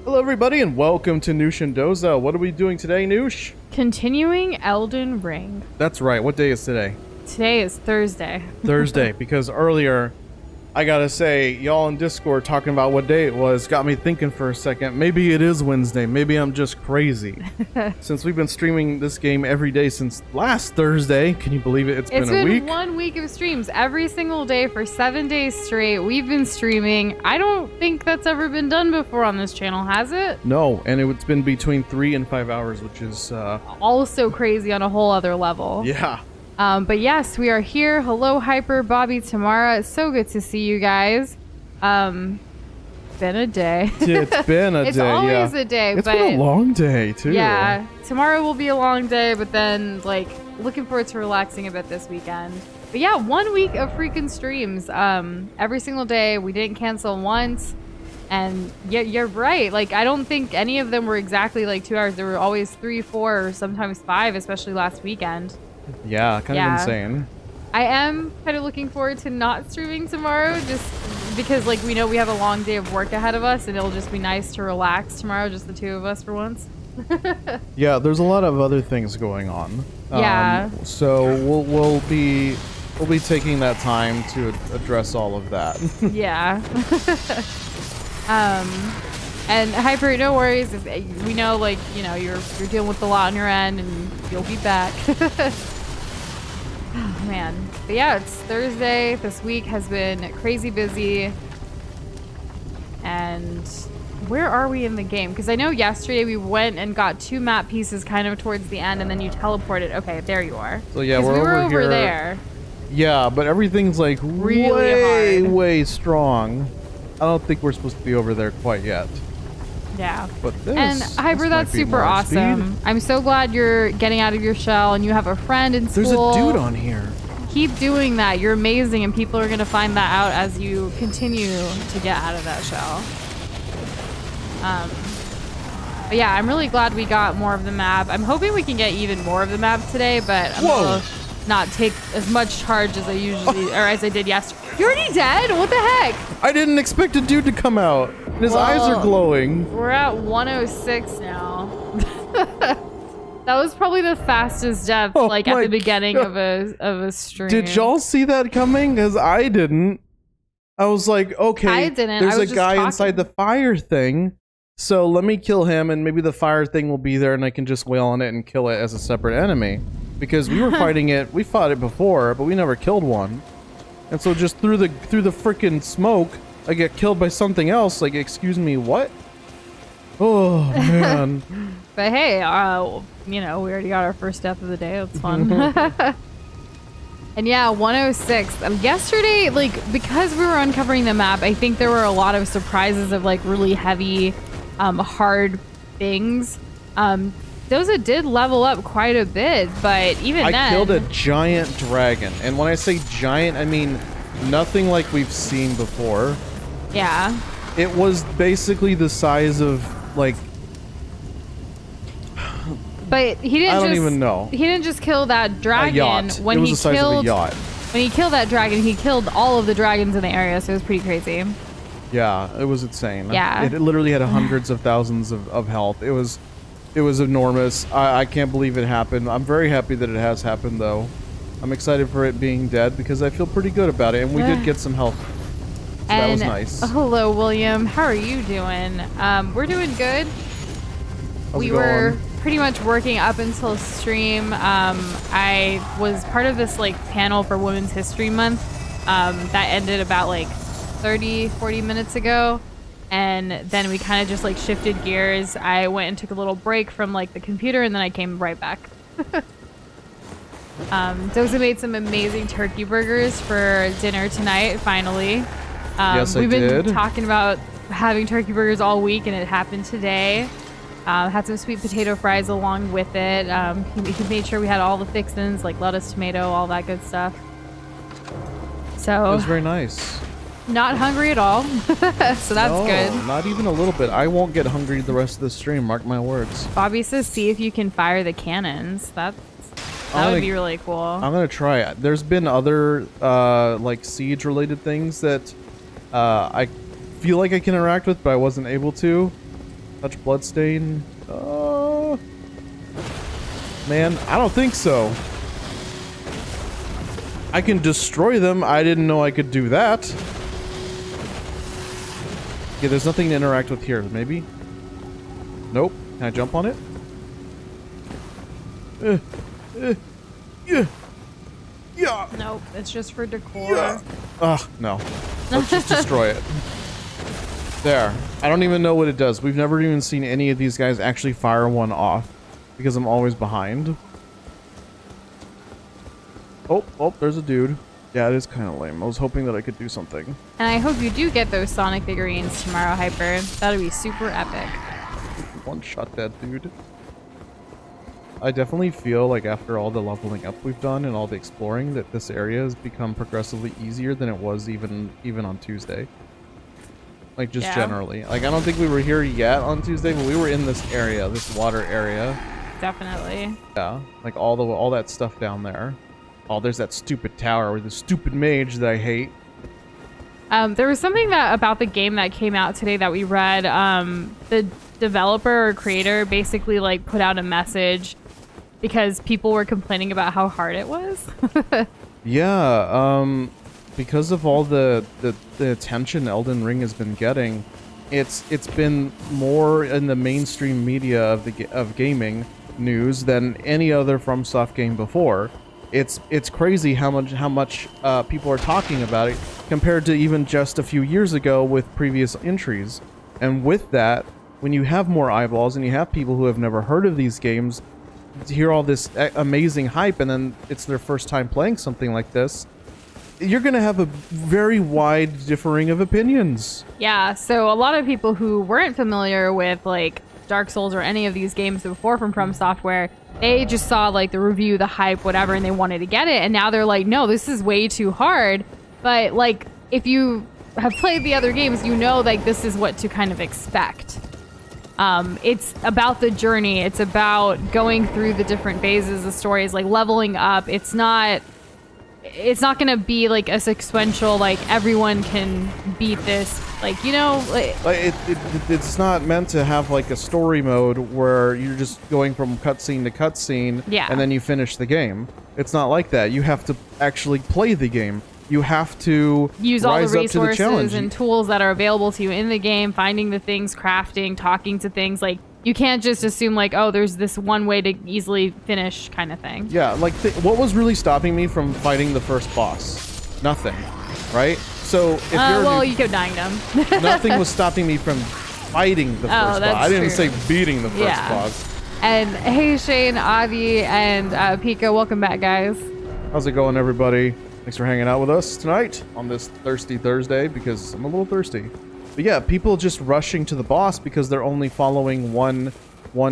Hello everybody and welcome to Noosh and Doza. What are we doing today, Noosh? Continuing Elden Ring. That's right, what day is today? Today is Thursday. Thursday, because earlier, I gotta say, y'all in Discord talking about what day it was got me thinking for a second. Maybe it is Wednesday, maybe I'm just crazy. Since we've been streaming this game every day since last Thursday, can you believe it? It's been a week. 1 week of streams every single day for 7 days straight. We've been streaming. I don't think that's ever been done before on this channel, has it? No, and it's been between 3 and 5 hours, which is also crazy on a whole other level. yeah. But yes, we are here. Hello, Hyper, Bobby, Tamara. It's so good to see you guys. Been a day. It's been a It's day. always yeah. a day. It's but been a long day too. yeah, tomorrow will be a long day, but then like looking forward to relaxing a bit this weekend. But yeah, 1 week of freaking streams. Every single day. We didn't cancel once. And yeah, you're right. Like, I don't think any of them were exactly like 2 hours. There were always 3, 4, or sometimes 5, especially last weekend. Yeah, kind of insane. I am kind of looking forward to not streaming tomorrow, just because like we know we have a long day of work ahead of us, and it'll just be nice to relax tomorrow, just the two of us for once. Yeah, there's a lot of other things going on. Yeah. So we'll be taking that time to address all of that. Yeah. And Hyper, no worries. If we know, like, you know, you're dealing with a lot on your end, and you'll be back. Oh, man. But yeah, it's Thursday. This week has been crazy busy. And where are we in the game? Because I know yesterday we went and got 2 map pieces kind of towards the end, and then you teleported. Okay, there you are. So yeah, we were over here. there. Yeah, but everything's like Really hard. way strong. I don't think we're supposed to be over there quite yet. Yeah. But this, And Hyper, this that's might be super more awesome. speed. I'm so glad you're getting out of your shell and you have a friend in school. There's a dude on here. Keep doing that. You're amazing, and people are going to find that out as you continue to get out of that shell. But yeah, I'm really glad we got more of the map. I'm hoping we can get even more of the map today, but I'm going to not take as much charge as I usually, or as I did yesterday. You're already dead? What the heck? I didn't expect a dude to come out. His eyes are glowing. We're at 106 now. That was probably the fastest death, like at the beginning of a stream. Did y'all see that coming? Because I didn't. I was like, okay, I didn't. there's I a was just guy talking. inside the fire thing, so let me kill him, and maybe the fire thing will be there, and I can just wail on it and kill it as a separate enemy. Because we were fighting it, we fought it before, but we never killed one. And so just through the freaking smoke, I get killed by something else. Like, excuse me, what? Oh man. But hey, you know, we already got our first death of the day. It's fun. And yeah, 106. Yesterday, like, because we were uncovering the map, I think there were a lot of surprises of like really heavy, hard things. Those did level up quite a bit, but even then... I killed a giant dragon. And when I say giant, I mean nothing like we've seen before. Yeah. It was basically the size of, like... But he didn't I don't even know. He didn't just kill that dragon. A yacht. When it was he the size killed, of a yacht. When he killed that dragon, he killed all of the dragons in the area, so it was pretty crazy. Yeah, it was insane. Yeah. It literally had hundreds of thousands of health. It was enormous. I can't believe it happened. I'm very happy that it has happened, though. I'm excited for it being dead because I feel pretty good about it, and we did get some health. So that was nice. Hello, William. How are you doing? We're doing good. How's it We were going? pretty much working up until stream. I was part of this like panel for Women's History Month that ended about like 30-40 minutes ago. And then we kind of just like shifted gears. I went and took a little break from like the computer, and then I came right back. Doza made some amazing turkey burgers for dinner tonight, finally. Yes, we've been did. talking about having turkey burgers all week, and it happened today. Had some sweet potato fries along with it. He made sure we had all the fixins, like lettuce, tomato, all that good stuff. So It was very nice. not hungry at all. So that's good. Not even a little bit. I won't get hungry the rest of the stream, mark my words. Bobby says, see if you can fire the cannons. That would be really cool. I'm gonna try it. There's been other like siege related things that I feel like I can interact with, but I wasn't able to. Touch bloodstain. Man, I don't think so. I can destroy them. I didn't know I could do that. Okay, there's nothing to interact with here. Maybe? Nope. Can I jump on it? Yeah. Yeah. Nope, it's just for decor. Yeah. Ugh, no. Let's just destroy it. There. I don't even know what it does. We've never even seen any of these guys actually fire one off because I'm always behind. Oh, there's a dude. Yeah, it is kind of lame. I was hoping that I could do something. And I hope you do get those Sonic figurines tomorrow, Hyper. That'll be super epic. One shot that dude. I definitely feel like after all the leveling up we've done and all the exploring that this area has become progressively easier than it was even on Tuesday. Like just generally. Like I don't think we were here yet on Tuesday, but we were in this area, this water area. Definitely. Yeah, like all that stuff down there. Oh, there's that stupid tower with the stupid mage that I hate. There was something about the game that came out today that we read. The developer or creator basically like put out a message because people were complaining about how hard it was. Yeah, because of all the attention Elden Ring has been getting, it's been more in the mainstream media of gaming news than any other FromSoft game before. It's crazy how much people are talking about it compared to even just a few years ago with previous entries. And with that, when you have more eyeballs and you have people who have never heard of these games to hear all this amazing hype and then it's their first time playing something like this, you're going to have a very wide differing of opinions. Yeah, so a lot of people who weren't familiar with like Dark Souls or any of these games before from Software, they just saw like the review, the hype, whatever, and they wanted to get it. And now they're like, no, this is way too hard. But like, if you have played the other games, you know, like this is what to kind of expect. It's about the journey. It's about going through the different phases of stories, like leveling up. It's not going to be like a sequential, like everyone can beat this. Like, you know, it's not meant to have like a story mode where you're just going from cutscene to cutscene and then you finish the game. It's not like that. You have to actually play the game. You have to use all the rise up to the challenge resources and tools that are available to you in the game, finding the things, crafting, talking to things. Like, you can't just assume like, oh, there's this one way to easily finish kind of thing. Yeah, like what was really stopping me from fighting the first boss? Nothing, right? So if you kept dying to him. Nothing was stopping me from fighting the first boss. I didn't say beating the first boss. And hey, Shane, Avi, and Pika, welcome back, guys. How's it going, everybody? Thanks for hanging out with us tonight on this thirsty Thursday because I'm a little thirsty. But yeah, people just rushing to the boss because they're only following one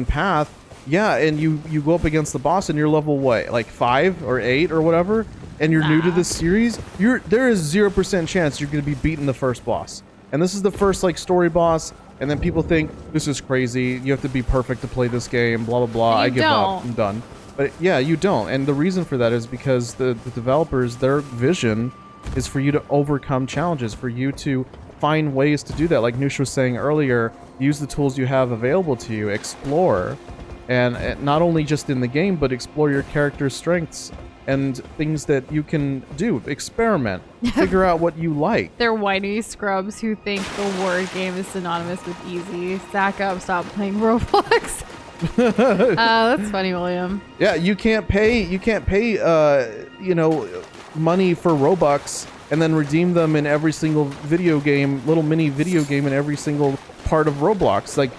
path. Yeah, and you go up against the boss and you're level what, like 5 or 8 or whatever, and you're new to this series. There is 0% chance you're going to be beating the first boss. And this is the first like story boss, and then people think this is crazy. You have to be perfect to play this game. Blah blah blah. I give up. I'm done. But yeah, you don't. And the reason for that is because the developers, their vision is for you to overcome challenges, for you to find ways to do that. Like Noosh was saying earlier, use the tools you have available to you, explore, and not only just in the game, but explore your character's strengths and things that you can do. Experiment. Figure out what you like. They're whiny scrubs who think the word game is synonymous with easy. Stack up, stop playing Roblox. That's funny, William. Yeah, you can't pay money for Robux and then redeem them in every single video game, little mini video game in every single part of Roblox. Like,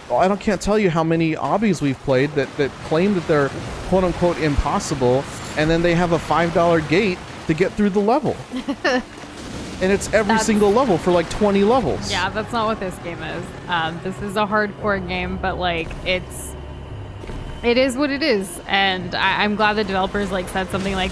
I can't tell you how many obbies we've played that claim that they're quote unquote impossible, and then they have a $5 gate to get through the level. And it's every single level for like 20 levels. Yeah, that's not what this game is. This is a hardcore game, but like it is what it is. And I'm glad the developers like said something like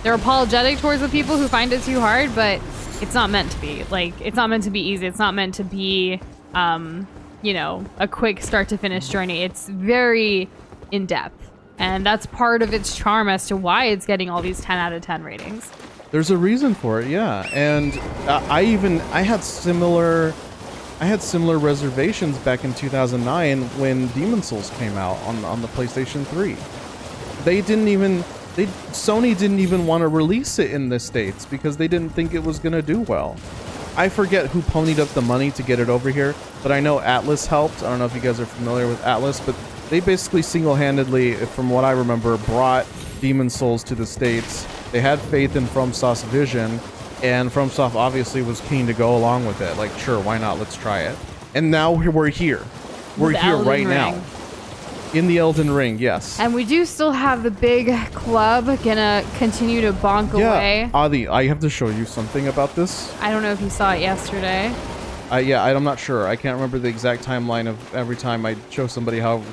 they're apologetic towards the people who find it too hard, but it's not meant to be. Like, it's not meant to be easy. It's not meant to be, a quick start to finish journey. It's very in depth. And that's part of its charm as to why it's getting all these 10 out of 10 ratings. There's a reason for it, yeah. And I had similar I had similar reservations back in 2009 when Demon Souls came out on the PlayStation 3. Sony didn't even want to release it in the States because they didn't think it was going to do well. I forget who ponied up the money to get it over here, but I know Atlas helped. I don't know if you guys are familiar with Atlas, but they basically single-handedly, from what I remember, brought Demon Souls to the States. They had faith in FromSoft's vision, and FromSoft obviously was keen to go along with it. Like, sure, why not? Let's try it. And now we're here. We're here right now. In the Elden Ring, yes. And we do still have the big club gonna continue to bonk away. Adi, I have to show you something about this. I don't know if you saw it yesterday. I'm not sure. I can't remember the exact timeline of every time I show somebody how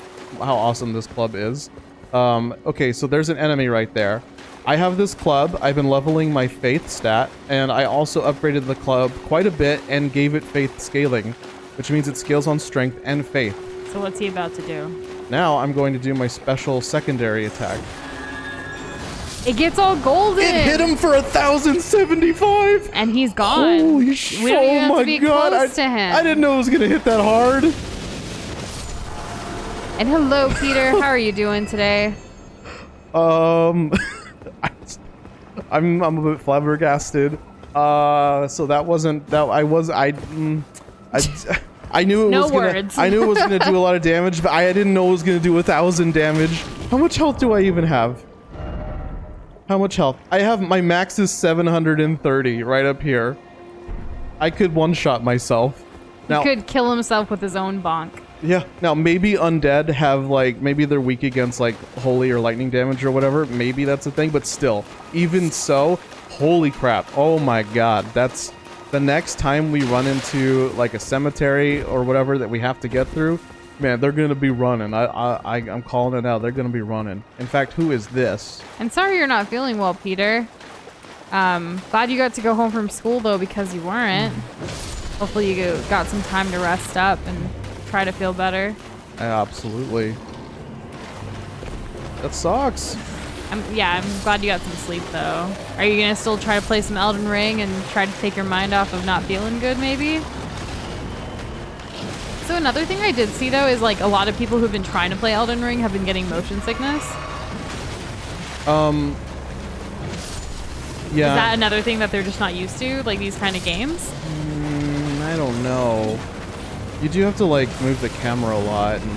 awesome this club is. Okay, so there's an enemy right there. I have this club. I've been leveling my faith stat, and I also upgraded the club quite a bit and gave it faith scaling, which means it scales on strength and faith. So what's he about to do? Now I'm going to do my special secondary attack. It gets all golden. It hit him for 1,075. And he's gone. Holy shit! We don't even have Oh my to be god! close to him. I didn't know it was gonna hit that hard. And hello, Peter. How are you doing today? I'm a bit flabbergasted. So that wasn't that. I knew it was gonna. I knew it was gonna do a lot of damage, but I didn't know it was gonna do 1,000 damage. How much health do I even have? How much health? I have my max is 730 right up here. I could one-shot myself. Now, He could kill himself with his own bonk. yeah. Now maybe undead have like maybe they're weak against like holy or lightning damage or whatever. Maybe that's a thing, but still, even so, holy crap! Oh my god, that's. The next time we run into like a cemetery or whatever that we have to get through, man, they're gonna be running. I'm calling it out. They're gonna be running. In fact, who is this? I'm sorry you're not feeling well, Peter. Glad you got to go home from school though, because you weren't. Hopefully you got some time to rest up and try to feel better. Absolutely. That sucks. I'm glad you got some sleep though. Are you gonna still try to play some Elden Ring and try to take your mind off of not feeling good maybe? So another thing I did see though is like a lot of people who've been trying to play Elden Ring have been getting motion sickness. Yeah. Is that another thing that they're just not used to, like these kind of games? I don't know. You do have to like move the camera a lot, and,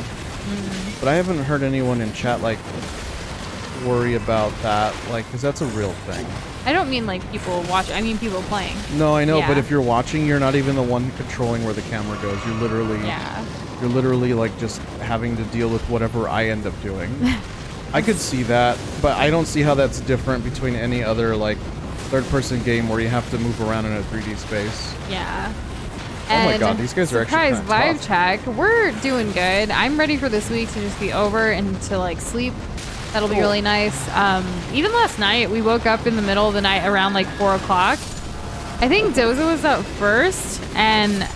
but I haven't heard anyone in chat like worry about that, like, because that's a real thing. I don't mean like people watching, I mean people playing. No, I know, Yeah. but if you're watching, you're not even the one controlling where the camera goes. You're literally like just having to deal with whatever I end up doing. I could see that, but I don't see how that's different between any other like third-person game where you have to move around in a 3D space. Yeah. Oh my god, these guys are actually surprise kinda vibe tough. check. We're doing good. I'm ready for this week to just be over and to like sleep. That'll be really nice. Even last night, we woke up in the middle of the night around like 4 o'clock. I think Doza was up first, and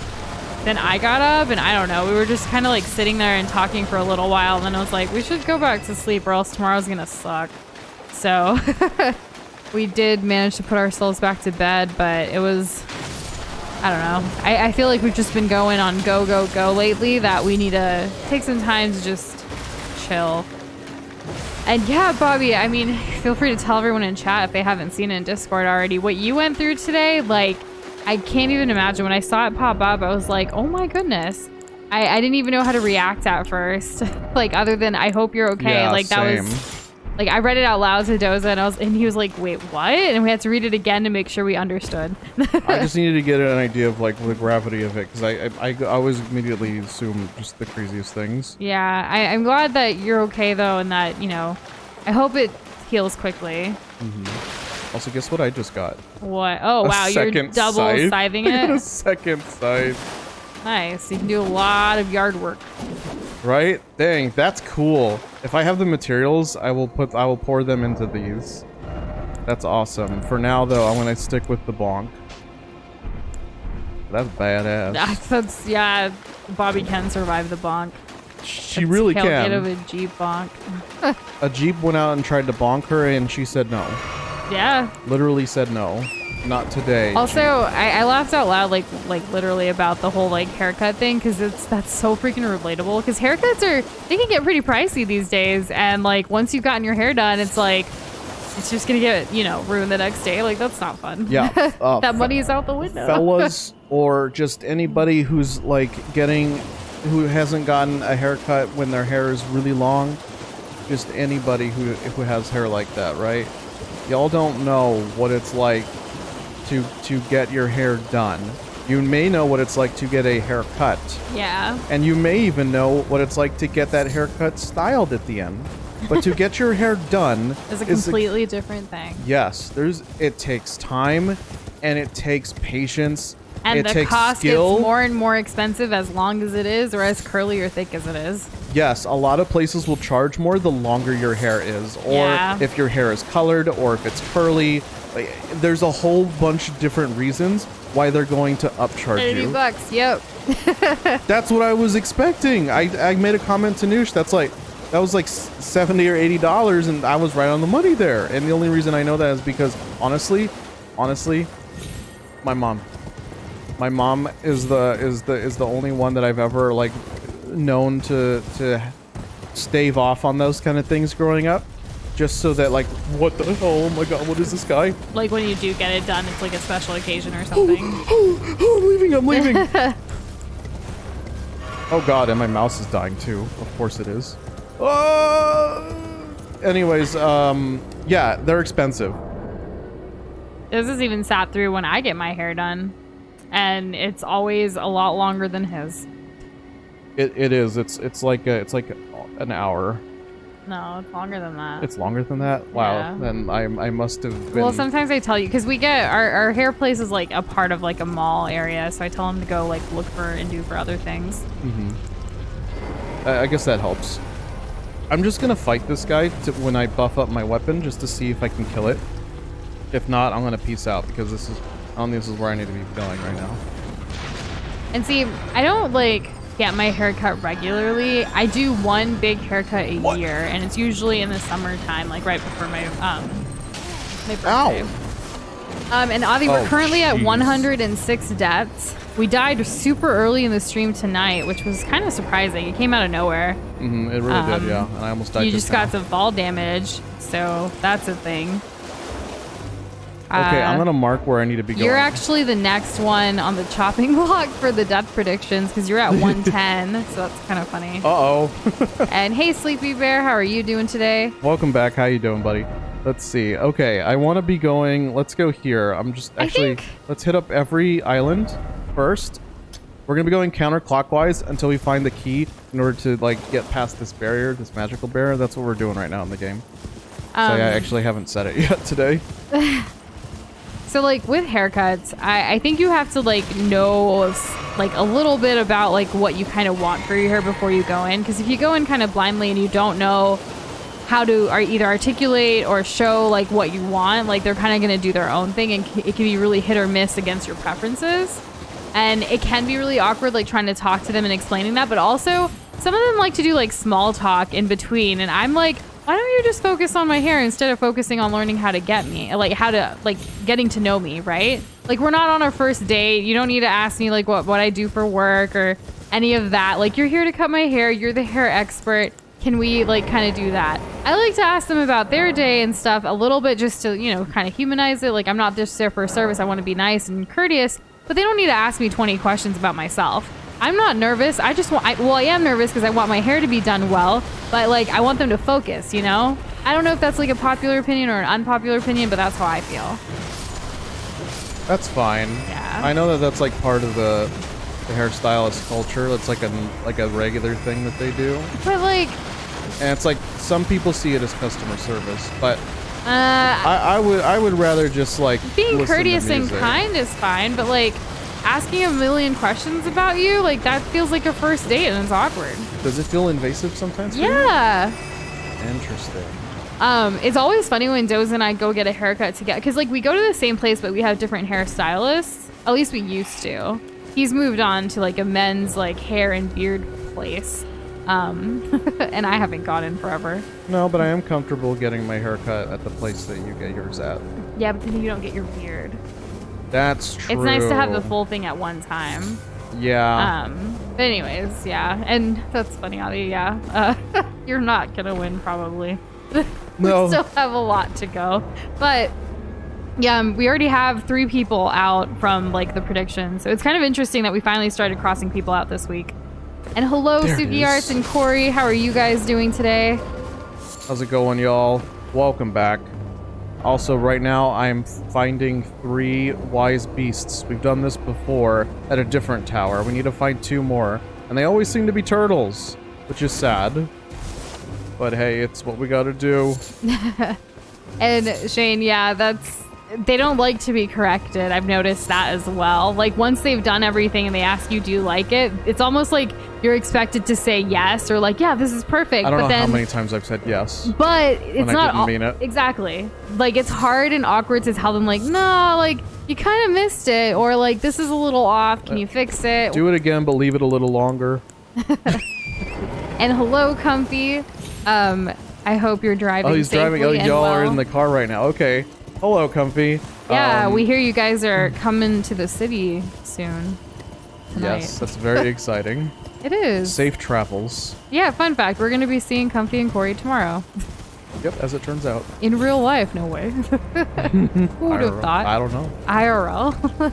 then I got up, and I don't know. We were just kind of like sitting there and talking for a little while, and then I was like, we should go back to sleep or else tomorrow's gonna suck. So we did manage to put ourselves back to bed, but it was, I don't know. I feel like we've just been going on go, go, go lately, that we need to take some time to just chill. And yeah, Bobby, I mean, feel free to tell everyone in chat if they haven't seen it in Discord already. What you went through today, like, I can't even imagine. When I saw it pop up, I was like, oh my goodness. I didn't even know how to react at first. Like, other than, I hope you're okay. Yeah, like, that same. was... Like, I read it out loud to Doza, and he was like, wait, what? And we had to read it again to make sure we understood. I just needed to get an idea of like the gravity of it, because I always immediately assume just the craziest things. Yeah, I'm glad that you're okay, though, and that, you know, I hope it heals quickly. Also, guess what I just got? What? Oh, wow, you're double scythe. scything I got a it? second scythe. Nice. You can do a lot of yard work. Right? Dang, that's cool. If I have the materials, I will pour them into these. That's awesome. For now, though, I'm gonna stick with the bonk. That's badass. Yeah, Bobby can survive the bonk. She really Tailgate can. of a Jeep bonk. A Jeep went out and tried to bonk her, and she said no. Yeah. Literally said no. Not today. Also, I laughed out loud, like literally about the whole like haircut thing, because that's so freaking relatable. Because haircuts they can get pretty pricey these days, and like once you've gotten your hair done, it's like it's just gonna get ruined the next day. Like that's not fun. Yeah, that money is out the window. Fellas, or just anybody who's like who hasn't gotten a haircut when their hair is really long. Just anybody who has hair like that, right? Y'all don't know what it's like to get your hair done. You may know what it's like to get a haircut. Yeah. And you may even know what it's like to get that haircut styled at the end. But to get your hair done is a completely different thing. Yes, it takes time and it takes patience. And it the takes cost skill. gets more and more expensive as long as it is, or as curly or thick as it is. Yes, a lot of places will charge more the longer your hair is, or if your hair is colored, or if it's curly. Like, there's a whole bunch of different reasons why they're going to upcharge you. $80, yep. That's what I was expecting. I made a comment to Noosh that was like $70 or $80, and I was right on the money there. And the only reason I know that is because honestly, my mom is the only one that I've ever like known to stave off on those kind of things growing up, just so that like, what the hell? Oh my god, what is this guy? Like when you do get it done, it's like a special occasion or something. I'm leaving. Oh god, and my mouse is dying too. Of course it is. Anyways, yeah, they're expensive. This is even sat through when I get my hair done, and it's always a lot longer than his. It is. It's like an hour. No, it's longer than that. It's longer than that? Wow. Yeah. Then I must have been... Well, sometimes I tell you, because we get our hair place is like a part of like a mall area, so I tell him to go like look for and do for other things. Mm-hmm. I guess that helps. I'm just gonna fight this guy when I buff up my weapon, just to see if I can kill it. If not, I'm gonna peace out, because I don't think this is where I need to be going right now. And see, I don't like get my hair cut regularly. I do one big haircut a year, and it's usually in the summertime, like right before my birthday. Ow. And Avi, we're currently at 106 deaths. We died super early in the stream tonight, which was kind of surprising. It came out of nowhere. Mm-hmm, it really did, yeah. And I almost died. You just got some fall damage, so that's a thing. Okay, I'm gonna mark where I need to be going. You're actually the next one on the chopping block for the death predictions, because you're at 110, so that's kind of funny. Uh-oh. And hey, Sleepy Bear, how are you doing today? Welcome back. How you doing, buddy? Let's see. Okay, I want to be going... Let's go here. I'm just... Actually, let's hit up every island first. We're gonna be going counterclockwise until we find the key in order to, like, get past this barrier, this magical barrier. That's what we're doing right now in the game. So I actually haven't said it yet today. So like with haircuts, I think you have to like know like a little bit about like what you kind of want for your hair before you go in. Because if you go in kind of blindly and you don't know how to either articulate or show like what you want, like they're kind of going to do their own thing, and it can be really hit or miss against your preferences. And it can be really awkward like trying to talk to them and explaining that. But also some of them like to do like small talk in between, and I'm like, why don't you just focus on my hair instead of focusing on learning how to get me, like how to like getting to know me, right? Like we're not on our first date. You don't need to ask me like what I do for work or any of that. Like you're here to cut my hair. You're the hair expert. Can we like kind of do that? I like to ask them about their day and stuff a little bit, just to, you know, kind of humanize it. Like I'm not just there for a service. I want to be nice and courteous, but they don't need to ask me 20 questions about myself. I'm not nervous. I just want, I am nervous because I want my hair to be done well, but like I want them to focus, you know? I don't know if that's like a popular opinion or an unpopular opinion, but that's how I feel. That's fine. Yeah. I know that that's like part of the hairstylist culture. That's like a regular thing that they do. But like, and it's like some people see it as customer service, but I would rather just like being courteous and kind is fine, but like asking a million questions about you, like that feels like a first date and it's awkward. Does it feel invasive sometimes? Yeah. Interesting. It's always funny when Doze and I go get a haircut together, because like we go to the same place but we have different hairstylists. At least we used to. He's moved on to like a men's like hair and beard place. And I haven't gone in forever. No, but I am comfortable getting my haircut at the place that you get yours at. Yeah, but then you don't get your beard. That's true. It's nice to have the full thing at one time. Yeah. But anyways, yeah. And that's funny, Adi, yeah. You're not going to win, probably. No. We still have a lot to go. But yeah, we already have 3 people out from like the prediction. So it's kind of interesting that we finally started crossing people out this week. And hello, There it Suki Arts is. and Corey. How are you guys doing today? How's it going, y'all? Welcome back. Also, right now, I'm finding 3 wise beasts. We've done this before at a different tower. We need to find 2 more. And they always seem to be turtles, which is sad. But hey, it's what we gotta do. And Shane, yeah, they don't like to be corrected. I've noticed that as well. Like once they've done everything and they ask you, do you like it? It's almost like you're expected to say yes or like, yeah, this is perfect. I don't but know then, how many times I've said yes. But it's I not didn't mean it. Exactly. Like it's hard and awkward to tell them like, no, like you kind of missed it, or like this is a little off. Can you fix it? Do it again, but leave it a little longer. And hello, Comfy. I hope you're driving. Oh, he's driving. Oh, safely and y'all are well. in the car right now. Okay. Hello, Comfy. Yeah, we hear you guys are coming to the city soon. Tonight. Yes, that's very exciting. It is. Safe travels. Yeah, fun fact. We're going to be seeing Comfy and Corey tomorrow. Yep, as it turns out. In real life, no way. Who would have IRL. thought? I don't know. IRL.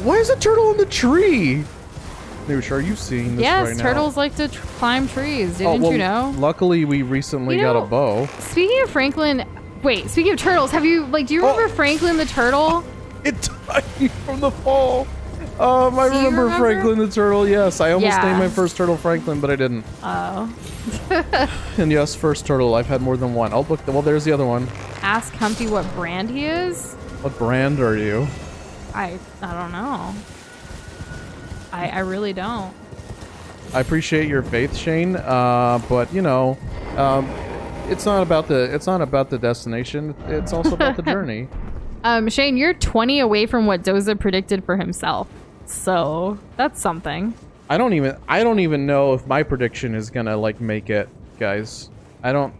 Why is a turtle in the tree? Noosh, are you seeing this Yes, right now? turtles like to climb trees. Didn't you know? Luckily, we recently You got know- a bow. Speaking of Franklin, wait, speaking of turtles, do you remember Franklin the turtle? It died from the fall. I remember remember? Franklin the turtle. Yes, I almost Yeah. named my first turtle Franklin, but I didn't. Oh. And yes, first turtle. I've had more than one. Oh, look. Well, there's the other one. Ask Comfy what brand he is. What brand are you? I don't know. I really don't. I appreciate your faith, Shane. But you know, it's not about the destination. It's also about the journey. Shane, you're 20 away from what Doza predicted for himself. So that's something. I don't even know if my prediction is gonna like make it, guys. I don't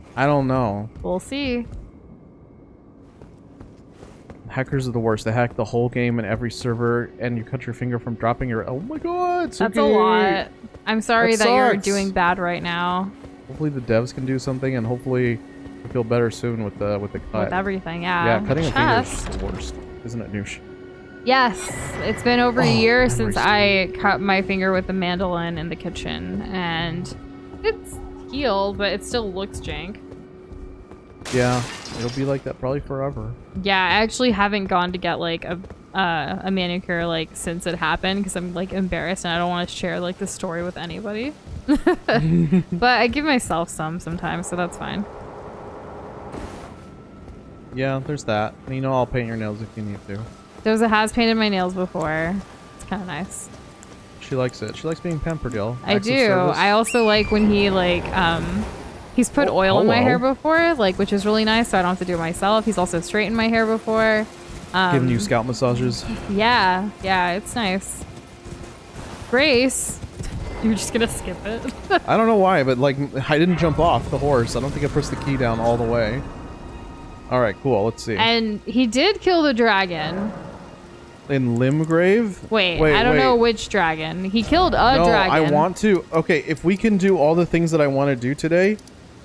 know. We'll see. Hackers are the worst. They hack the whole game and every server, and you cut your finger from dropping your. Oh my god, That's a Suki. lot. I'm sorry that you're sucks. doing bad right now Hopefully the devs can do something, and hopefully we feel better soon with the cut. with everything. Yeah. Yeah, cutting a finger is Chest. the worst, isn't it, Noosh? Yes, it's been over a year memories. since I cut my finger with the mandolin in the kitchen, and it's healed, but it still looks jank. Yeah, it'll be like that probably forever. Yeah, I actually haven't gone to get like a manicure like since it happened because I'm like embarrassed and I don't want to share like the story with anybody. But I give myself some sometimes, so that's fine. Yeah, there's that. And you know, I'll paint your nails if you need to. Doza has painted my nails before. It's kind of nice. She likes it. She likes being pampered, y'all. I Acts of do. service. I also like when he like he's put Oh, oil in my hello. hair before, like which is really nice, so I don't have to do it myself. He's also straightened my hair before. Giving you scalp massages. Yeah, it's nice. Grace, you're just gonna skip it. I don't know why, but like I didn't jump off the horse. I don't think I pressed the key down all the way. All right, cool. Let's see. And he did kill the dragon. In Limgrave? Wait, I don't know which dragon. He killed a No, dragon. I want to. Okay, if we can do all the things that I want to do today,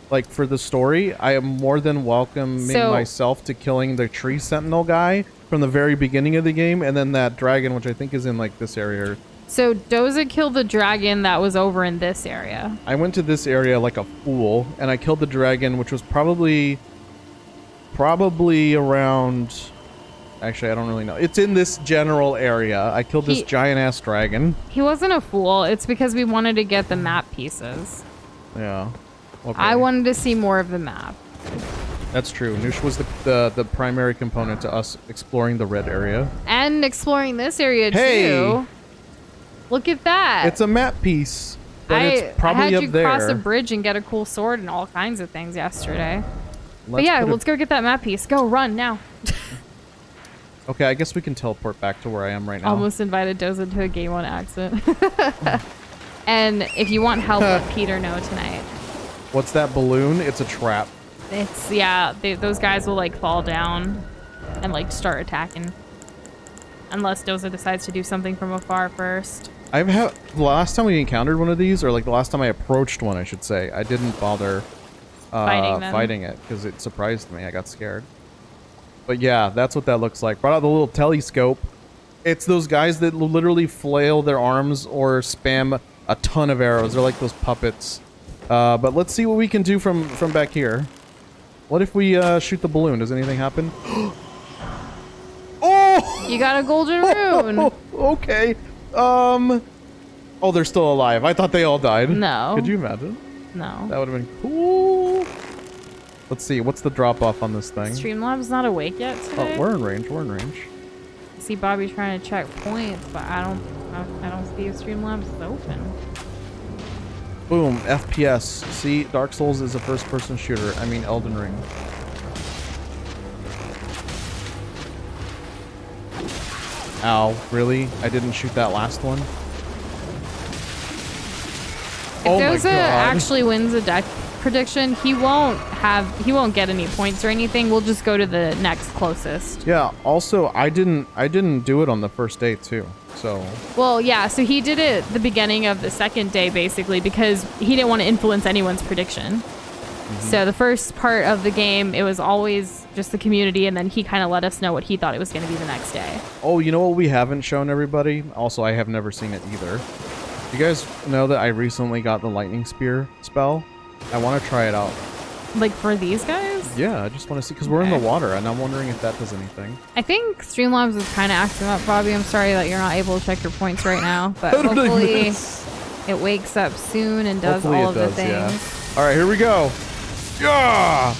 like for the story, I am more than welcoming So- myself to killing the tree sentinel guy from the very beginning of the game, and then that dragon, which I think is in like this area. So Doza killed the dragon that was over in this area. I went to this area like a fool, and I killed the dragon, which was probably around. Actually, I don't really know. It's in this general area. I killed this giant ass dragon. He wasn't a fool. It's because we wanted to get the map pieces. Yeah. Okay. I wanted to see more of the map. That's true. Noosh was the primary component to us exploring the red area. And exploring this area Hey! too. Look at that. It's a map piece, but it's probably I had up you there. cross a bridge and get a cool sword and all kinds of things yesterday. But Let's yeah, put a- let's go get that map piece. Go, run now. Okay, I guess we can teleport back to where I am right now. Almost invited Doza to a game on accident. And if you want help, let Peter know tonight. What's that balloon? It's a trap. It's, yeah, those guys will like fall down and like start attacking. unless Doza decides to do something from afar first. The last time we encountered one of these, or like the last time I approached one, I should say, I didn't bother fighting it because it surprised me. I got scared. But yeah, that's what that looks like. Brought out the little telescope. It's those guys that literally flail their arms or spam a ton of arrows. They're like those puppets. But let's see what we can do from back here. What if we shoot the balloon? Does anything happen? Oh! You got a golden rune. Okay. Oh, they're still alive. I thought they all died. No. Could you imagine? No. That would have been cool. Let's see. What's the drop off on this thing? Streamlabs not awake yet today. Oh, we're in range. We're in range. I see Bobby trying to check points, but I don't see if Streamlabs is open. Boom. FPS. See, Dark Souls is a first-person shooter. I mean, Elden Ring. Ow. Really? I didn't shoot that last one? If Doza actually wins a deck prediction, he won't get any points or anything. We'll just go to the next closest. Yeah, also I didn't do it on the first day too. So well, yeah, so he did it the beginning of the second day basically because he didn't want to influence anyone's prediction. So the first part of the game, it was always just the community, and then he kind of let us know what he thought it was going to be the next day. Oh, you know what we haven't shown everybody? Also, I have never seen it either. You guys know that I recently got the lightning spear spell? I want to try it out. Like for these guys? Yeah, I just want to see, because we're in the water, and I'm wondering if that does anything. I think Streamlabs is kind of acting up, Bobby. I'm sorry that you're not able to check your points right now, but hopefully it wakes up soon and does all of the things. Yeah. All right, here we go. Yeah!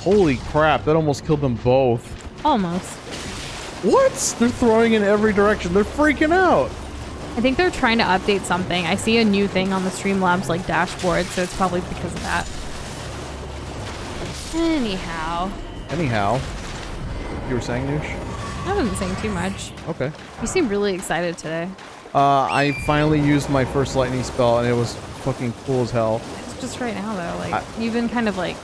Holy crap, that almost killed them both. Almost. What? They're throwing in every direction. They're freaking out. I think they're trying to update something. I see a new thing on the Streamlabs like dashboard, so it's probably because of that. Anyhow. You were saying, Noosh? I wasn't saying too much. Okay. You seem really excited today. I finally used my first lightning spell, and it was fucking cool as hell. It's just right now, though. Like, you've been kind of like...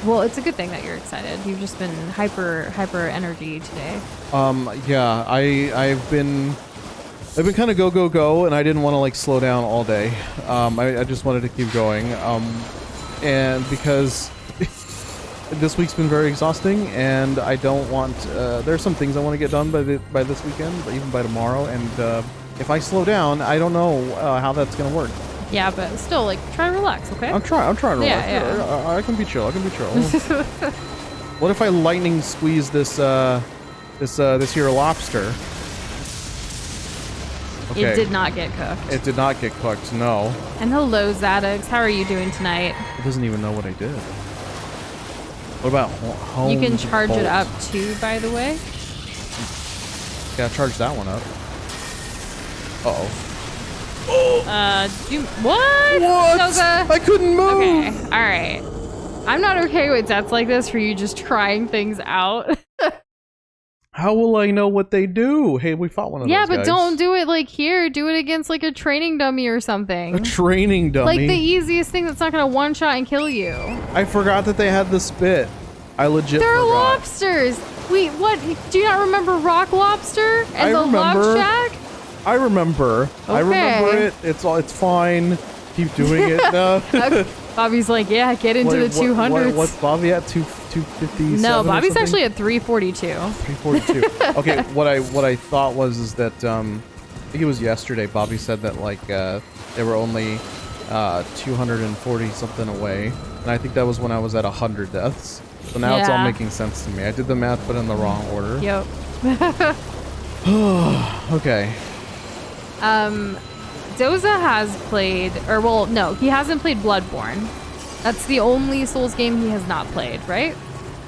Well, it's a good thing that you're excited. You've just been hyper energy today. Yeah, I've been kind of go, and I didn't want to like slow down all day. I just wanted to keep going. And because this week's been very exhausting, and I don't want. There's some things I want to get done by this weekend, or even by tomorrow. And if I slow down, I don't know how that's gonna work. Yeah, but still, like, try to relax, okay? I'm trying to relax. Yeah. I can be chill. What if I lightning squeeze this here lobster? Okay. It did not get cooked. It did not get cooked, no. And hello, Zadix. How are you doing tonight? It doesn't even know what I did. What about home? You can charge it bolts? up too, by the way. Yeah, charge that one up. Uh-oh. What? What? Doza? I couldn't move! Okay, alright. I'm not okay with deaths like this for you just trying things out. How will I know what they do? Hey, we fought one of those Yeah, but guys. don't do it like here. Do it against like a training dummy or something. A training dummy? Like the easiest thing that's not gonna one-shot and kill you. I forgot that they had the spit. I legit They're forgot. lobsters! Wait, what? Do you not remember Rock Lobster and I the remember. Love Shack? I remember. Okay. I remember it. It's fine. Keep doing it. No. Bobby's like, yeah, get into the 200s. What's Bobby at? 257? No, Bobby's actually at 342. 342. Okay, what I thought was that I think it was yesterday. Bobby said that like they were only 240 something away, and I think that was when I was at 100 deaths. So now it's all making sense to me. I did the math, but in the wrong order. Yep. Okay. Doza has played, or well, no, he hasn't played Bloodborne. That's the only Souls game he has not played, right?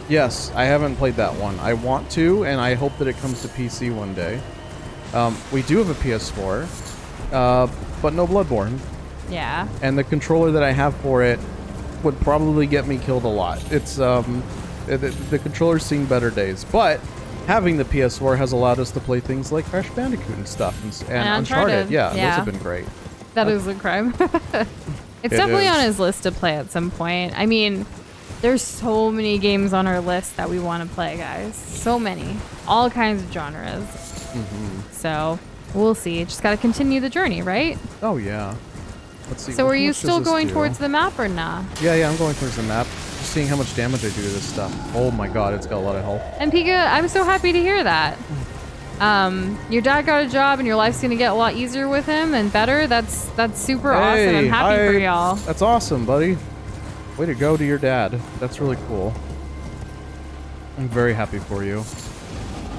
Yes, I haven't played that one. I want to, and I hope that it comes to PC one day. We do have a PS4, but no Bloodborne. Yeah. And the controller that I have for it would probably get me killed a lot. It's the controller's seen better days, but having the PS4 has allowed us to play things like Crash Bandicoot and stuff, and Uncharted. Yeah, those have been great. That is a crime. It's definitely on his list to play at some point. I mean, there's so many games on our list that we want to play, guys. So many. All kinds of genres. So we'll see. Just got to continue the journey, right? Oh, yeah. Let's see. So how are you much does still this going do? towards the map or nah? Yeah, I'm going towards the map. Just seeing how much damage I do to this stuff. Oh my god, it's got a lot of health. And Pika, I'm so happy to hear that. Your dad got a job and your life's gonna get a lot easier with him and better. That's super awesome. I'm happy for y'all. That's awesome, buddy. Way to go to your dad. That's really cool. I'm very happy for you.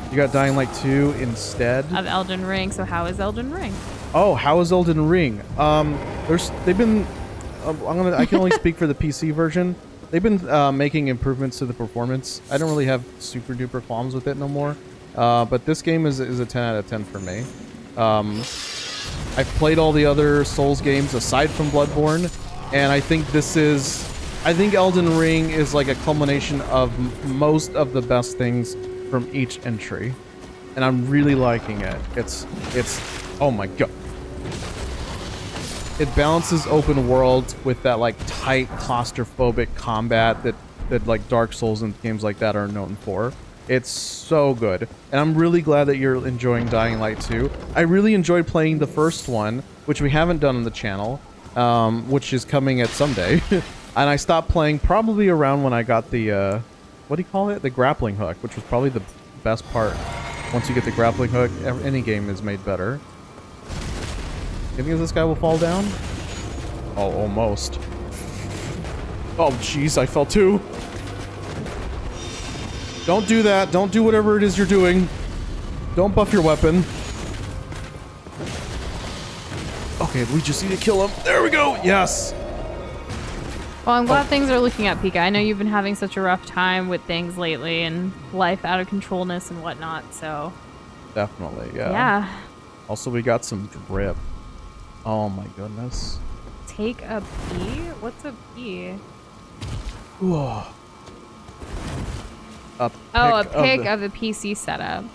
You got Dying Light 2 instead Of Elden Ring. So how is Elden Ring? Oh, how is Elden Ring? They've been. I can only speak for the PC version. They've been making improvements to the performance. I don't really have super duper qualms with it no more. But this game is a 10 out of 10 for me. I've played all the other Souls games aside from Bloodborne, and I think I think Elden Ring is like a culmination of most of the best things from each entry, and I'm really liking it. It's oh my god. It balances open world with that like tight claustrophobic combat that like Dark Souls and games like that are known for. It's so good. And I'm really glad that you're enjoying Dying Light 2. I really enjoyed playing the first one, which we haven't done on the channel, which is coming at someday. And I stopped playing probably around when I got the, what do you call it? The grappling hook, which was probably the best part. Once you get the grappling hook, any game is made better. You think this guy will fall down? Oh, almost. Oh, jeez, I fell too. Don't do that. Don't do whatever it is you're doing. Don't buff your weapon. Okay, we just need to kill him. There we go. Yes. Well, I'm glad things are looking up, Pika. I know you've been having such a rough time with things lately and life out of controlness and whatnot, so... Definitely, yeah. Yeah. Also, we got some drip. Oh my goodness. Take a pee? What's a pee? Whoa. A pic of the PC setup.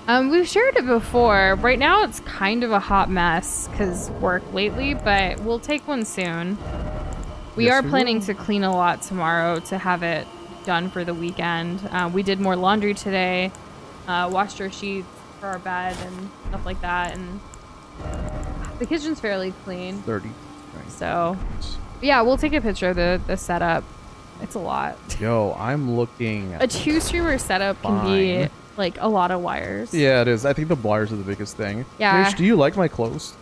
We've shared it before. Right now it's kind of a hot mess because work lately, but we'll take one soon. We are planning to clean a lot tomorrow to have it done for the weekend. We did more laundry today, washed our sheets for our bed and stuff like that, and the kitchen's fairly clean. 30. So, yeah, we'll take a picture of the setup. It's a lot. Yo, I'm looking. A 2-streamer setup can be like a lot of wires. Yeah, it is. I think the wires are the biggest thing. Yeah. Mage, do you like my clothes?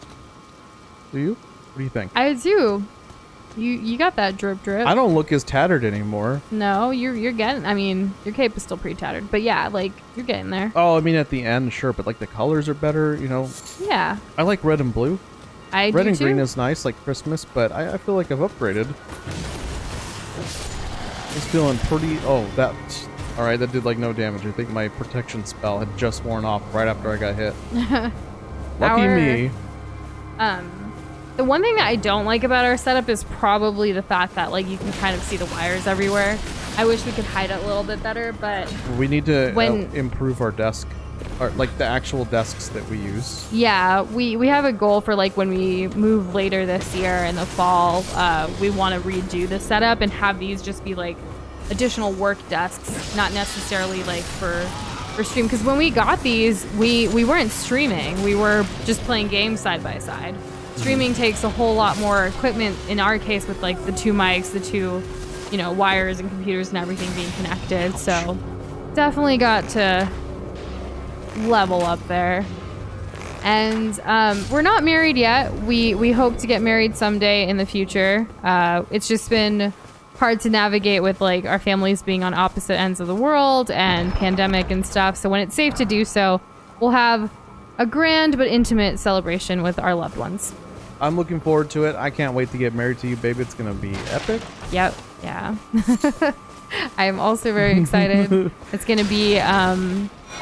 Do you? What do you think? I do. You got that drip. I don't look as tattered anymore. No, you're getting. I mean, your cape is still pretty tattered, but yeah, like you're getting there. Oh, I mean at the end, sure, but like the colors are better, you know. Yeah. I like red and blue. I do Red and too. green is nice, like Christmas, but I feel like I've upgraded. It's feeling pretty. Oh, that. All right, that did like no damage. I think my protection spell had just worn off right after I got hit. Lucky me. The one thing that I don't like about our setup is probably the fact that like you can kind of see the wires everywhere. I wish we could hide it a little bit better, but we need to improve our desk, or like the actual desks that we use. Yeah, we have a goal for like when we move later this year in the fall. We want to redo the setup and have these just be like additional work desks, not necessarily like for stream. Because when we got these, we weren't streaming. We were just playing games side by side. Streaming takes a whole lot more equipment in our case with like the 2 mics, the 2, you know, wires and computers and everything being connected. So definitely got to level up there. And we're not married yet. We hope to get married someday in the future. It's just been hard to navigate with like our families being on opposite ends of the world and pandemic and stuff. So when it's safe to do so, we'll have a grand but intimate celebration with our loved ones. I'm looking forward to it. I can't wait to get married to you, babe. It's gonna be epic. Yep. Yeah. I am also very excited. It's gonna be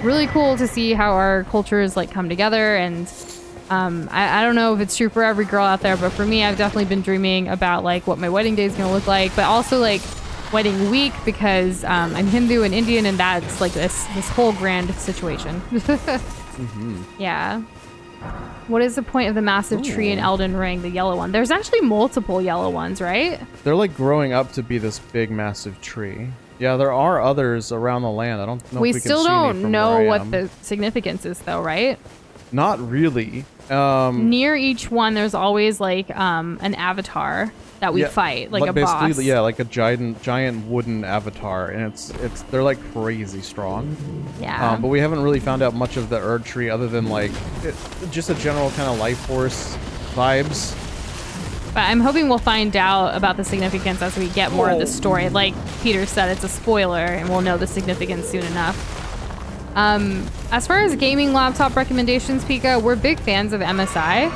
really cool to see how our cultures like come together. And I don't know if it's true for every girl out there, but for me, I've definitely been dreaming about like what my wedding day is gonna look like, but also like wedding week, because I'm Hindu and Indian, and that's like this whole grand situation. Yeah. What is the point of the massive tree in Elden Ring, the yellow one? There's actually multiple yellow ones, right? They're like growing up to be this big, massive tree. Yeah, there are others around the land. I don't know We if we can still see any don't from know where I what am. the significance is, though, right? Not really. Near each one, there's always like an avatar that we fight, like a basically, boss. yeah, like a giant wooden avatar, and they're like crazy strong. Yeah. But we haven't really found out much of the Erd tree other than like just a general kind of life force vibes. But I'm hoping we'll find out about the significance as we get more of the story. Like Peter said, it's a spoiler, and we'll know the significance soon enough. As far as gaming laptop recommendations, Pika, we're big fans of MSI.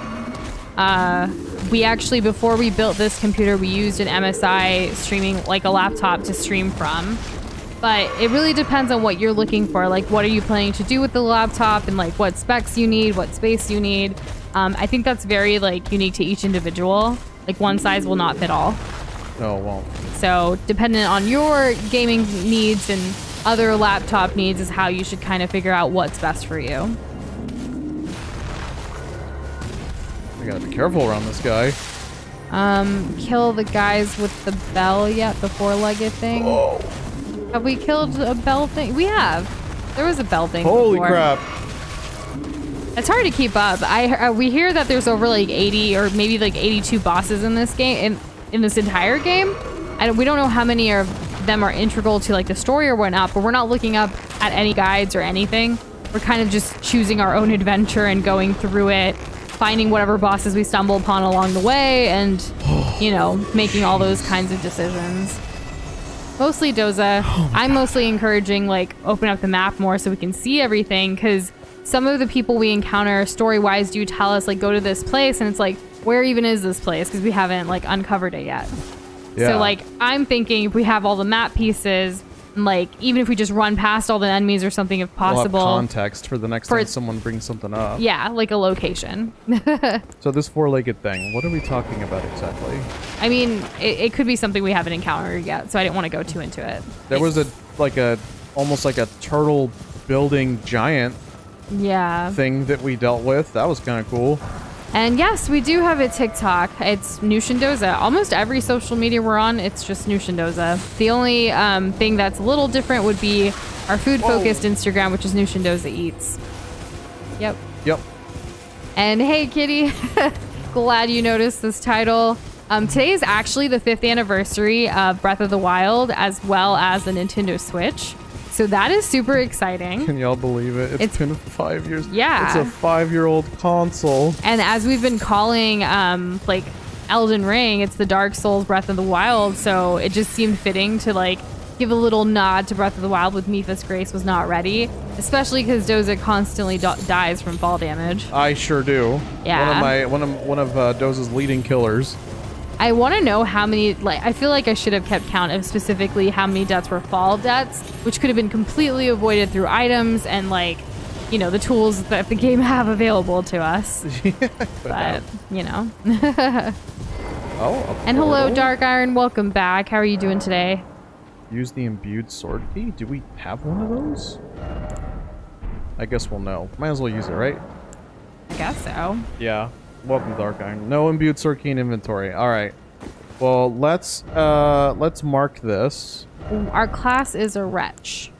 We actually, before we built this computer, we used an MSI streaming, like a laptop to stream from. But it really depends on what you're looking for. Like, what are you planning to do with the laptop, and like what specs you need, what space you need. I think that's very like unique to each individual. Like one size will not fit all. No, it won't. So dependent on your gaming needs and other laptop needs is how you should kind of figure out what's best for you. We gotta be careful around this guy. Kill the guys with the bell yet, the four-legged thing. Oh. Have we killed a bell thing? We have. There was a bell thing Holy before. crap. It's hard to keep up. We hear that there's over like 80 or maybe like 82 bosses in this game, in this entire game. We don't know how many of them are integral to like the story or whatnot, but we're not looking up at any guides or anything. We're kind of just choosing our own adventure and going through it, finding whatever bosses we stumble upon along the way, and you know, making all those kinds of decisions. Mostly Doza. I'm mostly encouraging like open up the map more so we can see everything, because some of the people we encounter story-wise do tell us like go to this place, and it's like, where even is this place? Because we haven't like uncovered it yet. Yeah. So like I'm thinking if we have all the map pieces, like even if we just run past all the enemies or something if possible. We'll have context for the next time someone brings something up. Yeah, like a location. So this four-legged thing, what are we talking about exactly? I mean, it could be something we haven't encountered yet, so I didn't want to go too into it. There was almost like a turtle building giant thing that we dealt with. That was kind of cool. And yes, we do have a TikTok. It's Nushindoza. Almost every social media we're on, it's just Nushindoza. The only thing that's a little different would be our food-focused Instagram, which is Nushindoza Eats. Yep. And hey, Kitty. Glad you noticed this title. Today is actually the 5th anniversary of Breath of the Wild, as well as the Nintendo Switch. So that is super exciting. Can y'all believe it? It's been 5 years. Yeah. It's a 5-year-old console. And as we've been calling like Elden Ring, it's the Dark Souls Breath of the Wild. So it just seemed fitting to like give a little nod to Breath of the Wild with Mipha's Grace was not ready. Especially because Doza constantly dies from fall damage. I sure do. Yeah. One of Doza's leading killers. I want to know how many, like, I feel like I should have kept count of specifically how many deaths were fall deaths, which could have been completely avoided through items and, like, you know, the tools that the game have available to us. But, you know. Oh, and hello, Dark Iron. Welcome back. How are you doing today? Use the imbued sword key? Do we have one of those? I guess we'll know. Might as well use it, right? I guess so. Yeah. Welcome, Dark Iron. No imbued sword key in inventory. All right. Well, let's mark this. Our class is a wretch.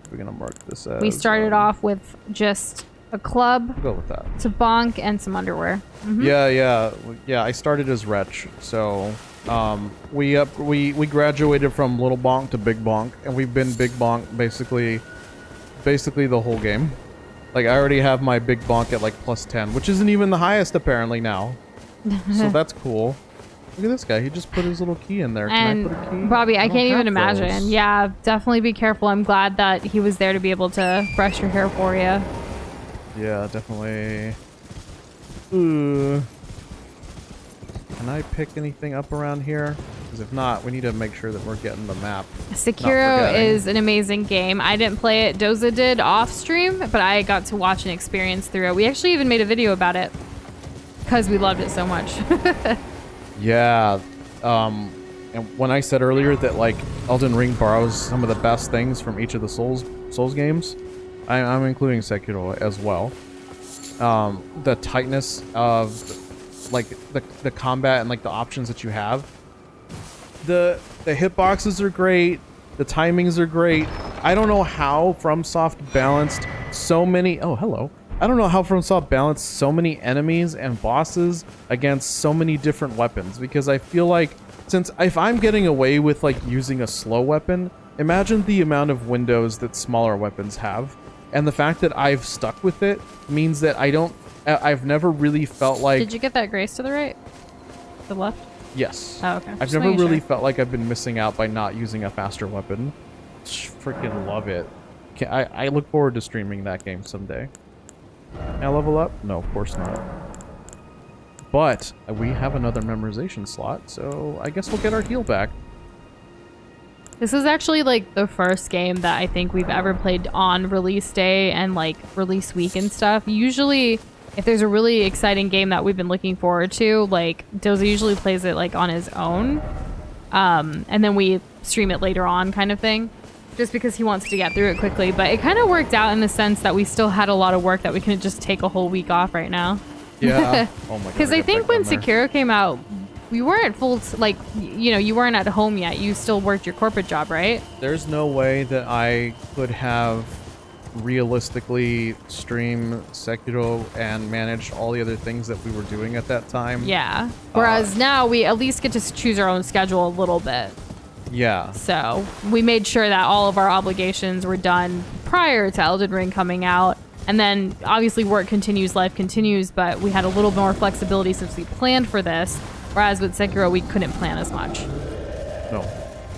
We're gonna mark this as. We started off with just a club. We'll go with that. To bonk and some underwear. Mm-hmm. Yeah. I started as wretch, so we graduated from little bonk to big bonk, and we've been big bonk basically the whole game. Like, I already have my big bonk at, like, +10, which isn't even the highest, apparently, now. So that's cool. Look at this guy. He just put his little key in there. And Can I put a key? Bobby, I can't even have imagine. those. Yeah, definitely be careful. I'm glad that he was there to be able to brush your hair for you. Yeah, definitely. Ooh. Can I pick anything up around here? Because if not, we need to make sure that we're getting the map. Sekiro is an amazing game. I didn't play it. Doza did off stream, but I got to watch and experience through it. We actually even made a video about it because we loved it so much. Yeah. And when I said earlier that, like, Elden Ring borrows some of the best things from each of the Souls games, I'm including Sekiro as well. The tightness of, like, the combat and, like, the options that you have. The hitboxes are great. The timings are great. I don't know how FromSoft balanced so many... Oh, hello. I don't know how FromSoft balanced so many enemies and bosses against so many different weapons, because I feel like if I'm getting away with like using a slow weapon, imagine the amount of windows that smaller weapons have. And the fact that I've stuck with it means that I've never really felt like... Did you get that grace to the right? To the left? Yes. Oh, okay. I've never really felt like I've been missing out by not using a faster weapon. Freaking love it. I look forward to streaming that game someday. Can I level up? No, of course not. But we have another memorization slot, so I guess we'll get our heal back. This is actually like the first game that I think we've ever played on release day and like release week and stuff. Usually, if there's a really exciting game that we've been looking forward to, like Doza usually plays it like on his own. And then we stream it later on kind of thing. Just because he wants to get through it quickly. But it kind of worked out in the sense that we still had a lot of work that we couldn't just take a whole week off right now. Yeah. Oh my god. Because I think when Sekiro came out, we weren't you weren't at home yet. You still worked your corporate job, right? There's no way that I could have realistically stream Sekiro and managed all the other things that we were doing at that time. Yeah. Whereas now we at least get to choose our own schedule a little bit. Yeah. So we made sure that all of our obligations were done prior to Elden Ring coming out. And then obviously work continues, life continues, but we had a little more flexibility since we planned for this. Whereas with Sekiro, we couldn't plan as much.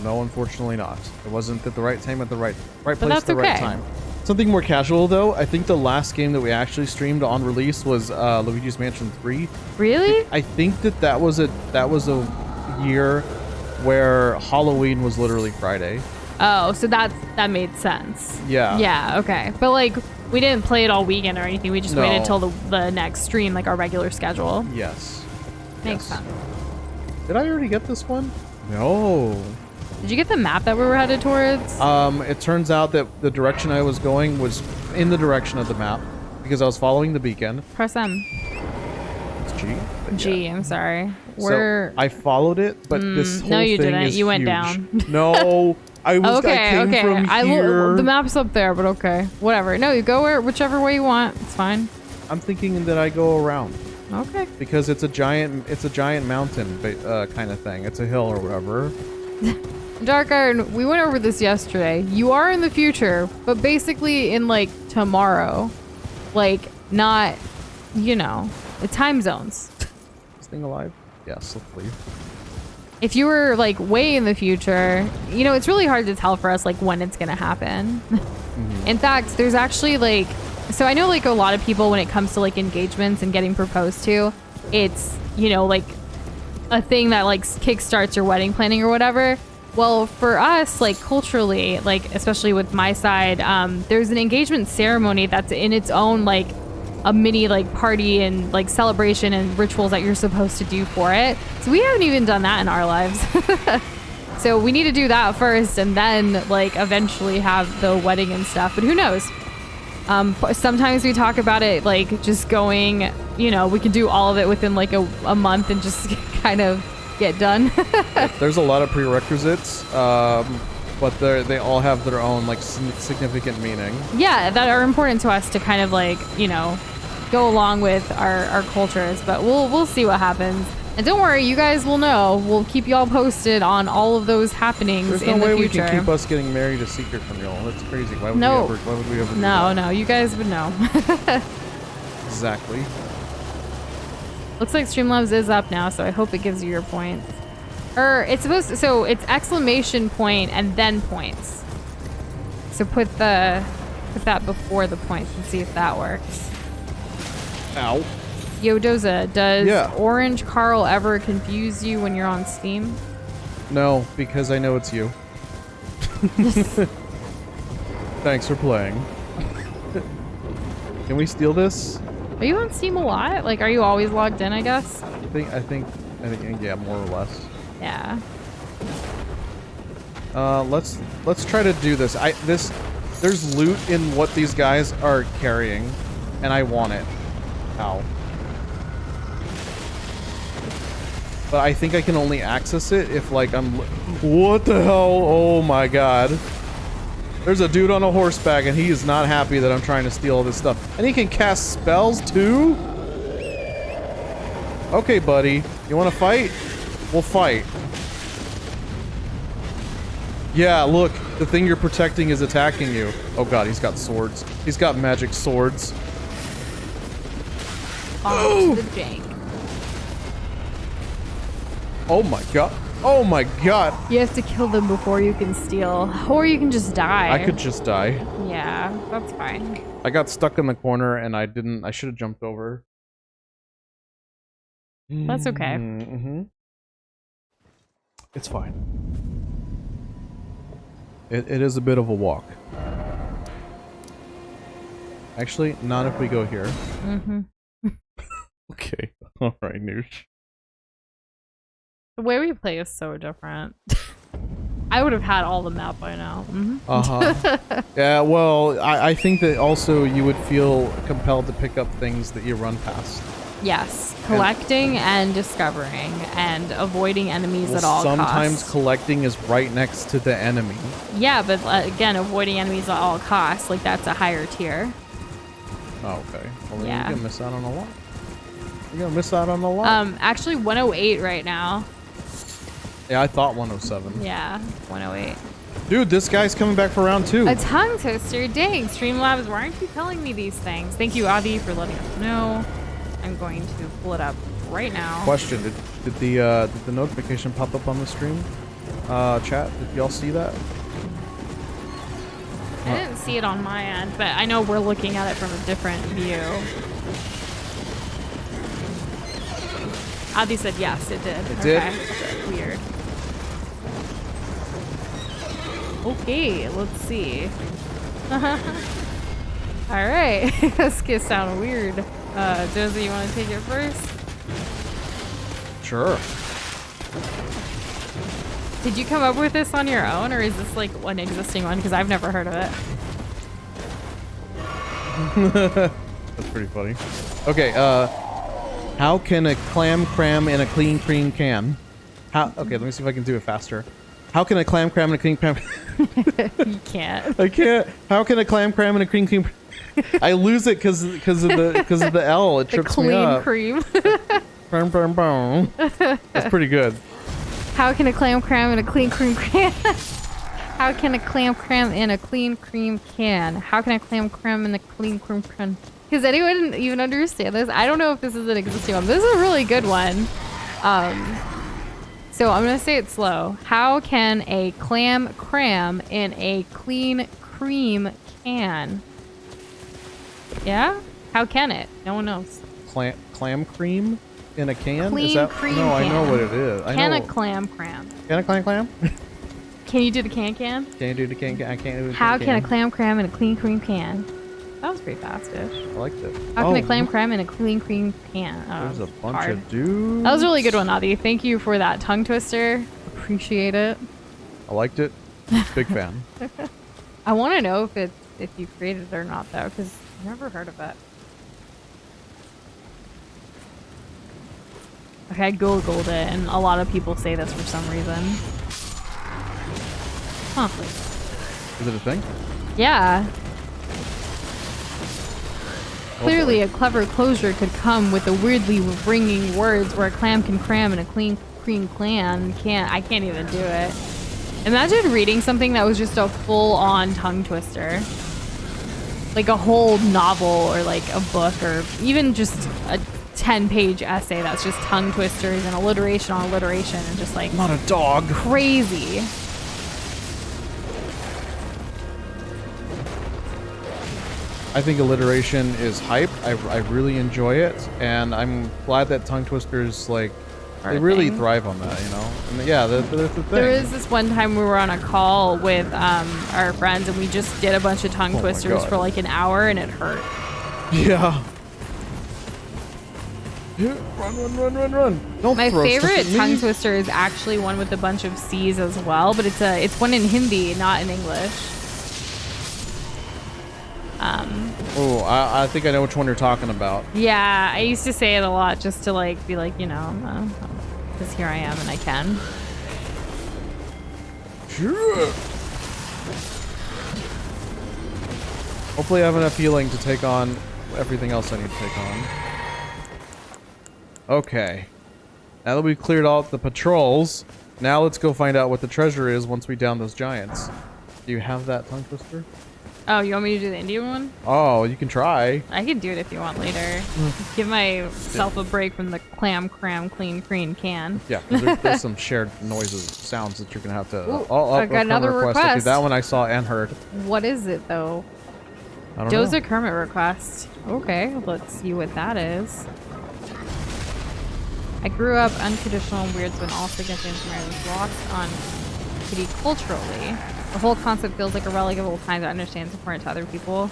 No, unfortunately not. It wasn't at the right time at the right place at the okay. right time. Something more casual though, I think the last game that we actually streamed on release was Luigi's Mansion 3. Really? I think that was a year where Halloween was literally Friday. Oh, so that made sense. Yeah. Yeah, okay. But like we didn't play it all weekend or anything. We just waited until the next stream, like our regular schedule. Yes. Makes sense. Did I already get this one? No. Did you get the map that we were headed towards? It turns out that the direction I was going was in the direction of the map because I was following the beacon. Press M. It's G. G, I'm sorry. So I followed it, but this whole no, you thing didn't. is You went huge. down. No, I came from here. The map's up there, but okay, whatever. No, you go whichever way you want. It's fine. I'm thinking that I go around. Okay. Because it's a giant mountain kind of thing. It's a hill or whatever. Dark Iron, we went over this yesterday. You are in the future, but basically in like tomorrow, like not, the time zones. This thing alive? Yes, let's leave. If you were like way in the future, it's really hard to tell for us like when it's gonna happen. Mm-hmm. In fact, there's actually so I know like a lot of people when it comes to like engagements and getting proposed to, it's, like a thing that like kickstarts your wedding planning or whatever. Well, for us, like culturally, like especially with my side, there's an engagement ceremony that's in its own like a mini like party and like celebration and rituals that you're supposed to do for it. So we haven't even done that in our lives. So we need to do that first and then like eventually have the wedding and stuff. But who knows? Sometimes we talk about it like just going, we can do all of it within like a month and just kind of get done. There's a lot of prerequisites, but they all have their own like significant meaning. Yeah, that are important to us to kind of like, go along with our cultures, but we'll see what happens. And don't worry, you guys will know. We'll keep y'all posted on all of those happenings in the future. There's no way we can keep us getting married a secret from y'all. That's crazy. Why would we ever do that? No, you guys would know. Exactly. Looks like Streamlabs is up now, so I hope it gives you your points. Or it's supposed to, so it's exclamation point and then points. So put that before the points and see if that works. Ow. Yo, Doza, does Orange Carl ever confuse you when you're on Steam? No, because I know it's you. Thanks for playing. Can we steal this? Are you on Steam a lot? Like, are you always logged in, I guess? I think, yeah, more or less. Yeah. Let's try to do this. There's loot in what these guys are carrying, and I want it. Ow. but I think I can only access it if like I'm... What the hell? Oh my god. There's a dude on a horseback and he is not happy that I'm trying to steal all this stuff. And he can cast spells too? Okay, buddy. You want to fight? We'll fight. Yeah, look. The thing you're protecting is attacking you. Oh god, he's got swords. He's got magic swords. On to the jank. Oh my god. Oh my god. You have to kill them before you can steal. Or you can just die. I could just die. Yeah, that's fine. I got stuck in the corner and I should have jumped over. That's okay. Mm-hmm. It's fine. It is a bit of a walk. Actually, not if we go here. Mm-hmm. Okay. Alright, Noosh. The way we play is so different. I would have had all the map by now. Mm-hmm. Uh-huh. Yeah, well, I think that also you would feel compelled to pick up things that you run past. Yes. Collecting and discovering and avoiding enemies at all sometimes costs. collecting is right next to the enemy. Yeah, but again, avoiding enemies at all costs, like that's a higher tier. Oh, okay. Well, then Yeah. you're gonna miss out on a lot. You're gonna miss out on a lot. Actually 108 right now. Yeah, I thought 107. Yeah, 108. Dude, this guy's coming back for round 2. A tongue twister. Dang, Streamlabs, why aren't you telling me these things? Thank you, Avi, for letting us know. I'm going to pull it up right now. Question: Did the notification pop up on the stream? Chat, did y'all see that? I didn't see it on my end, but I know we're looking at it from a different view. Avi said yes, it did. It did? Okay. Weird. Okay, let's see. Alright, this could sound weird. Josie, you want to take it first? Sure. Did you come up with this on your own, or is this like an existing one? Because I've never heard of it. That's pretty funny. Okay, how can a clam cram in a clean cream can? Okay, let me see if I can do it faster. How can a clam cram in a clean cram? You can't. I can't. How can a clam cram in a clean cream? I lose it because of the L. It trips me up. Clean cream. Boom, boom, boom. That's pretty good. How can a clam cram in a clean cream can? How can a clam cram in a clean cream can? How can a clam cram in a clean cream can? Does anyone even understand this? I don't know if this is an existing one. This is a really good one. So I'm gonna say it slow. How can a clam cram in a clean cream can? Yeah? How can it? No one knows. Clam cream in a can? Clean Is that cream no? can. I know what it is. Can a clam cram? Can a clam? Can you do the can? Can you do the can? I can't do the How can a clam cram in a clean cream can? That was pretty fast-ish. I liked it. How can a clam cram in a clean cream can? Oh, There's a bunch hard. of dudes. That was a really good one, Avi. Thank you for that tongue twister. Appreciate it. I liked it. Big fan. I want to know if you created it or not, though, because I've never heard of it. Okay, I googled it, and a lot of people say this for some reason. Huh. Is it a thing? Yeah. Oh, Clearly, boy. a clever closure could come with the weirdly ringing words where a clam can cram in a clean cream can. I can't even do it. Imagine reading something that was just a full-on tongue twister. Like a whole novel or like a book or even just a 10-page essay that's just tongue twisters and alliteration on alliteration and just like... Not a dog. Crazy. I think alliteration is hype. I really enjoy it, and I'm glad that tongue twisters like they really thrive on that, you know. And yeah, that's the thing. There was this one time we were on a call with our friends, and we just did a bunch of tongue twisters for like an hour, and it hurt. Yeah. Yeah, run. Don't My throw stuff favorite at me. tongue twister is actually one with a bunch of C's as well, but it's one in Hindi, not in English. Oh, I think I know which one you're talking about. Yeah, I used to say it a lot just to like be like, you know, because here I am and I can. Sure. Hopefully I have enough healing to take on everything else I need to take on. Okay. Now that we've cleared out the patrols, now let's go find out what the treasure is once we down those giants. Do you have that tongue twister? Oh, you want me to do the Indian one? Oh, you can try. I can do it if you want later. Give myself a break from the clam, cram, clean, crean can. Yeah, 'cause there's some shared noises, sounds that you're gonna have to. Ooh, I got another request. Okay, that one I saw and heard. What is it though? I don't know. Doza Kermit request. Okay, let's see what that is. I grew up unconditional and weird, so when all significance was lost on kitty culturally. The whole concept feels like a relic of old times that understands important to other people.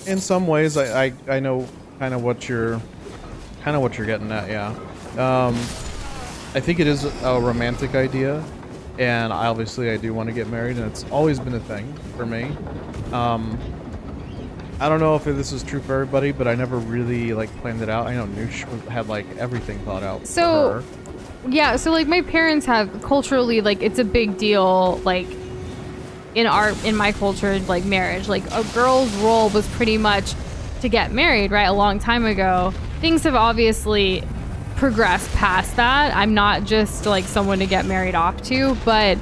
In some ways, I know kind of what you're getting at. Yeah, I think it is a romantic idea, and obviously I do want to get married, and it's always been a thing for me. I don't know if this is true for everybody, but I never really like planned it out. I know Noosh had like everything thought out. So. For her. Yeah, so like my parents have culturally, like it's a big deal, like in my culture, like marriage, like a girl's role was pretty much to get married, right? A long time ago. Things have obviously progressed past that. I'm not just like someone to get married off to, but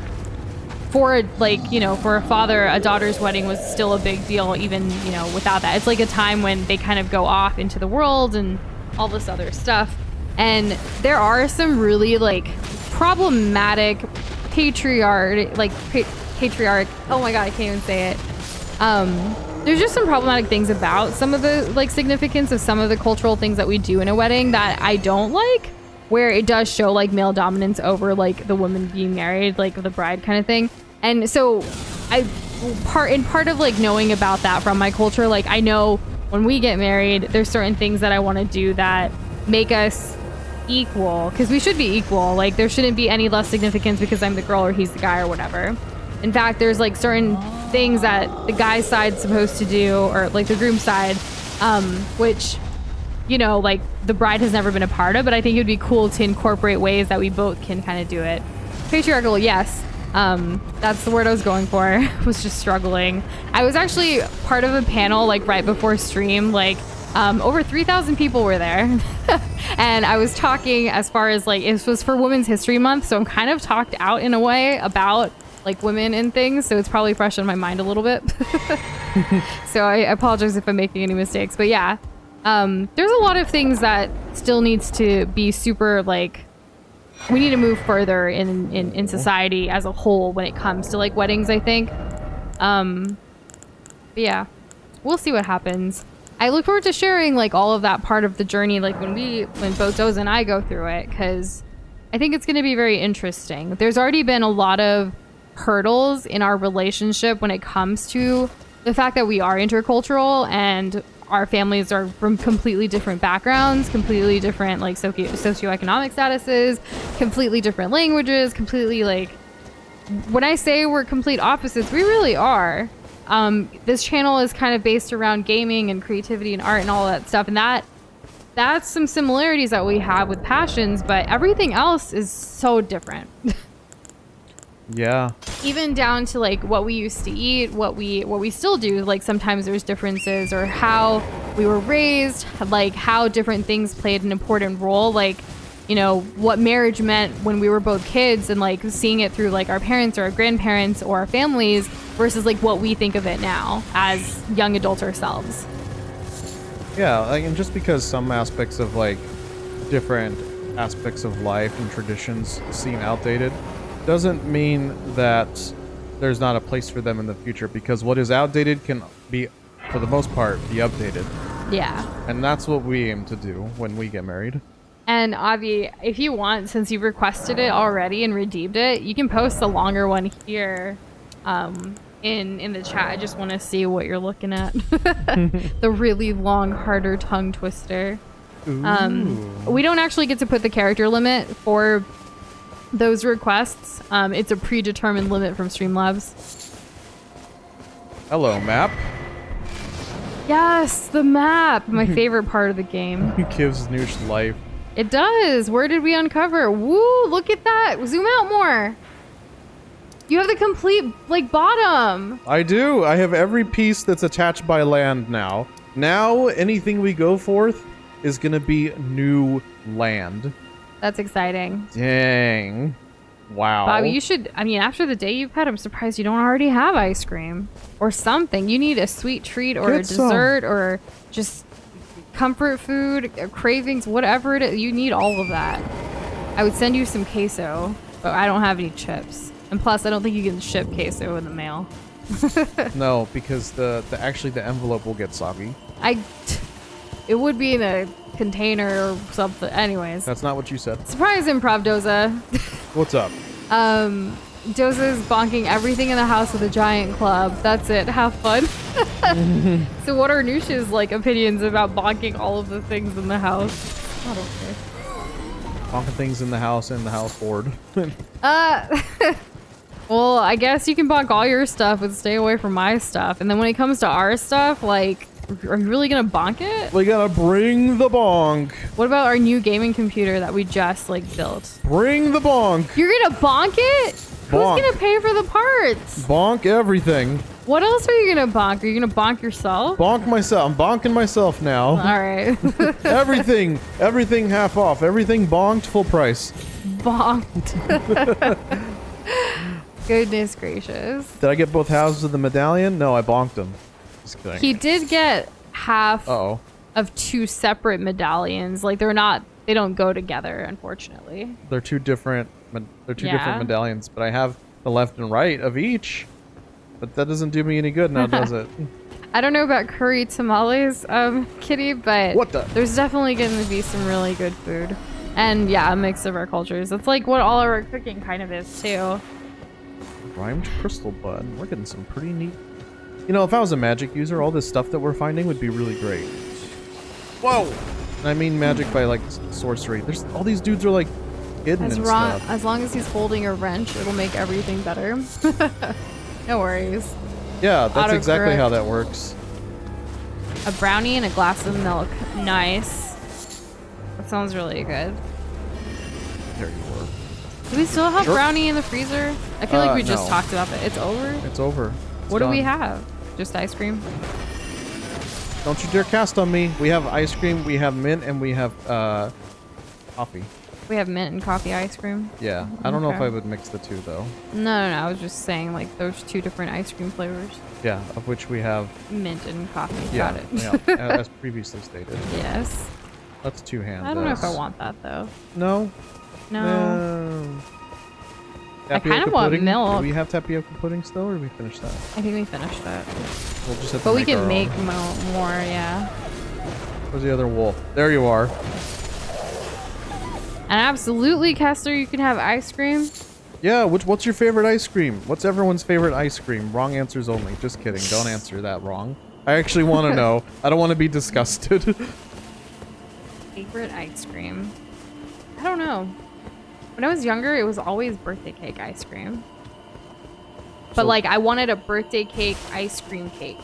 for like, you know, for a father, a daughter's wedding was still a big deal, even, you know, without that. It's like a time when they kind of go off into the world and all this other stuff. And there are some really like problematic patriarch, oh my god, I can't even say it. There's just some problematic things about some of the like significance of some of the cultural things that we do in a wedding that I don't like, where it does show like male dominance over like the woman being married, like the bride kind of thing. And so part of like knowing about that from my culture, like I know when we get married, there's certain things that I want to do that make us equal, because we should be equal. Like there shouldn't be any less significance because I'm the girl or he's the guy or whatever. In fact, there's like certain things that the guy's side's supposed to do, or like the groom's side, which, you know, like the bride has never been a part of, but I think it would be cool to incorporate ways that we both can kind of do it. Patriarchal, yes. That's the word I was going for. Was just struggling. I was actually part of a panel like right before stream, like over 3,000 people were there. And I was talking as far as like, it was for Women's History Month, so I'm kind of talked out in a way about like women and things, so it's probably fresh in my mind a little bit. So I apologize if I'm making any mistakes, but yeah, there's a lot of things that still needs to be super like, we need to move further in society as a whole when it comes to like weddings, I think. But yeah, we'll see what happens. I look forward to sharing like all of that part of the journey, like when both Doza and I go through it, because I think it's going to be very interesting. There's already been a lot of hurdles in our relationship when it comes to the fact that we are intercultural and our families are from completely different backgrounds, completely different like socioeconomic statuses, completely different languages, completely like, when I say we're complete opposites, we really are. This channel is kind of based around gaming and creativity and art and all that stuff, and that's some similarities that we have with passions, but everything else is so different. Yeah. Even down to like what we used to eat, what we still do, like sometimes there's differences, or how we were raised, like how different things played an important role, like, you know, what marriage meant when we were both kids, and like seeing it through like our parents or our grandparents or our families versus like what we think of it now as young adults ourselves. Yeah, like, and just because some aspects of like different aspects of life and traditions seem outdated doesn't mean that there's not a place for them in the future, because what is outdated can be, for the most part, be updated. Yeah. And that's what we aim to do when we get married. And Avi, if you want, since you've requested it already and redeemed it, you can post the longer one here in the chat. I just want to see what you're looking at. The really long, harder tongue twister. We don't actually get to put the character limit for those requests. It's a predetermined limit from Streamlabs. Hello, map. Yes, the map. My favorite part of the game. It gives Noosh life. It does. Where did we uncover? Woo, look at that. Zoom out more. You have the complete, like, bottom. I do. I have every piece that's attached by land now. Now, anything we go forth is going to be new land. That's exciting. Dang. Wow. Bobby, you should, I mean, after the day you've had, I'm surprised you don't already have ice cream. Or something. You need a sweet treat or a dessert or just comfort food, cravings, whatever it is. You need all of that. I would send you some queso, but I don't have any chips. And plus, I don't think you can ship queso in the mail. No, because actually the envelope will get soggy. It would be in a container or something. Anyways. That's not what you said. Surprise improv, Doza. What's up? Doza's bonking everything in the house with a giant club. That's it. Have fun. So what are Nush's like opinions about bonking all of the things in the house? Not okay. Bonking things in the house and the house board. Well, I guess you can bonk all your stuff but stay away from my stuff. And then when it comes to our stuff, like, are you really gonna bonk it? We gotta bring the bonk. What about our new gaming computer that we just like built? Bring the bonk. You're gonna bonk it? Bonk. Who's gonna pay for the parts? Bonk everything. What else are you gonna bonk? Are you gonna bonk yourself? Bonk myself. I'm bonking myself now. All right. Everything half off. Everything bonked full price. Bonked. Goodness gracious. Did I get both halves of the medallion? No, I bonked them. Just kidding. He did get half Uh-oh. of two separate medallions. Like they don't go together, unfortunately. They're two different different medallions, but I have the left and right of each. But that doesn't do me any good now, does it? I don't know about curry tamales, Kitty, but What the? There's definitely going to be some really good food. And yeah, a mix of our cultures. That's like what all of our cooking kind of is too. Rhymed crystal bud. We're getting some pretty neat. You know, if I was a magic user, all this stuff that we're finding would be really great. Whoa! And I mean magic by like sorcery. There's all these dudes are like hidden and stuff. As long as he's holding a wrench, it'll make everything better. No worries. Yeah, that's Autocorrect. exactly how that works. A brownie and a glass of milk. Nice. That sounds really good. There you were. Do we still have Sure. brownie in the freezer? I feel like we just no. talked about it. It's over? It's over. It's What do we gone. have? Just ice cream? Don't you dare cast on me. We have ice cream, we have mint, and we have coffee. We have mint and coffee ice cream. Yeah, I don't know if Okay. I would mix the two though. No, I was just saying like those two different ice cream flavors. Yeah, of which we have. Mint and coffee. Yeah, Got it. yeah, as previously stated. Yes. That's two hands. I don't know if I want that though. No. No. I Tapioca kinda want pudding? milk. Do we have tapioca pudding still, or did we finish that? I think we finished that. We'll just have to But we make can our make own. more, yeah. Where's the other wolf? There you are. And absolutely, Kessler, you can have ice cream. Yeah, what's your favorite ice cream? What's everyone's favorite ice cream? Wrong answers only. Just kidding. Don't answer that wrong. I actually want to know. I don't want to be disgusted. Favorite ice cream? I don't know. When I was younger, it was always birthday cake ice cream. But So- like, I wanted a birthday cake ice cream cake.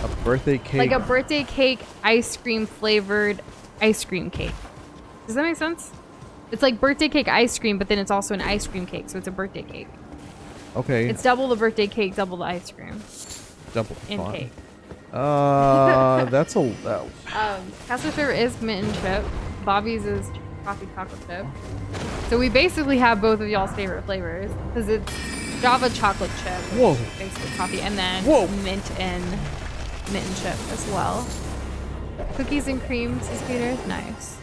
A birthday cake. Like a birthday cake ice cream flavored ice cream cake. Does that make sense? It's like birthday cake ice cream, but then it's also an ice cream cake, so it's a birthday cake. Okay. It's double the birthday cake, double the ice cream double in fun. cake. That's a. Casper's favorite is mint and chip. Bobby's is coffee chocolate chip. So we basically have both of y'all's favorite flavors because it's Java chocolate chip, which Whoa. is basically coffee, and then Whoa. mint and chip as well. Cookies and cream, says Peter. Nice.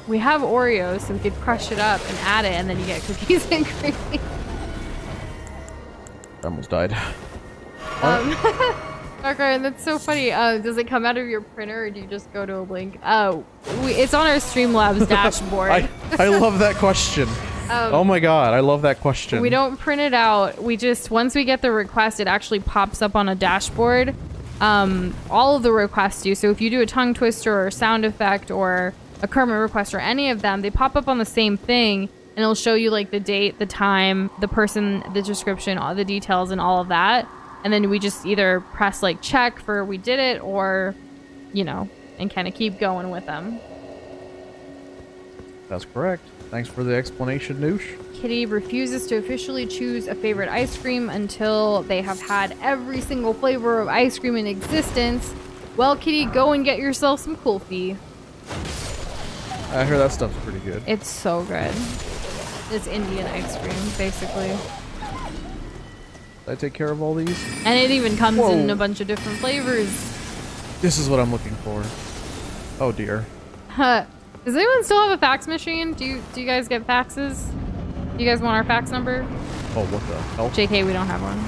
We have Oreos, so we could crush it up and add it, and then you get cookies and cream. I almost died. Okay, that's so funny. Does it come out of your printer, or do you just go to a link? Oh, it's on our Streamlabs dashboard. I love that question. Oh my god, I love that question. We don't print it out. We just, once we get the request, it actually pops up on a dashboard. All of the requests do. So if you do a tongue twister or a sound effect or a Kermit request or any of them, they pop up on the same thing, and it'll show you like the date, the time, the person, the description, all the details and all of that. And then we just either press like check for we did it, or, you know, and kind of keep going with them. That's correct. Thanks for the explanation, Noosh. Kitty refuses to officially choose a favorite ice cream until they have had every single flavor of ice cream in existence. Well, Kitty, go and get yourself some kulfi. I hear that stuff's pretty good. It's so good. It's Indian ice cream, basically. Did I take care of all these? And it even comes Whoa. in a bunch of different flavors. This is what I'm looking for. Oh dear. Does anyone still have a fax machine? Do you guys get faxes? Do you guys want our fax number? Oh, what the hell? JK, we don't have one.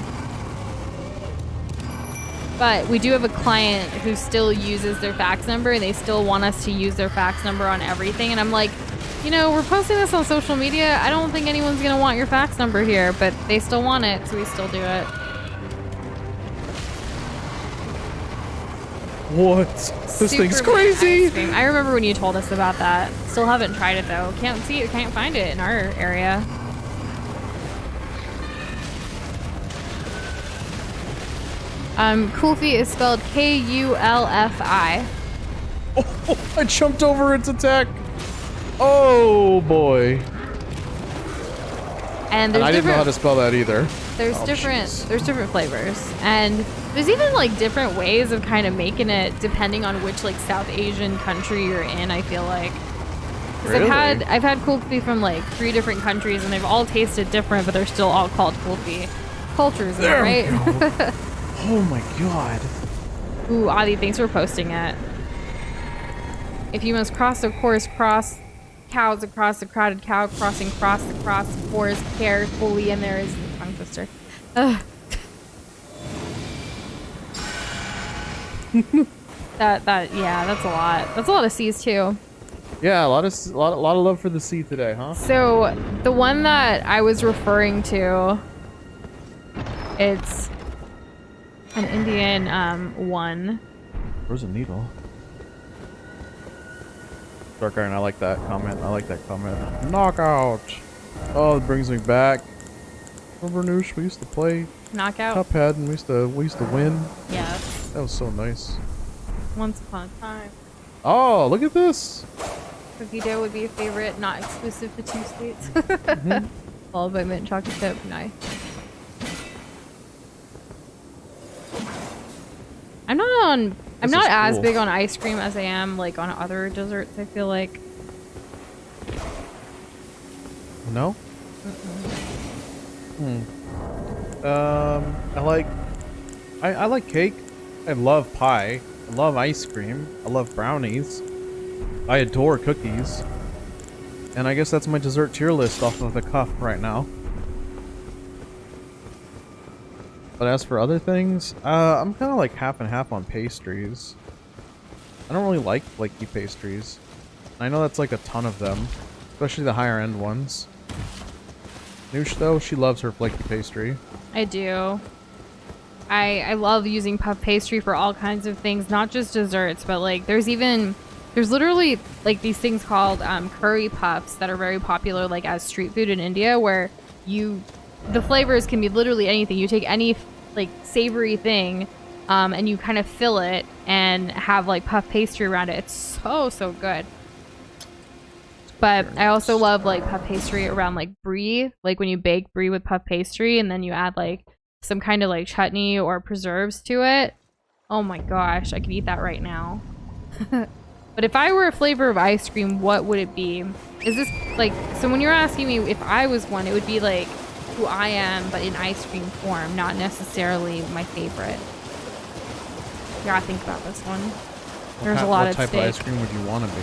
But we do have a client who still uses their fax number, and they still want us to use their fax number on everything. And I'm like, you know, we're posting this on social media. I don't think anyone's going to want your fax number here, but they still want it, so we still do it. What? This thing's crazy! Ice cream. I remember when you told us about that. Still haven't tried it though. Can't see it, can't find it in our area. Kulfi is spelled Kulfi. Oh, I jumped over its attack. Oh boy. And there's I didn't know how to different, spell that either. there's Oh, different jeez. there's different flavors, and there's even like different ways of kind of making it depending on which like South Asian country you're in. I feel like. 'Cause Really? I've had kulfi from like 3 different countries, and they've all tasted different, but they're still all called kulfi. Cultures, There we right? go. Oh my god. Ooh, Adi, thanks for posting it. If you must cross the course, cross cows across the crowded cow crossing, cross the cross forest carefully, and there is the tongue twister. Ugh. Yeah, that's a lot. That's a lot of C's too. Yeah, a lot of love for the sea today, huh? So the one that I was referring to, it's an Indian one. Where's a needle? Dark Iron, I like that comment. I like that comment. Knockout! Oh, it brings me back. Remember, Noosh, we used to play Knockout. Cuphead and we used to win. Yes. That was so nice. Once upon a time. Oh, look at this! Cookie dough would be a favorite, not exclusive to 2 states. Mhm. Followed by mint chocolate chip. Nice. I'm This not is as cool. big on ice cream as I am like on other desserts, I feel like. No? I like cake. I love pie. I love ice cream. I love brownies. I adore cookies. And I guess that's my dessert tier list off of the cuff right now. But as for other things, I'm kind of like half and half on pastries. I don't really like flaky pastries. I know that's like a ton of them, especially the higher end ones. Noosh though, she loves her flaky pastry. I do. I love using puff pastry for all kinds of things, not just desserts, but like there's literally like these things called curry puffs that are very popular like as street food in India, where the flavors can be literally anything. You take any like savory thing and you kind of fill it and have like puff pastry around it. It's so good. But I also love like puff pastry around like brie, like when you bake brie with puff pastry and then you add like some kind of like chutney or preserves to it. Oh my gosh, I could eat that right now. But if I were a flavor of ice cream, what would it be? Is this like, so when you're asking me if I was one, it would be like who I am, but in ice cream form, not necessarily my favorite. You gotta think about this one. There's a lot What at type stake. of ice cream would you want to be?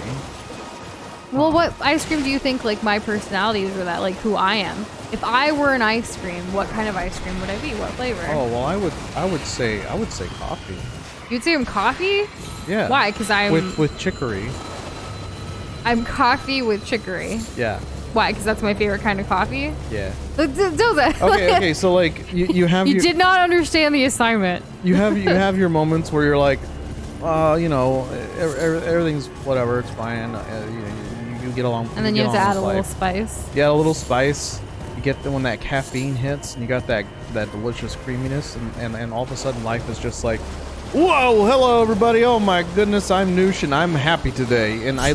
Well, what ice cream do you think like my personality is, or that like who I am? If I were an ice cream, what kind of ice cream would I be? What flavor? Oh well, I would say coffee. You'd say I'm coffee? Yeah. Why? Because with chicory. I'm coffee with chicory. Yeah. Why? Because that's my favorite kind of coffee? Yeah. Joseph. Okay. So like you have You your, did not understand the assignment. you have your moments where you're like, you know, everything's whatever, it's fine. You get along. And then you have to get add on a with little life. spice. You add a little spice. You get when that caffeine hits, and you got that delicious creaminess, and all of a sudden life is just like Whoa, hello everybody. Oh my goodness, I'm Noosh and I'm happy today. And I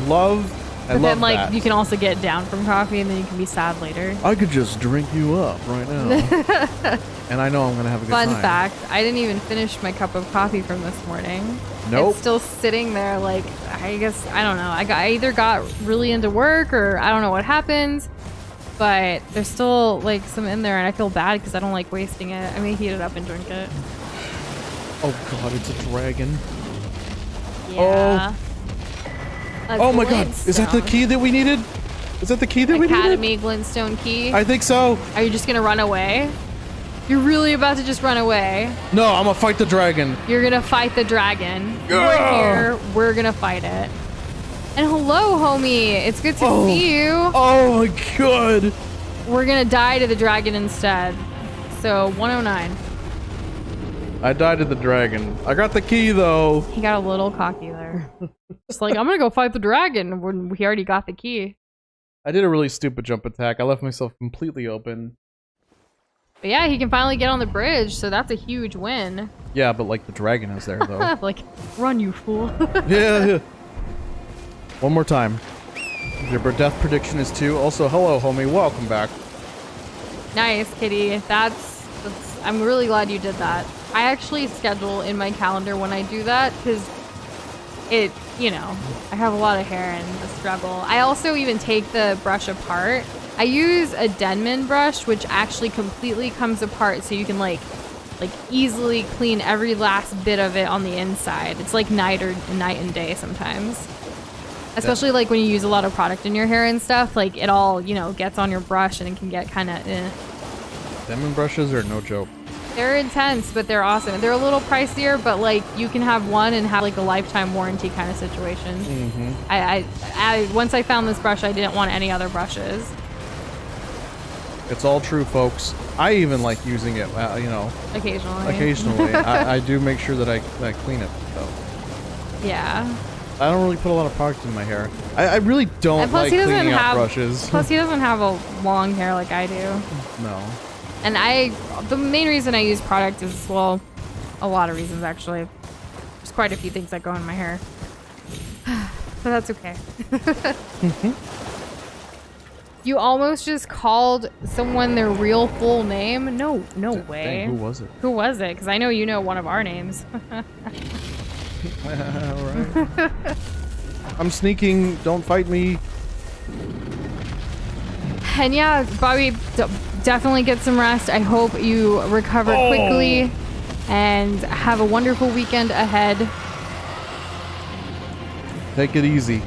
love But then, like, that. you can also get down from coffee and then you can be sad later. I could just drink you up right now. And I know I'm gonna have a good time. Fun fact, I didn't even finish my cup of coffee from this morning. Nope. It's still sitting there, like, I guess, I don't know. I either got really into work or I don't know what happened. But there's still, like, some in there and I feel bad because I don't like wasting it. I may heat it up and drink it. Oh god, it's a dragon. Yeah. Oh my god, is that the key that we needed? Is that the key that we needed? Academy glintstone key. I think so. Are you just gonna run away? You're really about to just run away? No, I'm gonna fight the dragon. You're gonna fight the dragon. Yeah. We're here. We're gonna fight it. And hello, homie. It's good to see you. Oh my god. We're gonna die to the dragon instead. So 109. I died to the dragon. I got the key though. He got a little cocky there. Just like, I'm gonna go fight the dragon when we already got the key. I did a really stupid jump attack. I left myself completely open. But yeah, he can finally get on the bridge, so that's a huge win. Yeah, but like the dragon is there though. Like, run, you fool. Yeah. One more time. Your death prediction is 2. Also, hello, homie. Welcome back. Nice, kitty. That's I'm really glad you did that. I actually schedule in my calendar when I do that because it, you know, I have a lot of hair and the struggle. I also even take the brush apart. I use a Denman brush, which actually completely comes apart so you can like easily clean every last bit of it on the inside. It's like night and day sometimes. Especially like when you use a lot of product in your hair and stuff, like it all, you know, gets on your brush and it can get kind of Demon brushes are no joke. They're intense, but they're awesome. They're a little pricier, but like you can have one and have like a lifetime warranty kind of situation. Mm-hmm. I once I found this brush, I didn't want any other brushes. It's all true, folks. I even like using it, you know. Occasionally. I do make sure that I clean it, though. Yeah. I don't really put a lot of product in my hair. I really don't like cleaning out brushes. Plus, he doesn't have a long hair like I do. No. And the main reason I use product is, well, a lot of reasons actually. There's quite a few things that go in my hair. But that's okay. You almost just called someone their real full name? No way. Dang, who was it? Who was it? Because I know you know one of our names. Alright. I'm sneaking. Don't fight me. And yeah, Bobby, definitely get some rest. I hope you recover quickly and have a wonderful weekend ahead. Take it easy.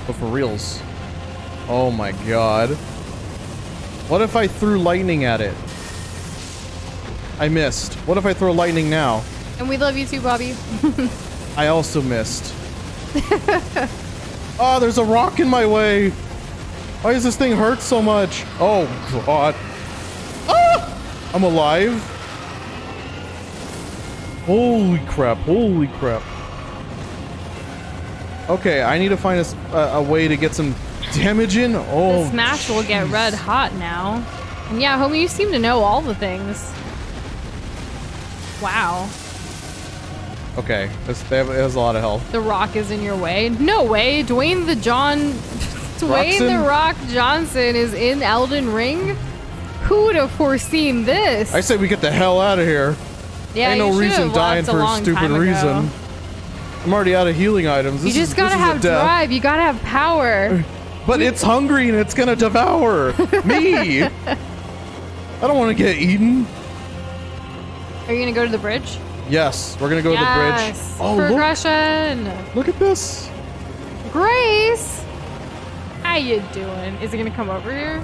But for reals. Oh my god. What if I threw lightning at it? I missed. What if I throw lightning now? And we love you too, Bobby. I also missed. Oh, there's a rock in my way. Why does this thing hurt so much? Oh god. Ah! I'm alive. Holy crap, holy crap. Okay, I need to find a way to get some damage in. Oh, the smash will get red hot now. And yeah, homie, you seem to know all the things. Wow. Okay, it has a lot of health. The Rock is in your way. No way, Dwayne the Rock Johnson is in Elden Ring? Who would have foreseen this? I say we get the hell out of here. Yeah, ain't no reason dying for a stupid reason. I'm already out of healing items. You just gotta have drive. You gotta have power. But it's hungry and it's gonna devour me. I don't want to get eaten. Are you gonna go to the bridge? Yes, we're gonna go to the bridge. Oh, progression. Look at this. Grace, how you doing? Is it gonna come over here?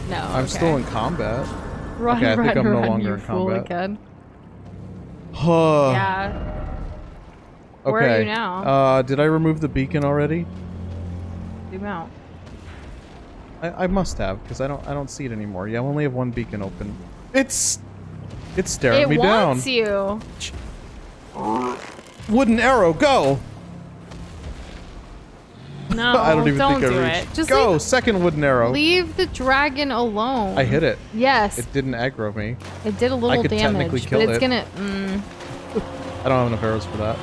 No. I'm still in combat. Run, okay, I think I'm run, no longer you in fool combat. Kid. Yeah. Okay. Where are you now? Did I remove the beacon already? Zoom out. I must have, because I don't see it anymore. Yeah, I only have one beacon open. It's staring me down. It wants you. Wooden arrow, go! No, I don't even think I do reached. it. Just go, second wooden arrow. Leave the dragon alone. I hit it. Yes. It didn't aggro me. It did a little I could damage, technically kill but it's it. gonna. I don't have enough arrows for that.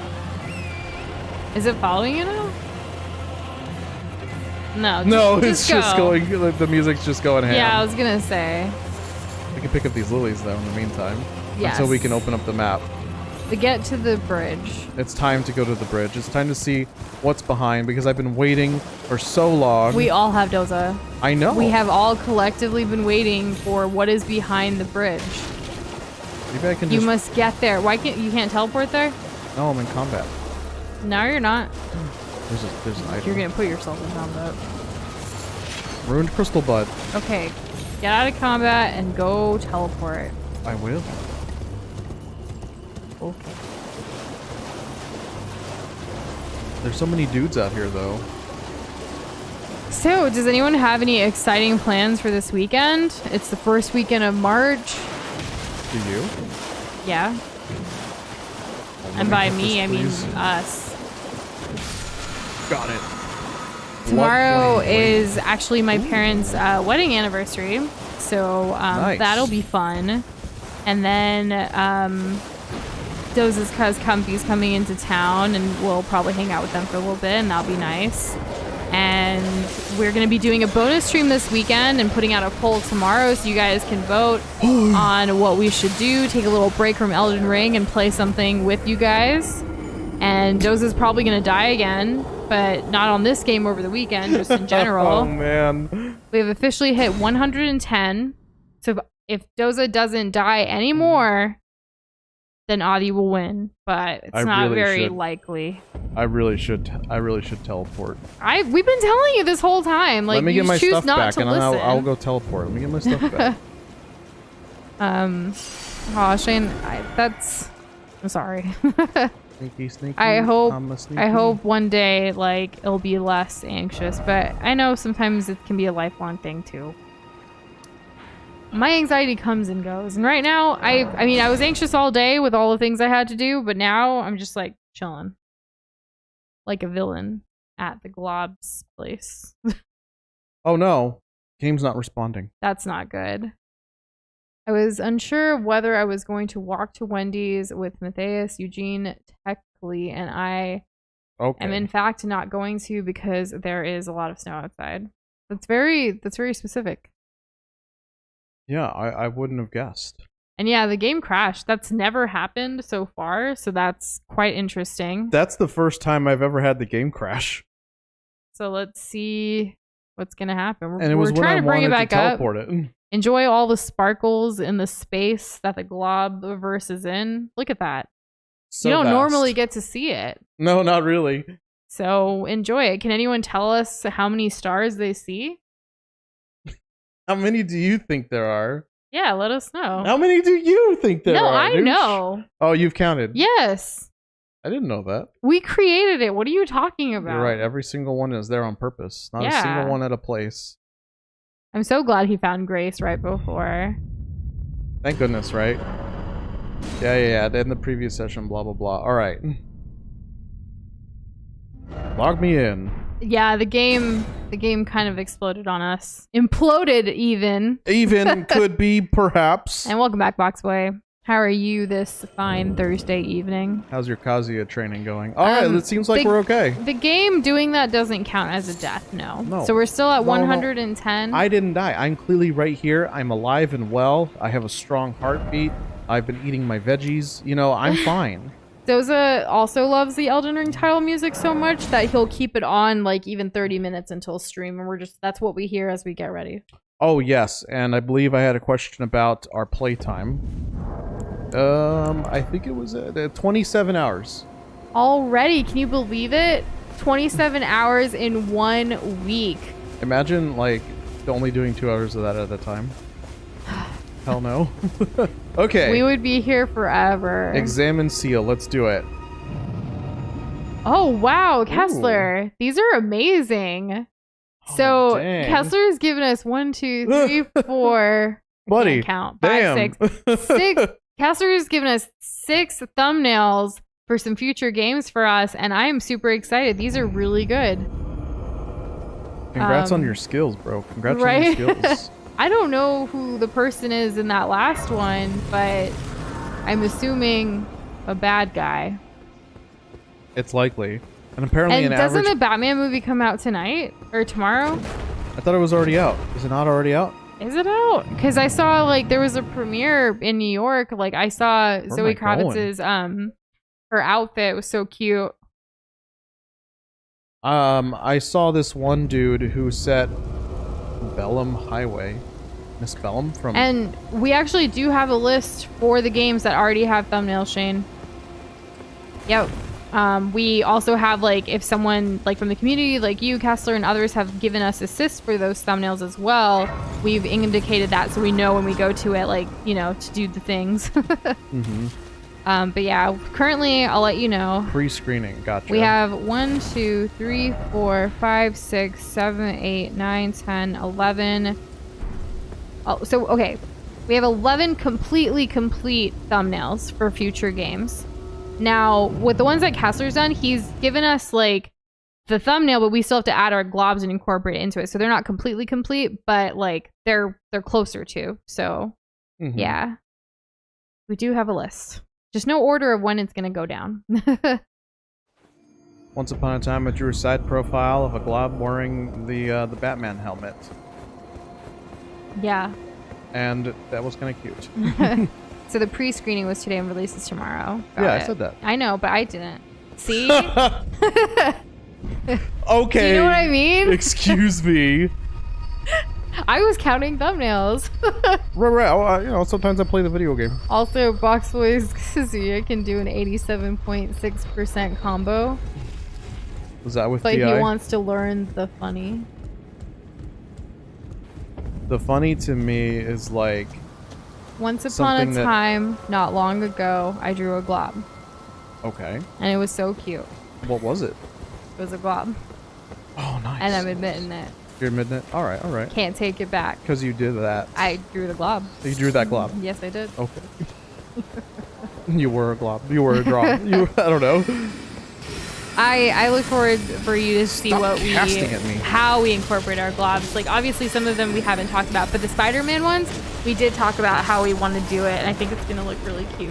Is it following you now? No. No, it's just going. The music's just going ham. Yeah, I was gonna say. We can pick up these lilies though in the meantime. Yes. Until we can open up the map. We get to the bridge. It's time to go to the bridge. It's time to see what's behind because I've been waiting for so long. We all have Doza. I know. We have all collectively been waiting for what is behind the bridge. Maybe I can You just... must get there. Why can't you can't teleport there? No, I'm in combat. No, you're not. There's an item. You're gonna put yourself in combat. Ruined crystal bud. Okay, get out of combat and go teleport. I will. Okay. There's so many dudes out here though. So, does anyone have any exciting plans for this weekend? It's the first weekend of March. Do you? Yeah. Well, And by me, I mean please. us. Got it. Tomorrow Blood flame, is actually my parents' wedding anniversary. So, Nice. that'll be fun. And then, Doza's Comfy's coming into town and we'll probably hang out with them for a little bit and that'll be nice. And we're going to be doing a bonus stream this weekend and putting out a poll tomorrow so you guys can vote on what we should do. Take a little break from Elden Ring and play something with you guys. And Doza's probably going to die again, but not on this game over the weekend, just in general. Oh man. We have officially hit 110. So if Doza doesn't die anymore, then Adi will win, but it's not very likely. I really should teleport. We've been telling you this whole time. Like, Let me you get my choose stuff not back to and listen. I'll go teleport. Let me get my stuff back. Oh, Shane, I'm sorry. Sneaky. I hope I'm a sneaky. I hope one day, like, it'll be less anxious, but I know sometimes it can be a lifelong thing too. My anxiety comes and goes, and right now, I mean, I was anxious all day with all the things I had to do, but now I'm just like chilling, like a villain at the Glob's place. Oh no, game's not responding. That's not good. I was unsure of whether I was going to walk to Wendy's with Matthias, Eugene, Techley, and I am in fact not going to because there is a lot of snow outside. That's very specific. Yeah, I wouldn't have guessed. And yeah, the game crashed. That's never happened so far, so that's quite interesting. That's the first time I've ever had the game crash. So let's see what's gonna happen. And it was We're when trying I to bring it wanted back to up. teleport it. Enjoy all the sparkles in the space that the Globverse is in. Look at that. So you don't vast. normally get to see it. No, not really. So enjoy it. Can anyone tell us how many stars they see? How many do you think there are? Yeah, let us know. How many do you think there are? No, I douche? know. Oh, you've counted. Yes. I didn't know that. We created it. What are you talking about? You're right. Every single one is there on purpose. Not a Yeah. single one at a place. I'm so glad he found Grace right before. Thank goodness, right? Yeah. In the previous session, blah, blah, blah. All right. Log me in. Yeah, the game kind of exploded on us. Imploded even. Even could be, perhaps. And welcome back, Boxboy. How are you this fine Thursday evening? How's your Kazuya training going? All right, it seems like the- we're okay. The game doing that doesn't count as a death, no. No. So we're still at No. 110. I didn't die. I'm clearly right here. I'm alive and well. I have a strong heartbeat. I've been eating my veggies. You know, I'm fine. Doza also loves the Elden Ring title music so much that he'll keep it on like even 30 minutes until stream, and that's what we hear as we get ready. Oh, yes, and I believe I had a question about our playtime. I think it was 27 hours. Already, can you believe it? 27 hours in 1 week. Imagine, like, only doing 2 hours of that at a time. Hell no. Okay. We would be here forever. Examine seal. Let's do it. Oh, wow, Kessler. These are amazing. So, dang. Kessler's given us 1, 2, 3, 4. Buddy, I can't count. 5, damn. 6. Kessler's given us 6 thumbnails for some future games for us, and I am super excited. These are really good. Congrats on your skills, bro. Congrats on right? your skills. I don't know who the person is in that last one, but I'm assuming a bad guy. It's likely. And apparently And an doesn't average... the Batman movie come out tonight or tomorrow? I thought it was already out. Is it not already out? Is it out? Because I saw like there was a premiere in New York. Like I saw Where Zoe am I going? Kravitz's her outfit was so cute. I saw this one dude who set Bellum Highway. Miss Bellum from... And we actually do have a list for the games that already have thumbnails, Shane. Yep. We also have like if someone like from the community like you, Kessler, and others have given us assists for those thumbnails as well. We've indicated that so we know when we go to it, like, you know, to do the things. But yeah, currently I'll let you know. Pre-screening, gotcha. We have 1, 2, 3, 4, 5, 6, 7, 8, 9, 10, 11. Oh, so okay. We have 11 completely complete thumbnails for future games. Now, with the ones that Kessler's done, he's given us like the thumbnail, but we still have to add our globs and incorporate it into it. So they're not completely complete, but like they're closer to. So yeah, we do have a list. Just no order of when it's gonna go down. Once upon a time, I drew a side profile of a glob wearing the Batman helmet, Yeah. and that was kind of cute. So the pre-screening was today and releases tomorrow. Got Yeah, it. I said that. I know, but I didn't. See? Okay. Do you know what I mean? Excuse me. I was counting thumbnails. Right. You know, sometimes I play the video game. Also, Box Boys Kazuya can do an 87.6% combo. Was that with But he TI? wants to learn the funny. The funny to me is like... Once upon Something a that- time, not long ago, I drew a glob. Okay. And it was so cute. What was it? It was a glob. Oh, nice. And I'm admitting it. You're midnight? Alright, alright. Can't take it back. Because you did that. I drew the glob. You drew that glob. Yes, I did. Okay. You were a glob. You were a drop. I don't know. I look forward for you to see Stop what casting at me. how we incorporate our globs. Like obviously some of them we haven't talked about, but the Spider-Man ones we did talk about how we want to do it, and I think it's gonna look really cute.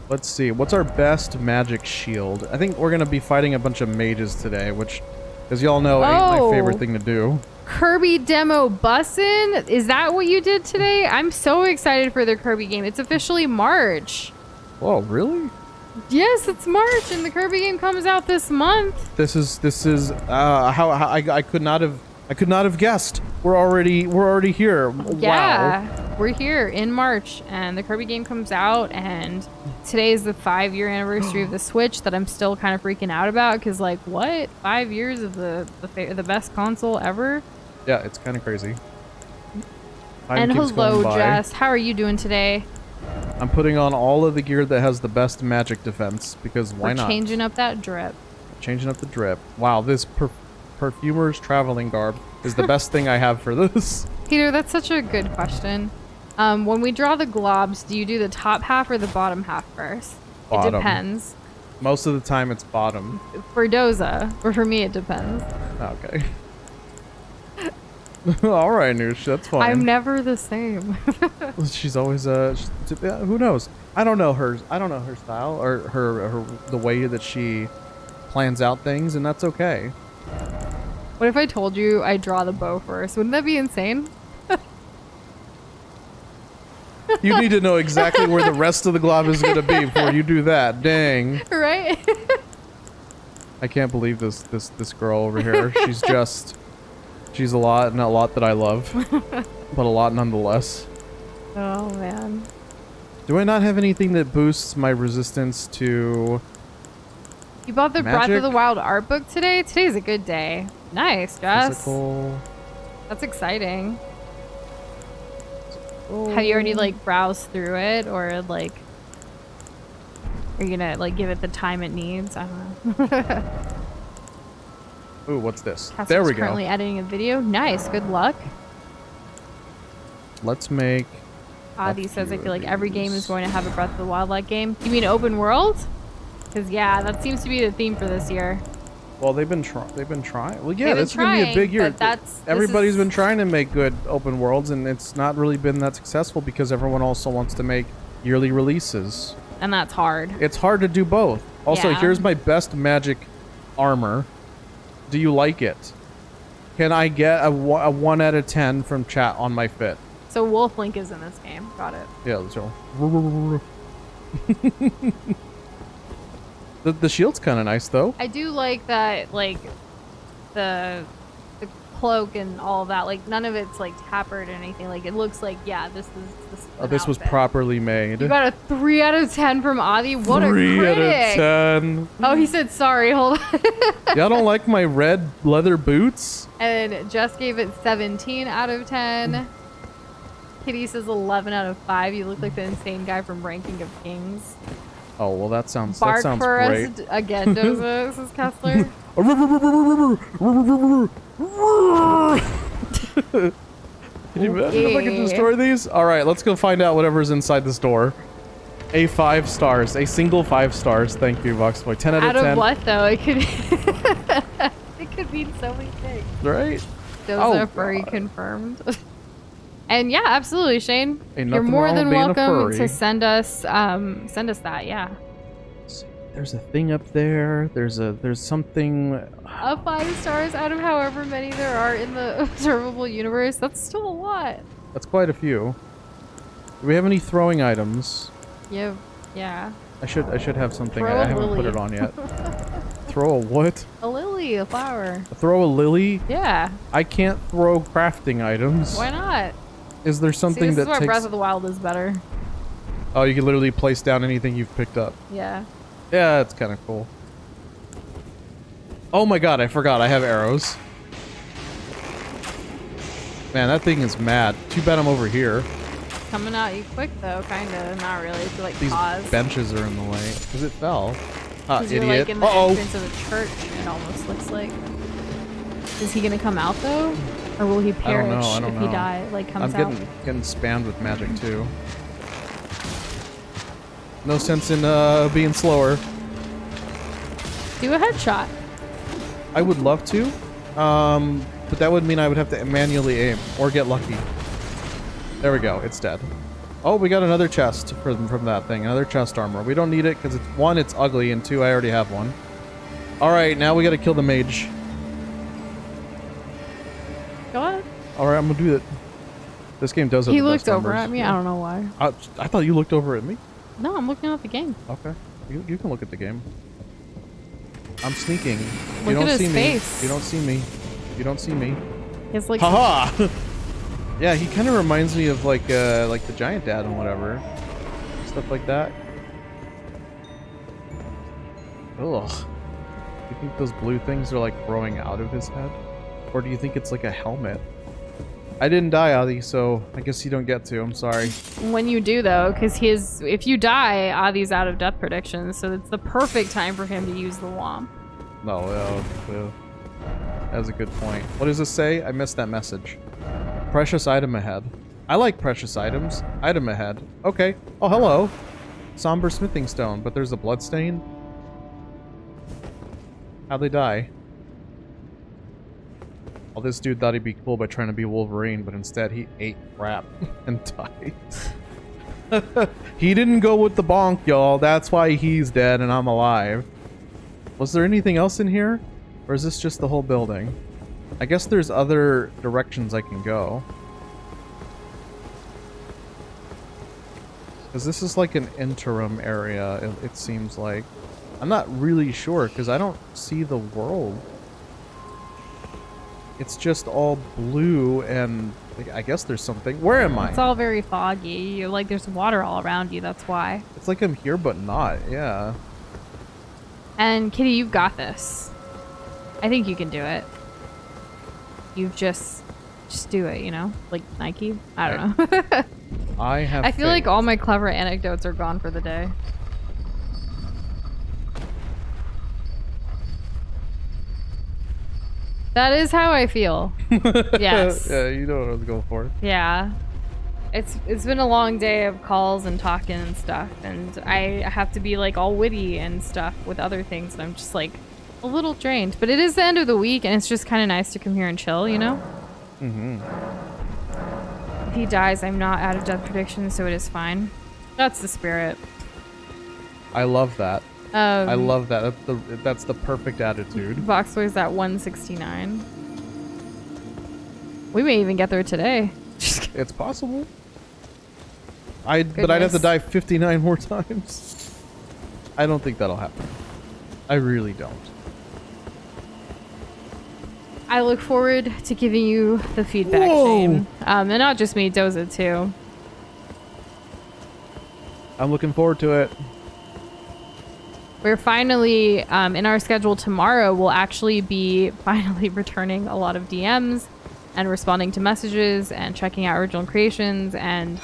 Let's see. What's our best magic shield? I think we're gonna be fighting a bunch of mages today, which, as y'all know, ain't my favorite thing to do. Kirby demo bussin'? Is that what you did today? I'm so excited for the Kirby game. It's officially March. Oh, really? Yes, it's March, and the Kirby game comes out this month. This is how I could not have guessed. We're already here. Yeah, Wow. we're here in March, and the Kirby game comes out, and today is the 5-year anniversary of the Switch that I'm still kind of freaking out about, because like, what? 5 years of the best console ever? Yeah, it's kind of crazy. Time And keeps hello, going by. Jess. How are you doing today? I'm putting on all of the gear that has the best magic defense, because why We're not? changing up that drip. Changing up the drip. Wow, this perfumer's traveling garb is the best thing I have for this. Peter, that's such a good question. When we draw the globs, do you do the top half or the bottom half first? Bottom. It depends. Most of the time it's bottom. For Doza, or for me, it depends. Okay. All right, Noosh, that's fine. I'm never the same. She's always who knows? I don't know her style or her the way that she plans out things, and that's okay. What if I told you I draw the bow first? Wouldn't that be insane? You need to know exactly where the rest of the glob is going to be before you do that. Dang. Right? I can't believe this girl over here. She's a lot, and a lot that I love, but a lot nonetheless. Oh man. Do I not have anything that boosts my resistance to... You bought the Breath Magic? of the Wild art book today? Today's a good day. Nice, Jess. Physical... That's exciting. Oh. Have you already like browsed through it, or like are you gonna like give it the time it needs? I don't know. Ooh, what's this? Casper's There we go. currently editing a video. Nice. Good luck. Let's make... Adi a says, I few feel of like every game these. is going to have a Breath of the Wild like game. You mean open world? Because yeah, that seems to be the theme for this year. Well, they've been trying. Well, yeah, They've been that's gonna be a trying, big year. but this Everybody's is- been trying to make good open worlds, and it's not really been that successful because everyone also wants to make yearly releases. And that's hard. It's hard to do both. Also, Yeah. here's my best magic armor. Do you like it? Can I get a 1 out of 10 from chat on my fit? So Wolf Link is in this game. Got it. Yeah, let's go. The shield's kind of nice, though. I do like that, like, the cloak and all of that. Like, none of it's, like, tapered or anything. Like, it looks like, yeah, this is This was properly made. You got a 3 out of 10 from Avi? What a critic! 3 out of 10. Oh, he said sorry. Hold on. Y'all don't like my red leather boots? And Jess gave it 17 out of 10. Kitty says 11 out of 5. You look like the insane guy from Ranking of Kings. Oh, well, that sounds Bark for great. us again, Doza, says Kessler. Can you imagine if I could destroy these? All right, let's go find out whatever's inside this door. A 5 stars. A single 5 stars. Thank you, Voxboy. 10 out of 10. Out of what, though? It could it could mean so many things. Right? Doza furry confirmed. And yeah, absolutely, Shane. Ain't You're nothing more wrong than with being a welcome furry. to send us that, yeah. There's a thing up there. There's something. Of 5 stars out of however many there are in the observable universe. That's still a lot. That's quite a few. Do we have any throwing items? Yeah. I should have something. Throw I a haven't put lily. it on yet. Throw a what? A lily, a flower. Throw a lily? Yeah. I can't throw crafting items. Why not? Is there See, something this that is why takes? Breath of the Wild is better. Oh, you can literally place down anything you've picked up. Yeah. Yeah, it's kind of cool. Oh my god, I forgot. I have arrows. Man, that thing is mad. Too bad I'm over here. Coming at you quick though, kinda. Not really. If you like These pause. benches are in the way. Because it fell. Ah, 'Cause idiot. you're like in the Uh-oh. entrance of a church, it almost looks like. Is he gonna come out though? Or will he perish I don't if he know. comes I'm out? getting spammed with magic too. No sense in being slower. Do a headshot. I would love to, but that would mean I would have to manually aim or get lucky. There we go. It's dead. Oh, we got another chest from that thing. Another chest armor. We don't need it because it's ugly, and 2, I already have one. All right, now we got to kill the mage. Go ahead. All right, I'm gonna do it. This game does have He the looked best over numbers. at me. I don't know why. I thought you looked over at me. No, I'm looking at the game. Okay, you can look at the game. I'm sneaking. Look You don't at see his me. face. You don't see me. You don't see me. It's like Haha! Yeah, he kind of reminds me of like the giant dad and whatever. Stuff like that. Ugh. Do you think those blue things are like growing out of his head? Or do you think it's like a helmet? I didn't die, Adi, so I guess you don't get to. I'm sorry. when you do though, because if you die, Adi's out of death predictions, so it's the perfect time for him to use the womp. No, that's a good point. What does this say? I missed that message. Precious item ahead. I like precious items. Item ahead. Okay. Oh, hello. Somber smithing stone, but there's a bloodstain. How'd they die? Well, this dude thought he'd be cool by trying to be Wolverine, but instead he ate crap and died. He didn't go with the bonk, y'all. That's why he's dead and I'm alive. Was there anything else in here? Or is this just the whole building? I guess there's other directions I can go. Because this is like an interim area, it seems like. I'm not really sure, because I don't see the world. It's just all blue, and I guess there's something. Where am I? It's all very foggy. You're like there's water all around you. That's why. It's like I'm here, but not. Yeah. And Kitty, you've got this. I think you can do it. You've just do it. You know, like Nike. I don't know. I have. I feel like all my clever anecdotes are gone for the day. That is how I feel. Yes. Yeah, you know what I was going for. Yeah. It's been a long day of calls and talking and stuff, and I have to be like all witty and stuff with other things, and I'm just like a little drained. But it is the end of the week, and it's just kind of nice to come here and chill, you know? Mm-hmm. If he dies, I'm not out of death prediction, so it is fine. That's the spirit. I love that. I love that. That's the perfect attitude. Box weighs at 169. We may even get there today. It's possible. But I'd have to die 59 more times. I don't think that'll happen. I really don't. I look forward to giving you the feedback, Shane. And not just me, Doza too. I'm looking forward to it. We're finally, in our schedule tomorrow, we'll actually be finally returning a lot of DMs and responding to messages and checking out original creations and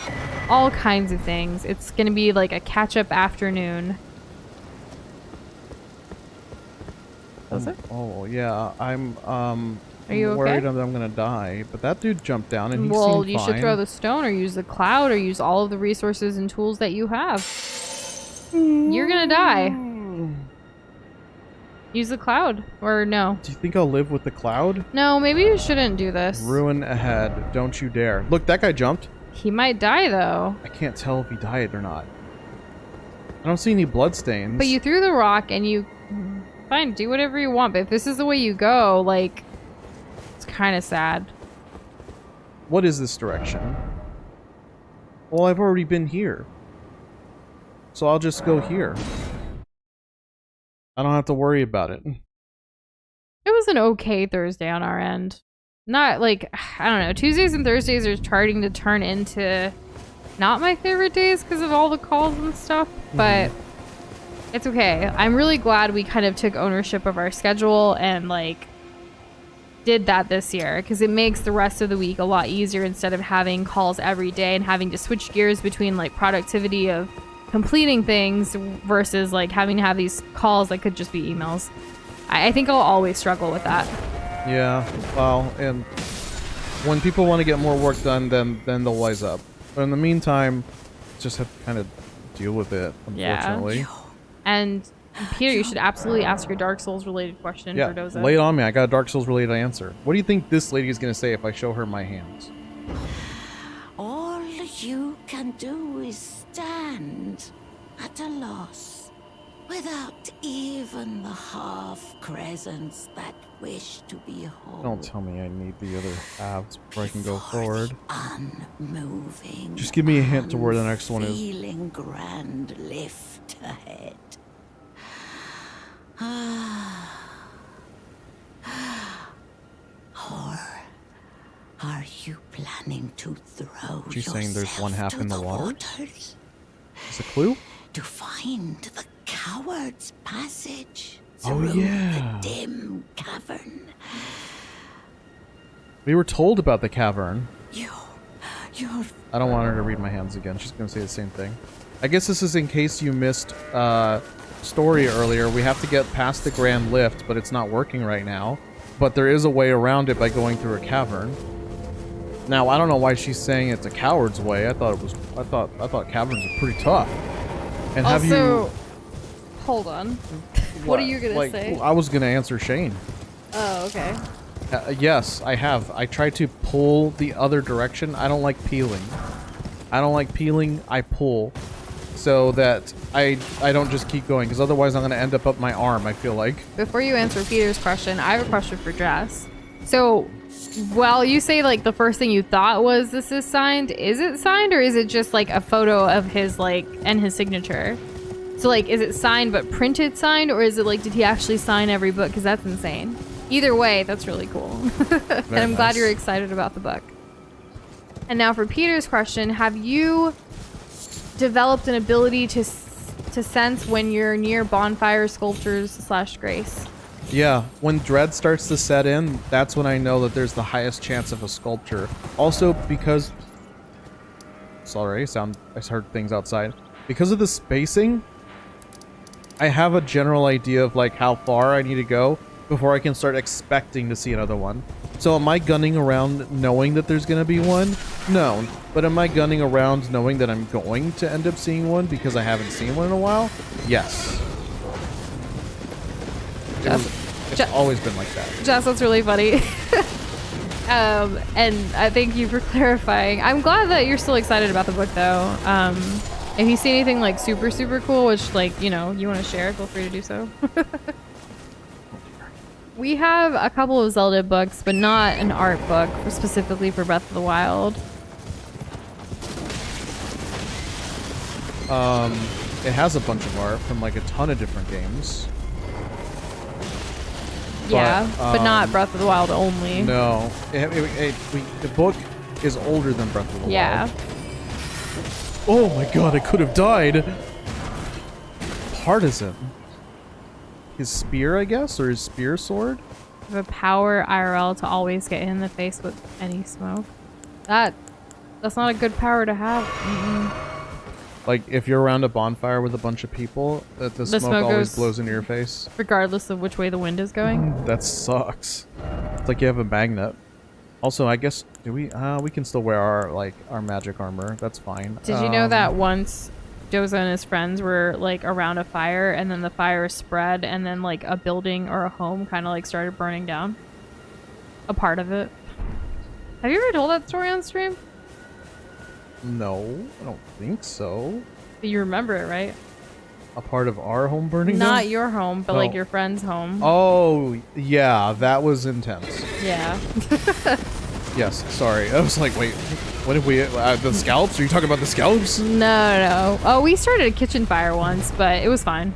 all kinds of things. It's going to be like a catch-up afternoon. Was it? Oh, yeah. I'm Are you worried okay? I'm going to die. But that dude jumped down and he seemed Well, fine. you should throw the stone or use the cloud or use all of the resources and tools that you have. You're going to die. Use the cloud, or no? Do you think I'll live with the cloud? No, maybe you shouldn't do this. Ruin ahead. Don't you dare. Look, that guy jumped. He might die, though. I can't tell if he died or not. I don't see any bloodstains. But you threw the rock and you... Fine, do whatever you want, but if this is the way you go, like... It's kind of sad. What is this direction? Well, I've already been here. So I'll just go here. I don't have to worry about it. It was an okay Thursday on our end. Not like, I don't know, Tuesdays and Thursdays are starting to turn into not my favorite days because of all the calls and stuff, but it's okay. I'm really glad we kind of took ownership of our schedule and like did that this year because it makes the rest of the week a lot easier instead of having calls every day and having to switch gears between like productivity of completing things versus like having to have these calls that could just be emails. I think I'll always struggle with that. Yeah, well, and when people want to get more work done, then they'll wise up. But in the meantime, just have to kind of deal with it, unfortunately. Yeah. And Peter, you should absolutely ask your Dark Souls related question for Doza. Lay it on me. I got a Dark Souls related answer. What do you think this lady is going to say if I show her my hands? All you can do is stand at a loss, without even the half crescents that wish to be whole. Don't tell me I need the other halves before I can go forward. Unmoving. Just give me a hint to where the next one is. Feeling grand lift ahead. Or are you planning to throw She's saying there's one half yourself in the to water? waters Is a clue? to find the coward's passage Oh, through yeah. the dim cavern? We were told about the cavern. You're I don't want her to read my hands again. She's going to say the same thing. I guess this is in case you missed story earlier. We have to get past the grand lift, but it's not working right now. But there is a way around it by going through a cavern. Now, I don't know why she's saying it's a coward's way. I thought caverns are pretty tough. And have Also, you... hold on. What are you gonna say? I was gonna answer Shane. Oh, okay. Yes, I have. I tried to pull the other direction. I don't like peeling. I pull. So that I don't just keep going, because otherwise I'm going to end up my arm, I feel like. Before you answer Peter's question, I have a question for Jess. So, while you say like the first thing you thought was this is it signed or is it just like a photo of his like and his signature? So like, is it signed but printed signed, or is it like, did he actually sign every book? Because that's insane. Either way, that's really cool. And I'm glad you're excited about the book. And now for Peter's question, have you developed an ability to sense when you're near bonfire sculptures / grace? Yeah, when dread starts to set in, that's when I know that there's the highest chance of a sculpture. Also because... Sorry, I heard things outside. Because of the spacing, I have a general idea of like how far I need to go before I can start expecting to see another one. So am I gunning around knowing that there's going to be one? No. But am I gunning around knowing that I'm going to end up seeing one because I haven't seen one in a while? Yes. It's always been like that. Jess, that's really funny. And I thank you for clarifying. I'm glad that you're still excited about the book, though. If you see anything like super, super cool, which like, you know, you want to share, feel free to do so. We have a couple of Zelda books, but not an art book specifically for Breath of the Wild. It has a bunch of art from like a ton of different games. Yeah, but not Breath of the Wild only. No, the book is older than Breath of the Wild. Yeah. Oh my god, I could have died. Partisan. His spear, I guess, or his spear sword? The power IRL to always get hit in the face with any smoke. That's not a good power to have. Like, if you're around a bonfire with a bunch of people, that the smoke always goes blows into your face. Regardless of which way the wind is going. That sucks. It's like you have a magnet. Also, I guess, do we can still wear our magic armor. That's fine. Did you know that once Doza and his friends were like around a fire and then the fire spread and then like a building or a home kind of like started burning down? A part of it. Have you ever told that story on stream? No, I don't think so. But you remember it, right? A part of our home burning down? Not your home, but like your friend's home. Oh, yeah, that was intense. Yeah. Yes, sorry. I was like, wait, what did we... the scallops? Are you talking about the scallops? No. Oh, we started a kitchen fire once, but it was fine.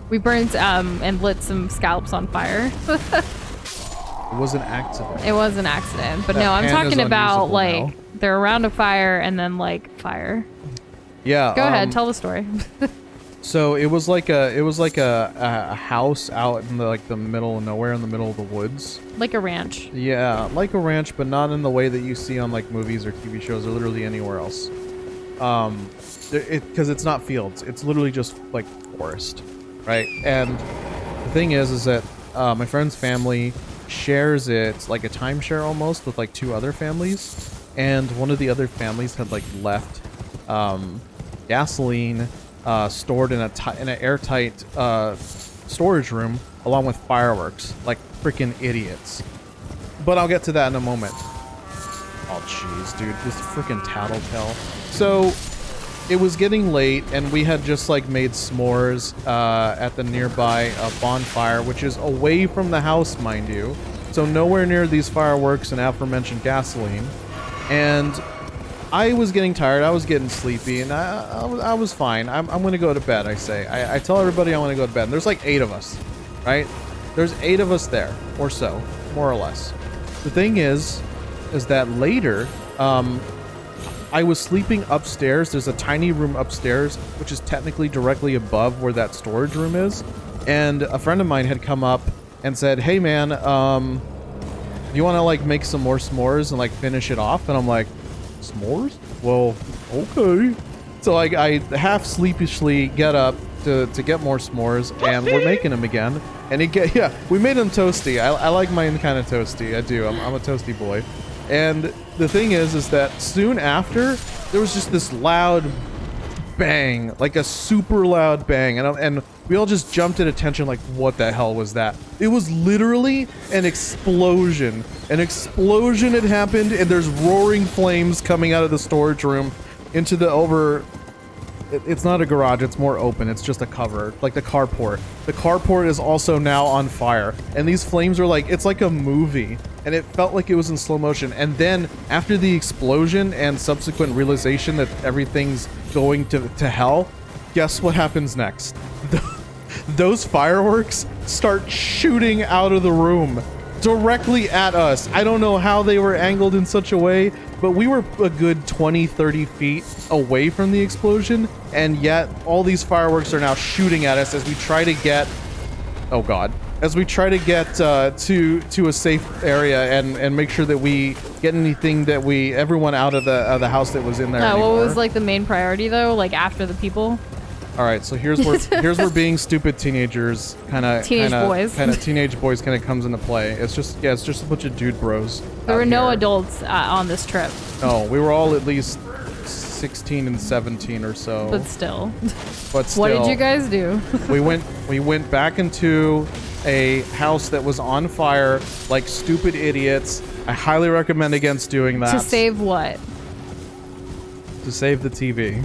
We burned and lit some scallops on fire. It was an accident. It was an accident. But That no, I'm pan is talking about unusable like now. they're around a fire and then like fire. Yeah. Go ahead, tell the story. So it was like a house out in the middle of nowhere, in the middle of the woods. Like a ranch. Yeah, like a ranch, but not in the way that you see on like movies or TV shows or literally anywhere else. Because it's not fields. It's literally just like forest, right? And the thing is that my friend's family shares it like a timeshare almost with like two other families, and one of the other families had like left gasoline stored in an airtight storage room along with fireworks, like freaking idiots. But I'll get to that in a moment. Oh jeez, dude, this freaking tattletale. So it was getting late, and we had just like made s'mores at the nearby bonfire, which is away from the house, mind you. So nowhere near these fireworks and aforementioned gasoline. And I was getting tired, I was getting sleepy, and I was fine. I'm gonna go to bed, I say. I tell everybody I want to go to bed, and there's like 8 of us, right? There's 8 of us there, or so, more or less. The thing is that later, I was sleeping upstairs. There's a tiny room upstairs, which is technically directly above where that storage room is. And a friend of mine had come up and said, hey man, you want to like make some more s'mores and like finish it off? And I'm like, s'mores? Well, okay. So I half sleepishly get up to get more s'mores, and we're making them again. And we made them toasty. I like mine kind of toasty. I do. I'm a toasty boy. And the thing is that soon after, there was just this loud bang, like a super loud bang, and we all just jumped at attention like, what the hell was that? It was literally an explosion. An explosion had happened, and there's roaring flames coming out of the storage room into the it's not a garage, it's more open, it's just a cover, like the carport. The carport is also now on fire, and these flames are like, it's like a movie, and it felt like it was in slow motion. And then after the explosion and subsequent realization that everything's going to hell, guess what happens next? Those fireworks start shooting out of the room directly at us. I don't know how they were angled in such a way, but we were a good 20-30 feet away from the explosion, and yet all these fireworks are now shooting at us as we try to get to a safe area and make sure that we get everyone out of the house that was in there. What was like the main priority though, like after the people? All right, so here's where being stupid teenagers teenage boys kind of comes into play. It's just a bunch of dude bros. There were no adults on this trip. No, we were all at least 16 and 17 or so. But still. What did you guys do? we went back into a house that was on fire like stupid idiots. I highly recommend against doing that. To save what? To save the TV.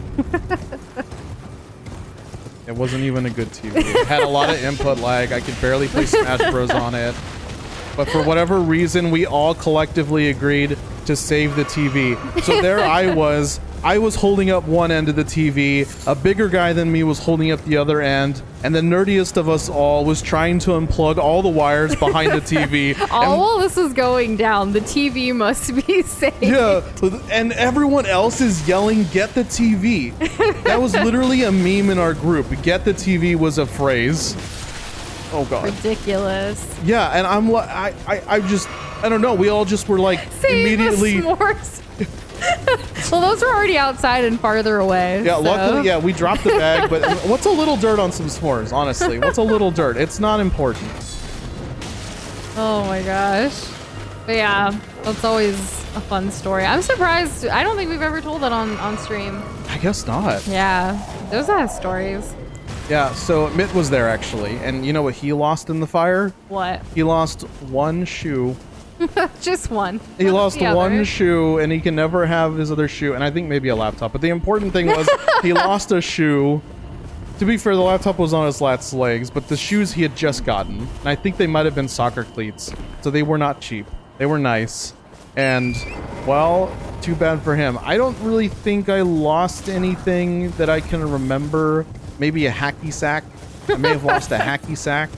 It wasn't even a good TV. It had a lot of input lag. I could barely play Smash Bros on it. But for whatever reason, we all collectively agreed to save the TV. So there I was holding up one end of the TV, a bigger guy than me was holding up the other end, and the nerdiest of us all was trying to unplug all the wires behind the TV. While this is going down, the TV must be saved. Yeah, and everyone else is yelling, "Get the TV." That was literally a meme in our group. "Get the TV" was a phrase. Oh god. Ridiculous. Yeah, and I'm like, I just, I don't know. We all just were like immediately. The s'mores. Well, those were already outside and farther away. Yeah, so. luckily, yeah, we dropped the bag. But what's a little dirt on some s'mores? Honestly, what's a little dirt? It's not important. Oh my gosh. But yeah, that's always a fun story. I'm surprised. I don't think we've ever told that on stream. I guess not. Yeah, those are stories. Yeah, so Mitt was there actually, and you know what he lost in the fire? What? He lost one shoe. Just one. He lost The one other? shoe, and he can never have his other shoe, and I think maybe a laptop. But the important thing was he lost a shoe. To be fair, the laptop was on his last legs, but the shoes he had just gotten, and I think they might have been soccer cleats, so they were not cheap. They were nice, and well, too bad for him. I don't really think I lost anything that I can remember. Maybe a hacky sack. I may have lost a hacky sack.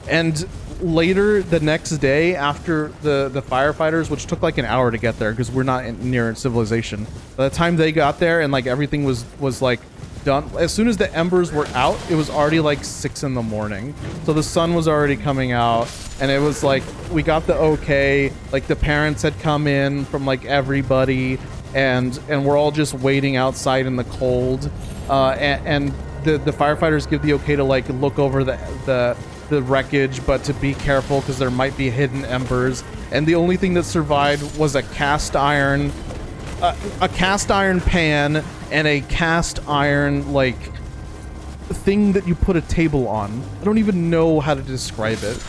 And later the next day, after the firefighters, which took like an hour to get there because we're not near civilization, by the time they got there and like everything was like done, as soon as the embers were out, it was already like 6 in the morning. So the sun was already coming out, and it was like we got the okay. Like the parents had come in from like everybody, and we're all just waiting outside in the cold. And the firefighters give the okay to like look over the wreckage, but to be careful because there might be hidden embers. And the only thing that survived was a cast iron pan and a cast iron like thing that you put a table on. I don't even know how to describe it.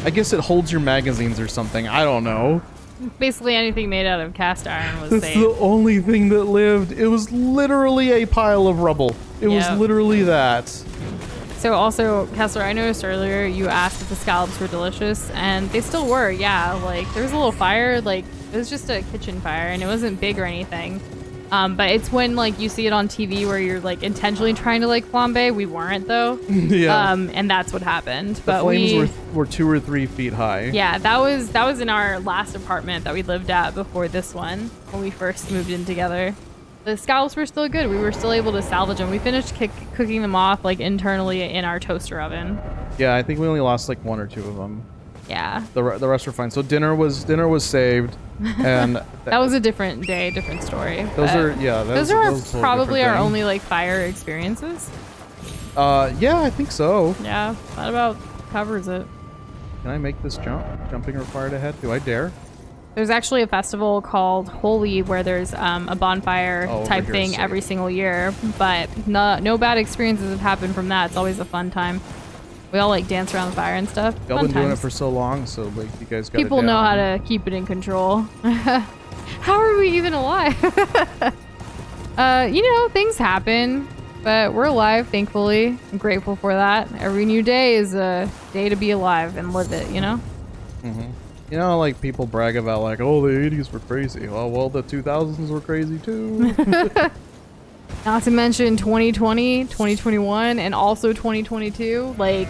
I guess it holds your magazines or something. I don't know. Basically anything made out of cast iron was That's safe. the only thing that lived. It was literally a pile of rubble. It was literally that. So also, Kessler, I noticed earlier you asked if the scallops were delicious, and they still were, yeah. Like, there was a little fire, like, it was just a kitchen fire, and it wasn't big or anything. But it's when, like, you see it on TV where you're, like, intentionally trying to, like, flambe. We weren't, though. Yeah. And that's what happened. The But flames were 2 or 3 feet high. Yeah, that was in our last apartment that we lived at before this one, when we first moved in together. The scallops were still good. We were still able to salvage them. We finished cooking them off like internally in our toaster oven. Yeah, I think we only lost like 1 or 2 of them. Yeah. The rest were fine. So dinner was saved, and that was a different day, different story. Those are those are probably our only like fire experiences. Yeah, I think so. Yeah, that about covers it. Can I make this jump? Jumping required ahead? Do I dare? There's actually a festival called Holy where there's a bonfire type thing every single year, but no bad experiences have happened from that. It's always a fun time. We all like dance around the fire and stuff. Y'all been doing it for so long, so like you guys got people it down. know how to keep it in control. How are we even alive? Things happen, but we're alive, thankfully. I'm grateful for that. Every new day is a day to be alive and live it, you know? Mm-hmm. You know, like people brag about like, oh, the 80s were crazy. Well, the 2000s were crazy too. Not to mention 2020, 2021, and also 2022. Like,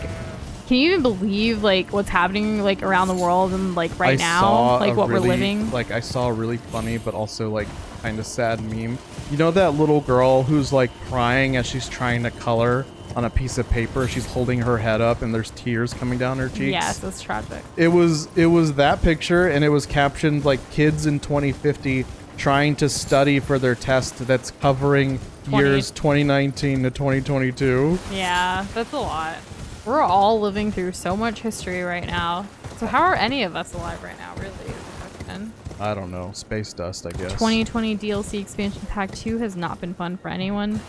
can you even believe like what's happening like around the world and like right now, like what we're living? Like I saw a really funny but also like kind of sad meme. You know that little girl who's like crying as she's trying to color on a piece of paper? She's holding her head up and there's tears coming down her cheeks. Yes, that's tragic. It was that picture, and it was captioned like kids in 2050 trying to study for their test that's covering years 2019 to 2022. Yeah, that's a lot. We're all living through so much history right now. So how are any of us alive right now, really? Is the question. I don't know. Space dust, I guess. 2020 DLC expansion pack 2 has not been fun for anyone.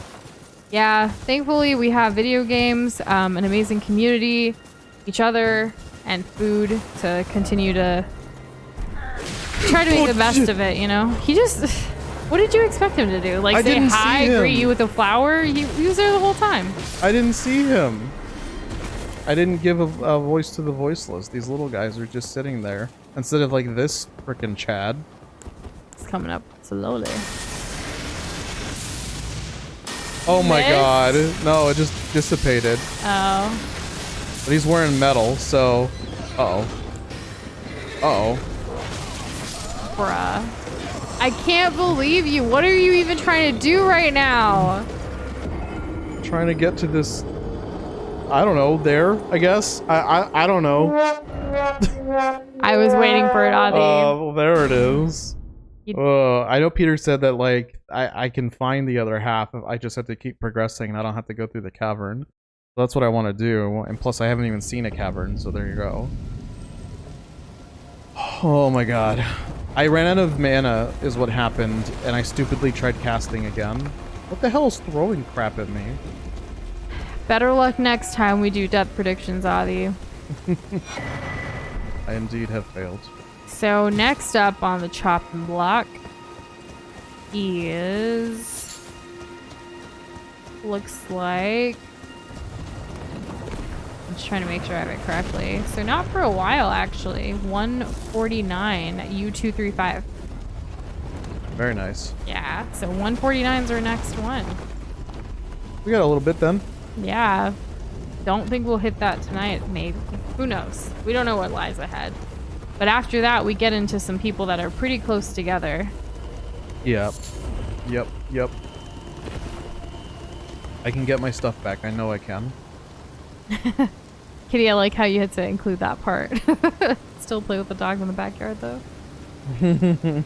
Yeah, thankfully we have video games, an amazing community, each other, and food to continue to try to make the best of it, you know? What did you expect him to do? Like I say didn't see hi, him. greet you with a flower? He was there the whole time. I didn't see him. I didn't give a voice to the voiceless. These little guys are just sitting there instead of like this frickin' Chad. It's coming up slowly. Oh my Miss? god. No, it just dissipated. Oh. But he's wearing metal, so... Uh-oh. Uh-oh. Bruh. I can't believe you. What are you even trying to do right now? Trying to get to this... I don't know, there, I guess? I don't know. I was waiting for it, Adi. Well, there it is. I know Peter said that, like, I can find the other half. I just have to keep progressing and I don't have to go through the cavern. So that's what I want to do. And plus, I haven't even seen a cavern, so there you go. Oh my god. I ran out of mana, is what happened, and I stupidly tried casting again. What the hell is throwing crap at me? Better luck next time we do death predictions, Adi. I indeed have failed. So next up on the chopping block is... looks like... I'm just trying to make sure I have it correctly. So not for a while, actually. 149 U235. Very nice. Yeah, so 149 is our next one. We got a little bit then. Yeah. Don't think we'll hit that tonight, maybe. Who knows? We don't know what lies ahead. But after that, we get into some people that are pretty close together. Yep. Yep. Yep. I can get my stuff back. I know I can. Kitty, I like how you had to include that part. Still play with the dog in the backyard, though. Don't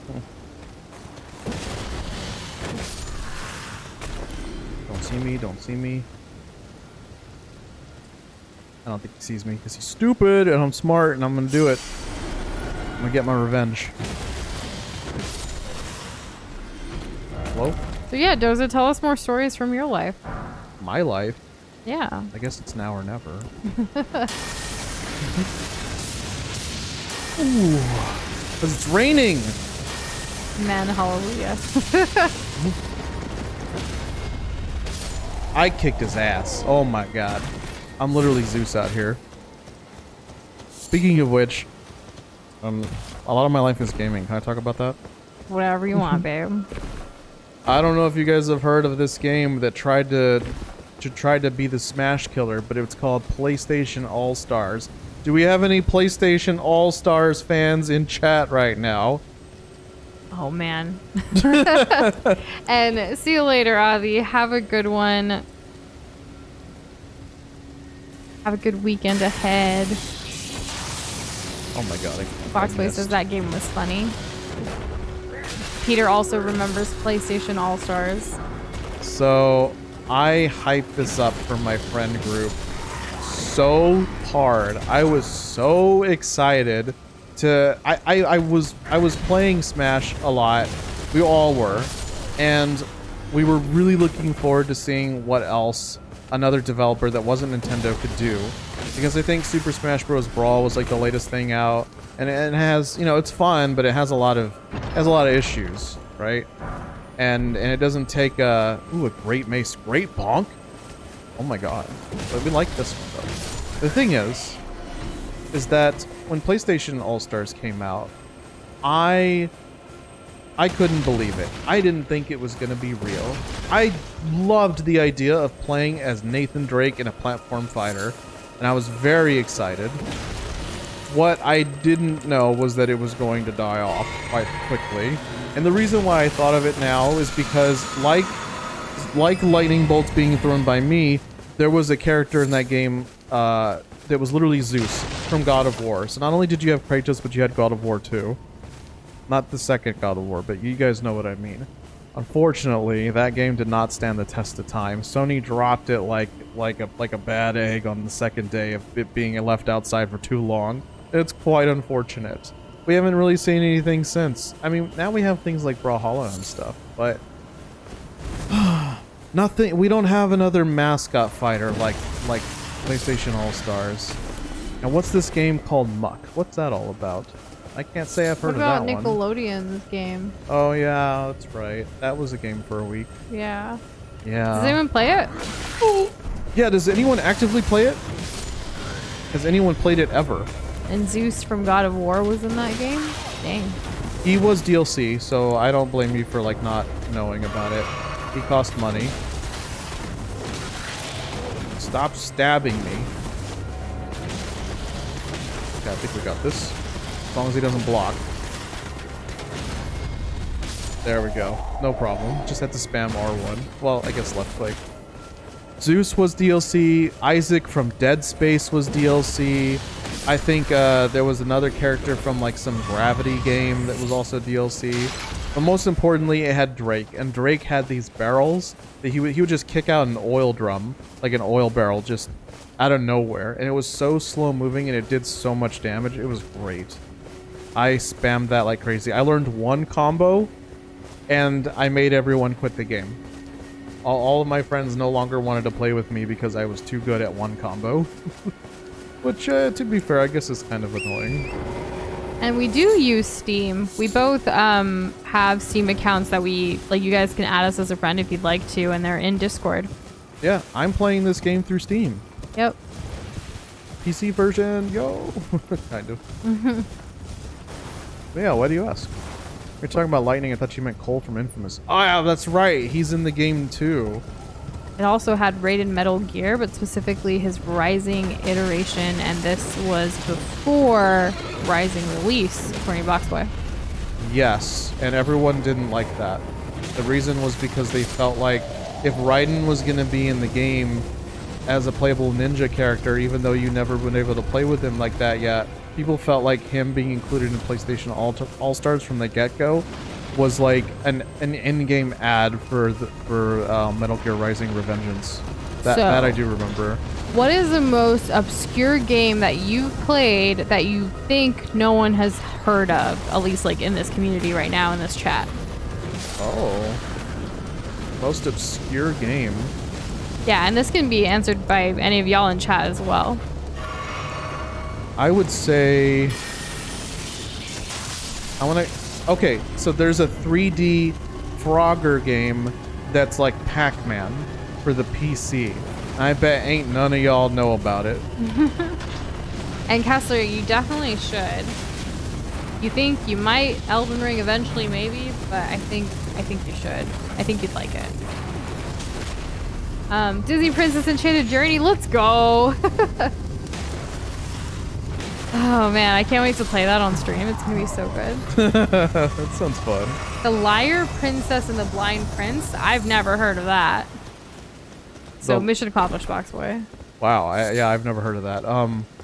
see me. Don't see me. I don't think he sees me because he's stupid and I'm smart and I'm gonna do it. I'm gonna get my revenge. Hello? So yeah, Doza, tell us more stories from your life. My life? Yeah. I guess it's now or never. Ooh. Because it's raining! Man, hallelujah. I kicked his ass. Oh my god. I'm literally Zeus out here. Speaking of which, a lot of my life is gaming. Can I talk about that? Whatever you want, babe. I don't know if you guys have heard of this game that tried to be the Smash killer, but it's called PlayStation All-Stars. Do we have any PlayStation All-Stars fans in chat right now? Oh, man. And see you later, Avi. Have a good one. Have a good weekend ahead. Oh my god. Foxway says that game was funny. Peter also remembers PlayStation All-Stars. So, I hyped this up for my friend group so hard. I was so excited to... I was playing Smash a lot. We all were. And we were really looking forward to seeing what else another developer that wasn't Nintendo could do. Because I think Super Smash Bros. Brawl was like the latest thing out. And it has, you know, it's fun, but it has a lot of issues, right? And it doesn't take a great mace, great bonk. Oh my god. But we like this one though. The thing is that when PlayStation All-Stars came out, I couldn't believe it. I didn't think it was gonna be real. I loved the idea of playing as Nathan Drake in a platform fighter, and I was very excited. What I didn't know was that it was going to die off quite quickly. And the reason why I thought of it now is because, like lightning bolts being thrown by me, there was a character in that game that was literally Zeus from God of War. So not only did you have Kratos, but you had God of War 2. Not the second God of War, but you guys know what I mean. Unfortunately, that game did not stand the test of time. Sony dropped it like a bad egg on the second day of it being left outside for too long. It's quite unfortunate. We haven't really seen anything since. I mean, now we have things like Brawlhalla and stuff, but nothing. We don't have another mascot fighter like PlayStation All-Stars. And what's this game called Muck? What's that all about? I can't say I've heard What about of that one. Nickelodeon's game? Oh yeah, that's right. That was a game for a week. Yeah. Yeah. Does anyone play it? Yeah, does anyone actively play it? Has anyone played it ever? And Zeus from God of War was in that game? Dang. He was DLC, so I don't blame you for like not knowing about it. He cost money. Stop stabbing me. Okay, I think we got this. As long as he doesn't block. There we go. No problem. Just had to spam R1. Well, I guess left click. Zeus was DLC. Isaac from Dead Space was DLC. I think there was another character from like some Gravity game that was also DLC. But most importantly, it had Drake. And Drake had these barrels that he would just kick out an oil drum, like an oil barrel, just out of nowhere. And it was so slow moving and it did so much damage. It was great. I spammed that like crazy. I learned one combo and I made everyone quit the game. All of my friends no longer wanted to play with me because I was too good at one combo. Which, to be fair, I guess is kind of annoying. And we do use Steam. We both have Steam accounts that you guys can add us as a friend if you'd like to, and they're in Discord. Yeah, I'm playing this game through Steam. Yep. PC version, yo! Kind of. But yeah, why do you ask? You're talking about Lightning. I thought you meant Cole from Infamous. Oh yeah, that's right. He's in the game too. It also had Raiden Metal Gear, but specifically his Rising iteration, and this was before Rising release, according to Boxboy. Yes, and everyone didn't like that. The reason was because they felt like if Raiden was going to be in the game as a playable ninja character, even though you never been able to play with him like that yet, people felt like him being included in PlayStation All-Stars from the get-go was like an in-game ad for Metal Gear Rising Revengeance. That I do remember. What is the most obscure game that you've played that you think no one has heard of, at least like in this community right now in this chat? Oh. Most obscure game. Yeah, and this can be answered by any of y'all in chat as well. I would say... Okay, so there's a 3D Frogger game that's like Pac-Man for the PC. I bet ain't none of y'all know about it. And Kessler, you definitely should. You think you might Elden Ring eventually, maybe, but I think you should. I think you'd like it. Disney Princess Enchanted Journey, let's go! Oh man, I can't wait to play that on stream. It's gonna be so good. That sounds fun. The Liar Princess and the Blind Prince? I've never heard of that. So mission accomplished, Boxboy. Wow, I've never heard of that.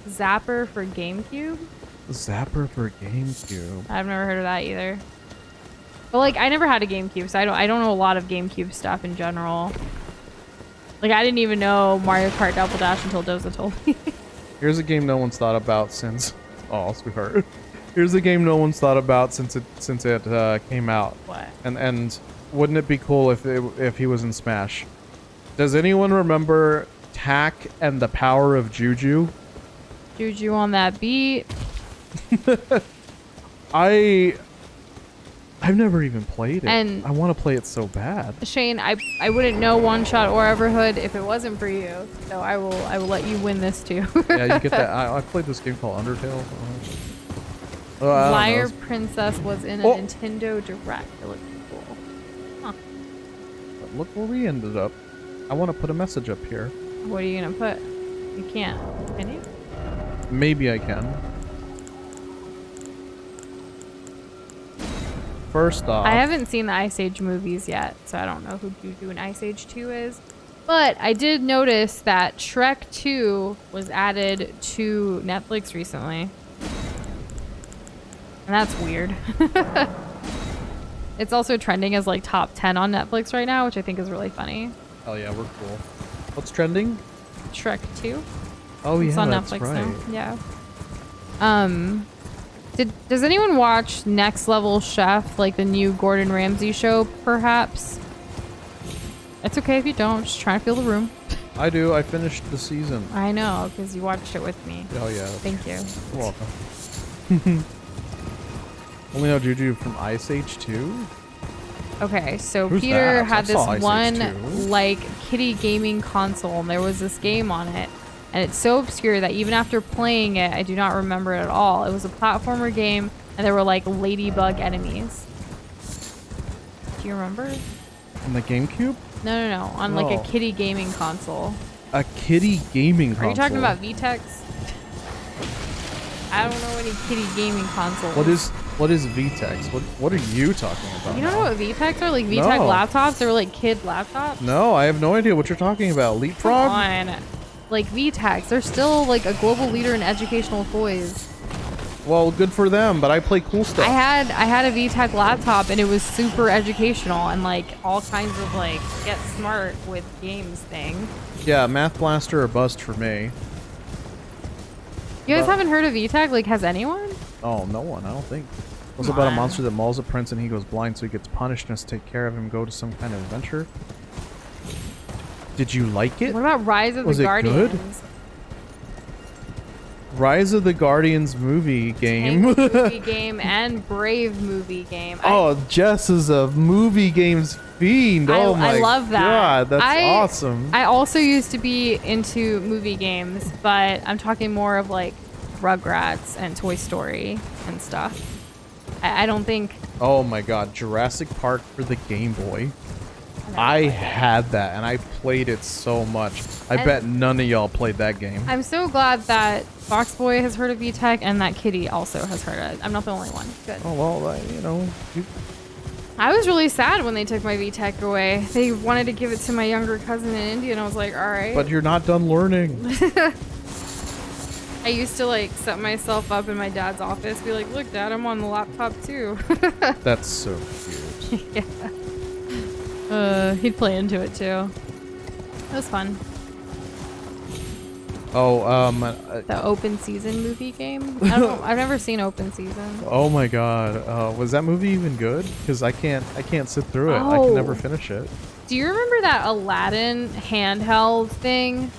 Zapper for GameCube? Zapper for GameCube. I've never heard of that either. But like, I never had a GameCube, so I don't know a lot of GameCube stuff in general. Like, I didn't even know Mario Kart Double Dash until Doza told me. Here's a game no one's thought about since... Oh, sweetheart. Here's a game no one's thought about since it came out. What? And wouldn't it be cool if he was in Smash? Does anyone remember Tak and the Power of Juju? Juju on that beat. I've never even played it. And I want to play it so bad. Shane, I wouldn't know One Shot or Everhood if it wasn't for you. So I will let you win this too. Yeah, you get that. I played this game called Undertale. Liar Princess was in a Nintendo Direct. It looked cool. Huh. But look where we ended up. I want to put a message up here. What are you gonna put? You can't. Can you? Maybe I can. First off, I haven't seen the Ice Age movies yet, so I don't know who Juju in Ice Age 2 is. But I did notice that Shrek 2 was added to Netflix recently. And that's weird. It's also trending as like top 10 on Netflix right now, which I think is really funny. Oh yeah, we're cool. What's trending? Shrek 2. Oh yeah, it's on that's Netflix right. now. Yeah. Does anyone watch Next Level Chef, like the new Gordon Ramsay show, perhaps? It's okay if you don't. Just try to fill the room. I do. I finished the season. I know, because you watched it with me. Oh yeah. Thank you. You're welcome. Only know Juju from Ice Age 2? Okay, so Who's Peter that? I had this saw Ice Age one 2. like kitty gaming console, and there was this game on it, and it's so obscure that even after playing it, I do not remember it at all. It was a platformer game, and there were like ladybug enemies. Do you remember? On the GameCube? No, on like No. a kitty gaming console. A kitty gaming console. Are you talking about VTEX? I don't know any kitty gaming consoles. What is VTEX? What are you talking about? You don't know what VTEX are? Like VTEX No. laptops? They were like kid laptops? No, I have no idea what you're talking about. Leapfrog? Come on. Like VTEX, they're still like a global leader in educational toys. Well, good for them, but I play cool stuff. I had a VTech laptop, and it was super educational and like all kinds of like get smart with games thing. Yeah, Math Blaster or bust for me. You guys haven't heard of VTech? Like, has anyone? Oh, no one, I don't think. It was Come about a on. monster that mauls a prince and he goes blind, so he gets punished and has to take care of him, go to some kind of adventure. Did you like it? What about Rise of Was the it Guardians? good? Rise of the Guardians movie game. Tank movie game and Brave movie game. Oh, Jess is a movie games fiend. Oh my I love that. God, that's awesome. I also used to be into movie games, but I'm talking more of like Rugrats and Toy Story and stuff. I don't think Oh my God, Jurassic Park for the Game Boy. I had that and I played it so much. I And- bet none of y'all played that game. I'm so glad that Foxboy has heard of VTech and that Kitty also has heard of it. I'm not the only one. Good. Oh well, you know. I was really sad when they took my VTech away. They wanted to give it to my younger cousin in India, and I was like, all right. But you're not done learning. I used to like set myself up in my dad's office, be like, look, Dad, I'm on the laptop too. That's so cute. Yeah. He'd play into it too. It was fun. Oh, The open season movie game. I don't. I've never seen open season. oh my God, was that movie even good? Because I can't sit through it. I can never Oh. finish it. Do you remember that Aladdin handheld thing?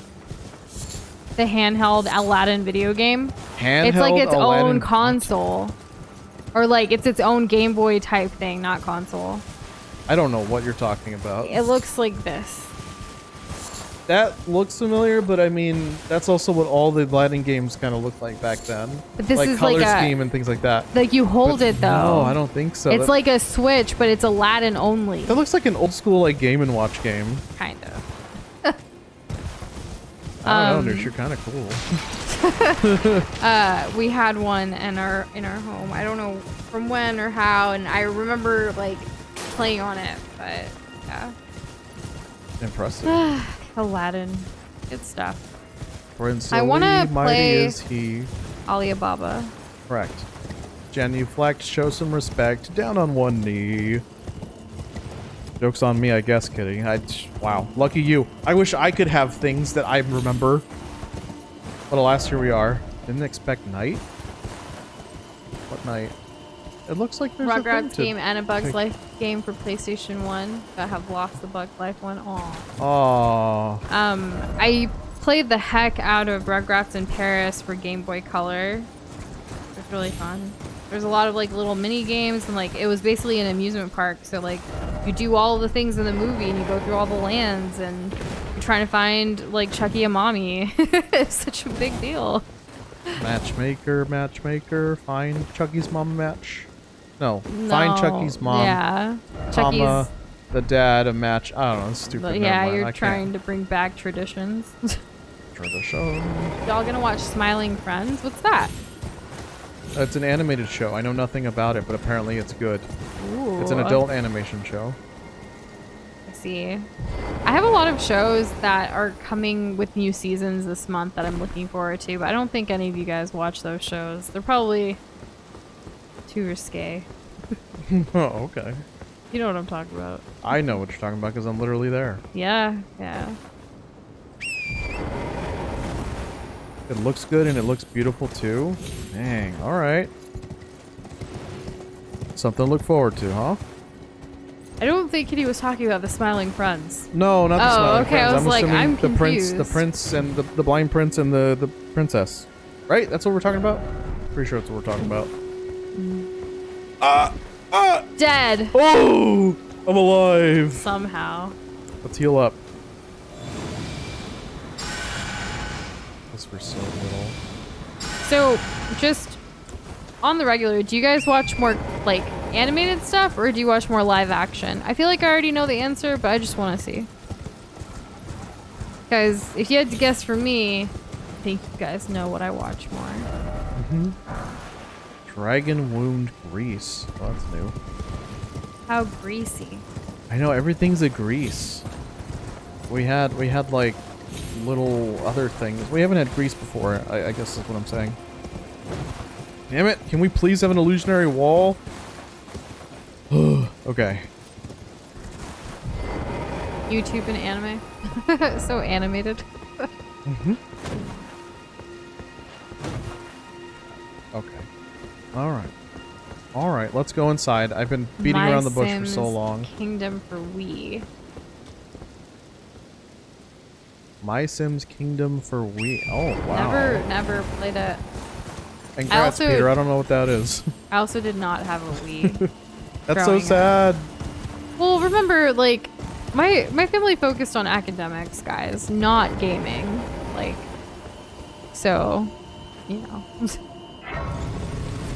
The handheld Aladdin video game. It's like Handheld its Aladdin own console, or like it's its own Game Boy type thing, not console. I don't know what you're talking about. It looks like this. That looks familiar, but I mean, that's also what all the Aladdin games kind of looked like back then. But this like is color like a- scheme and things like that. Like you hold But it though. No, I don't think so. It's like a Switch, but it's Aladdin only. That looks like an old school like Game and Watch game. Kind of. I don't know, dude. You're kind of cool. We had one in our home. I don't know from when or how, and I remember like playing on it, but yeah. Impressive. Aladdin, good stuff. Prince I wanna Ali, mighty play- is he. Alibaba. Correct. Genuflect, show some respect. Down on one knee. Joke's on me, I guess, Kitty. Wow, lucky you. I wish I could have things that I remember. But alas, here we are. Didn't expect night. What night? It looks like there's a thing Rugrats to game and a Bug's take- Life game for PlayStation 1 that have lost the Bug's Life one. Aw. Aw. I played the heck out of Rugrats in Paris for Game Boy Color. It was really fun. There's a lot of like little mini games, and like it was basically an amusement park. So like you do all the things in the movie, and you go through all the lands, and you're trying to find like Chucky and Mommy. It's such a big deal. Matchmaker, find Chucky's mom match. No, No, find Chucky's mom. Yeah, Comma, Chucky's. the dad a match. I don't know, it's stupid. But Never yeah, mind, you're I trying to bring back traditions. Try to show. Y'all gonna watch Smiling Friends? What's that? It's an animated show. I know nothing about it, but apparently it's good. Ooh. It's an adult animation show. I see. I have a lot of shows that are coming with new seasons this month that I'm looking forward to, but I don't think any of you guys watch those shows. They're probably too risque. Oh, okay. You know what I'm talking about. I know what you're talking about because I'm literally there. Yeah, yeah. It looks good and it looks beautiful too. Dang, alright. Something to look forward to, huh? I don't think Kitty was talking about the Smiling Friends. No, not the Oh, Smiling okay, Friends. I was like, assuming I'm the confused. prince and the blind prince and the princess. Right? That's what we're talking about? Pretty sure that's what we're talking about. Dead. Oh! I'm alive. Somehow. Let's heal up. Because we're so little. So, just on the regular, do you guys watch more, like, animated stuff, or do you watch more live action? I feel like I already know the answer, but I just want to see. Because if you had to guess for me, I think you guys know what I watch more. Mm-hmm. Dragon Wound Grease. Oh, that's new. How greasy. I know, everything's a grease. We had like little other things. We haven't had grease before, I guess is what I'm saying. Damn it, can we please have an illusionary wall? Okay. YouTube and anime. So animated. Mm-hmm. Okay. Alright. Alright, let's go inside. I've been beating around the bush for so long. Kingdom for Wii. My Sims Kingdom for Wii. Oh, wow. Never played it. Congrats, Peter. I don't know what that is. I also did not have a Wii. That's so sad. Well, remember, like, my family focused on academics, guys, not gaming. Like, so, you know.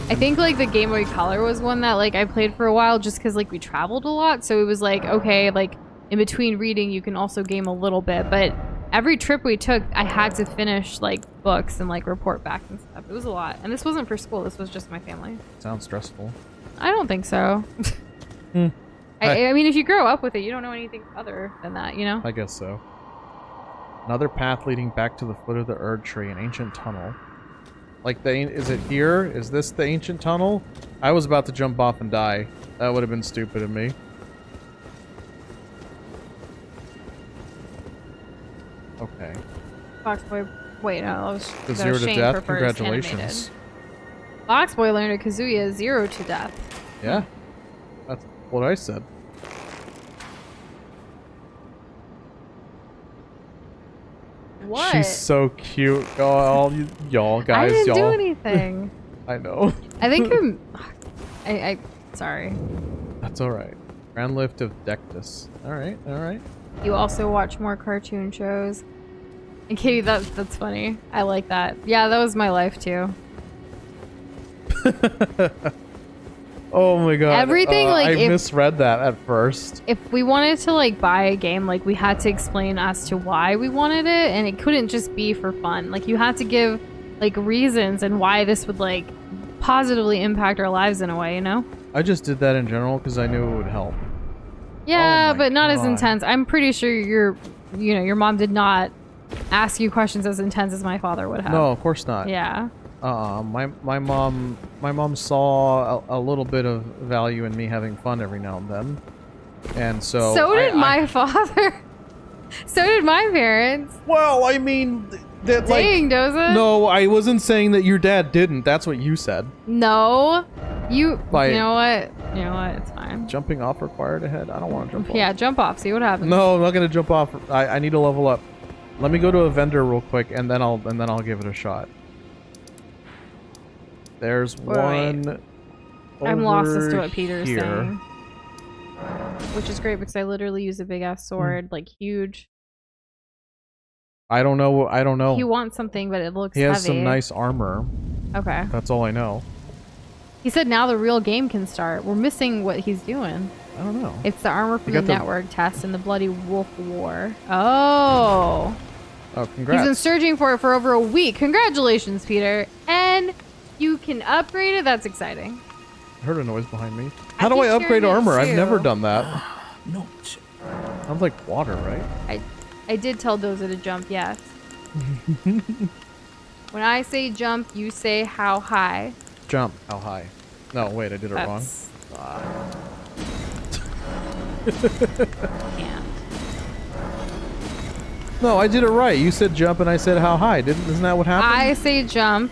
I think, like, the Game Boy Color was one that, like, I played for a while just because, like, we traveled a lot. So it was like, okay, like, in between reading, you can also game a little bit. But every trip we took, I had to finish, like, books and, like, report back and stuff. It was a lot. And this wasn't for school. This was just my family. Sounds stressful. I don't think so. I mean, if you grow up with it, you don't know anything other than that, you know? I guess so. Another path leading back to the foot of the Erd tree, an ancient tunnel. Like, is it here? Is this the ancient tunnel? I was about to jump off and die. That would have been stupid of me. Okay. Foxboy, wait, no, that was The 0 to Shane death? prefers Congratulations. animated. Foxboy learned a Kazuya 0 to death. Yeah. That's what I said. What? She's so cute. Oh, y'all guys, I didn't do y'all. anything. I know. I think I'm... sorry. That's alright. Grand Lift of Dectus. Alright, alright. You also watch more cartoon shows. And Katie, that's funny. I like that. Yeah, that was my life too. Oh my god. Everything, like, I if- misread that at first. If we wanted to, like, buy a game, like, we had to explain as to why we wanted it, and it couldn't just be for fun. Like, you had to give, like, reasons and why this would, like, positively impact our lives in a way, you know? I just did that in general because I knew it would help. Yeah, Oh my but not as God. intense. I'm pretty sure your mom did not ask you questions as intense as my father would have. No, of course not. Yeah. My mom saw a little bit of value in me having fun every now and then, and so. So did my father. So did my parents. Well, I mean, that Dang, Doza. No, I wasn't saying that your dad didn't. That's what you said. No. You By- know what? You know what? It's fine. Jumping off required ahead. I don't want to jump off. Yeah, jump off. See what happens. No, I'm not gonna jump off. I need to level up. Let me go to a vendor real quick, and then I'll give it a shot. There's one. I'm lost as to over what Peter's here. saying. Which is great because I literally use a big ass sword, like huge. I don't know. I don't know. He wants something, but it looks He has heavy. some nice armor. Okay. That's all I know. He said now the real game can start. We're missing what he's doing. I don't know. It's the armor from You the got the- network test and the bloody wolf war. Oh. Oh, congrats. He's been searching for it for over a week. Congratulations, Peter. And you can upgrade it. That's exciting. I heard a noise behind me. How do keep I upgrade hearing it armor? I've too. never done that. Not. Sounds like water, right? I did tell Doza to jump, yes. When I say jump, you say how high. Jump. How high? No, wait, I did it wrong. Can't. No, I did it right. You said jump and I said how high. Isn't that what happened? I say jump,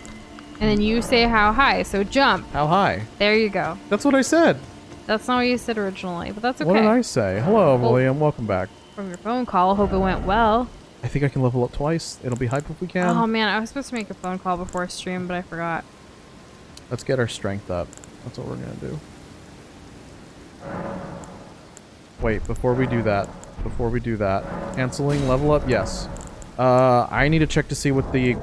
and then you say how high. So jump. How high? There you go. That's what I said. That's not what you said originally, but that's okay. What did I say? Hello, Well- William. Welcome back. From your phone call, hope it went well. I think I can level up twice. It'll be hype if we can. Oh man, I was supposed to make a phone call before stream, but I forgot. Let's get our strength up. That's what we're gonna do. Wait, before we do that, canceling level up, yes. I need to check to see what the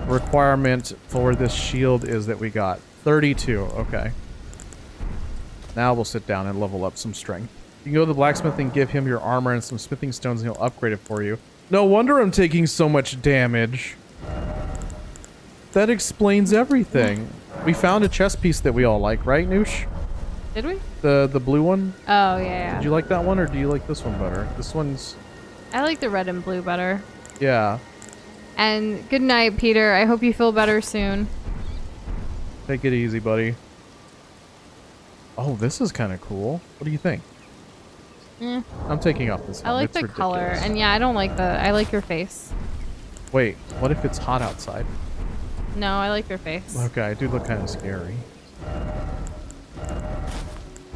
requirement for this shield is that we got. 32, okay. Now we'll sit down and level up some strength. You can go to the blacksmith and give him your armor and some smithing stones and he'll upgrade it for you. No wonder I'm taking so much damage. That explains everything. We found a chest piece that we all like, right, Noosh? Did we? The blue one? Oh, yeah. Did you like that one or do you like this one better? This one's... I like the red and blue better. Yeah. And good night, Peter. I hope you feel better soon. Take it easy, buddy. Oh, this is kind of cool. What do you think? I'm taking off this one. I like It's the ridiculous. color. And yeah, I don't like the... I like your face. Wait, what if it's hot outside? No, I like your face. Okay, I do look kind of scary.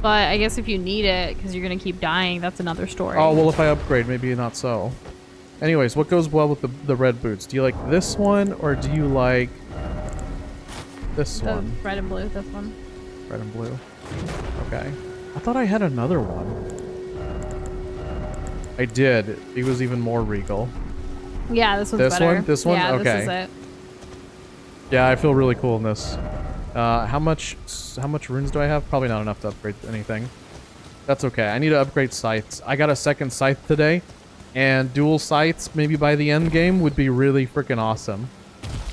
But I guess if you need it, because you're going to keep dying, that's another story. Oh, well, if I upgrade, maybe not so. Anyways, what goes well with the red boots? Do you like this one, or do you like this The one? red and blue, this one. Red and blue. Okay. I thought I had another one. I did. He was even more regal. Yeah, this one's This better. one? This one? Yeah, Okay. this is it. Yeah, I feel really cool in this. How much runes do I have? Probably not enough to upgrade anything. That's okay. I need to upgrade scythes. I got a second scythe today, and dual scythes maybe by the end game would be really freaking awesome.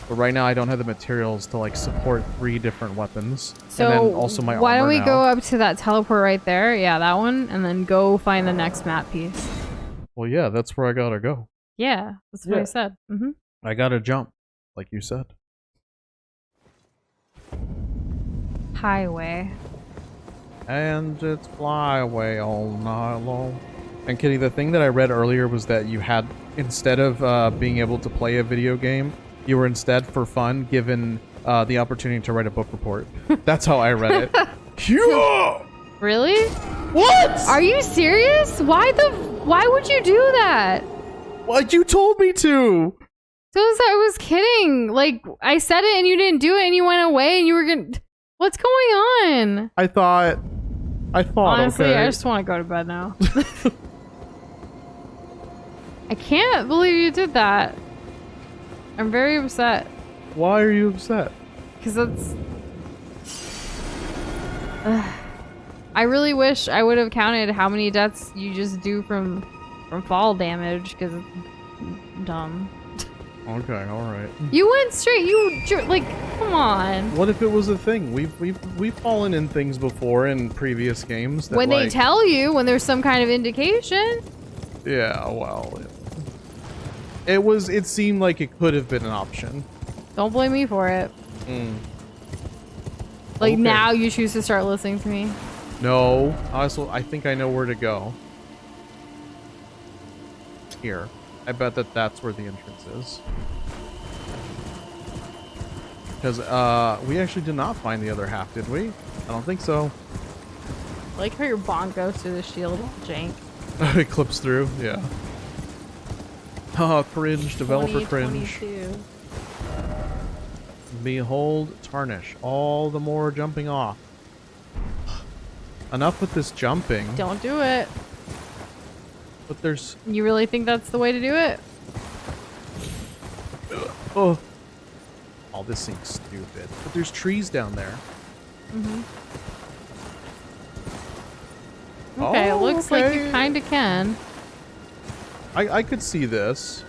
But right now I don't have the materials to like support 3 different weapons. So and then also my why don't armor we now. go up to that teleport right there? Yeah, that one. And then go find the next map piece. Well, yeah, that's where I gotta go. Yeah, that's what I said. I gotta jump, like you said. Highway. And it's fly away all night long. And Kitty, the thing that I read earlier was that you had, instead of being able to play a video game, you were instead, for fun, given the opportunity to write a book report. That's how I read it. Yeah! Really? What? Are you serious? Why would you do that? What? You told me to! I was kidding. Like, I said it and you didn't do it and you went away and you were gonna... What's going on? I thought, Honestly, okay. I just want to go to bed now. I can't believe you did that. I'm very upset. Why are you upset? Because that's... I really wish I would have counted how many deaths you just do from fall damage, because it's dumb. Okay, alright. You went straight, like, come on. What if it was a thing? We've fallen in things before in previous games that When they like, tell you, when there's some kind of indication. yeah, well, it seemed like it could have been an option. Don't blame me for it. Like, Okay. now you choose to start listening to me. No, also, I think I know where to go. Here. I bet that's where the entrance is. Because, we actually did not find the other half, did we? I don't think so. I like how your bond goes through the shield, jank. It clips through, yeah. Oh, cringe, developer cringe. 2022. Behold, tarnish. All the more jumping off. Enough with this jumping. Don't do it. But there's... You really think that's the way to do it? Oh, this seems stupid. But there's trees down there. Okay, it Oh, looks like okay. you kind of can. I could see this.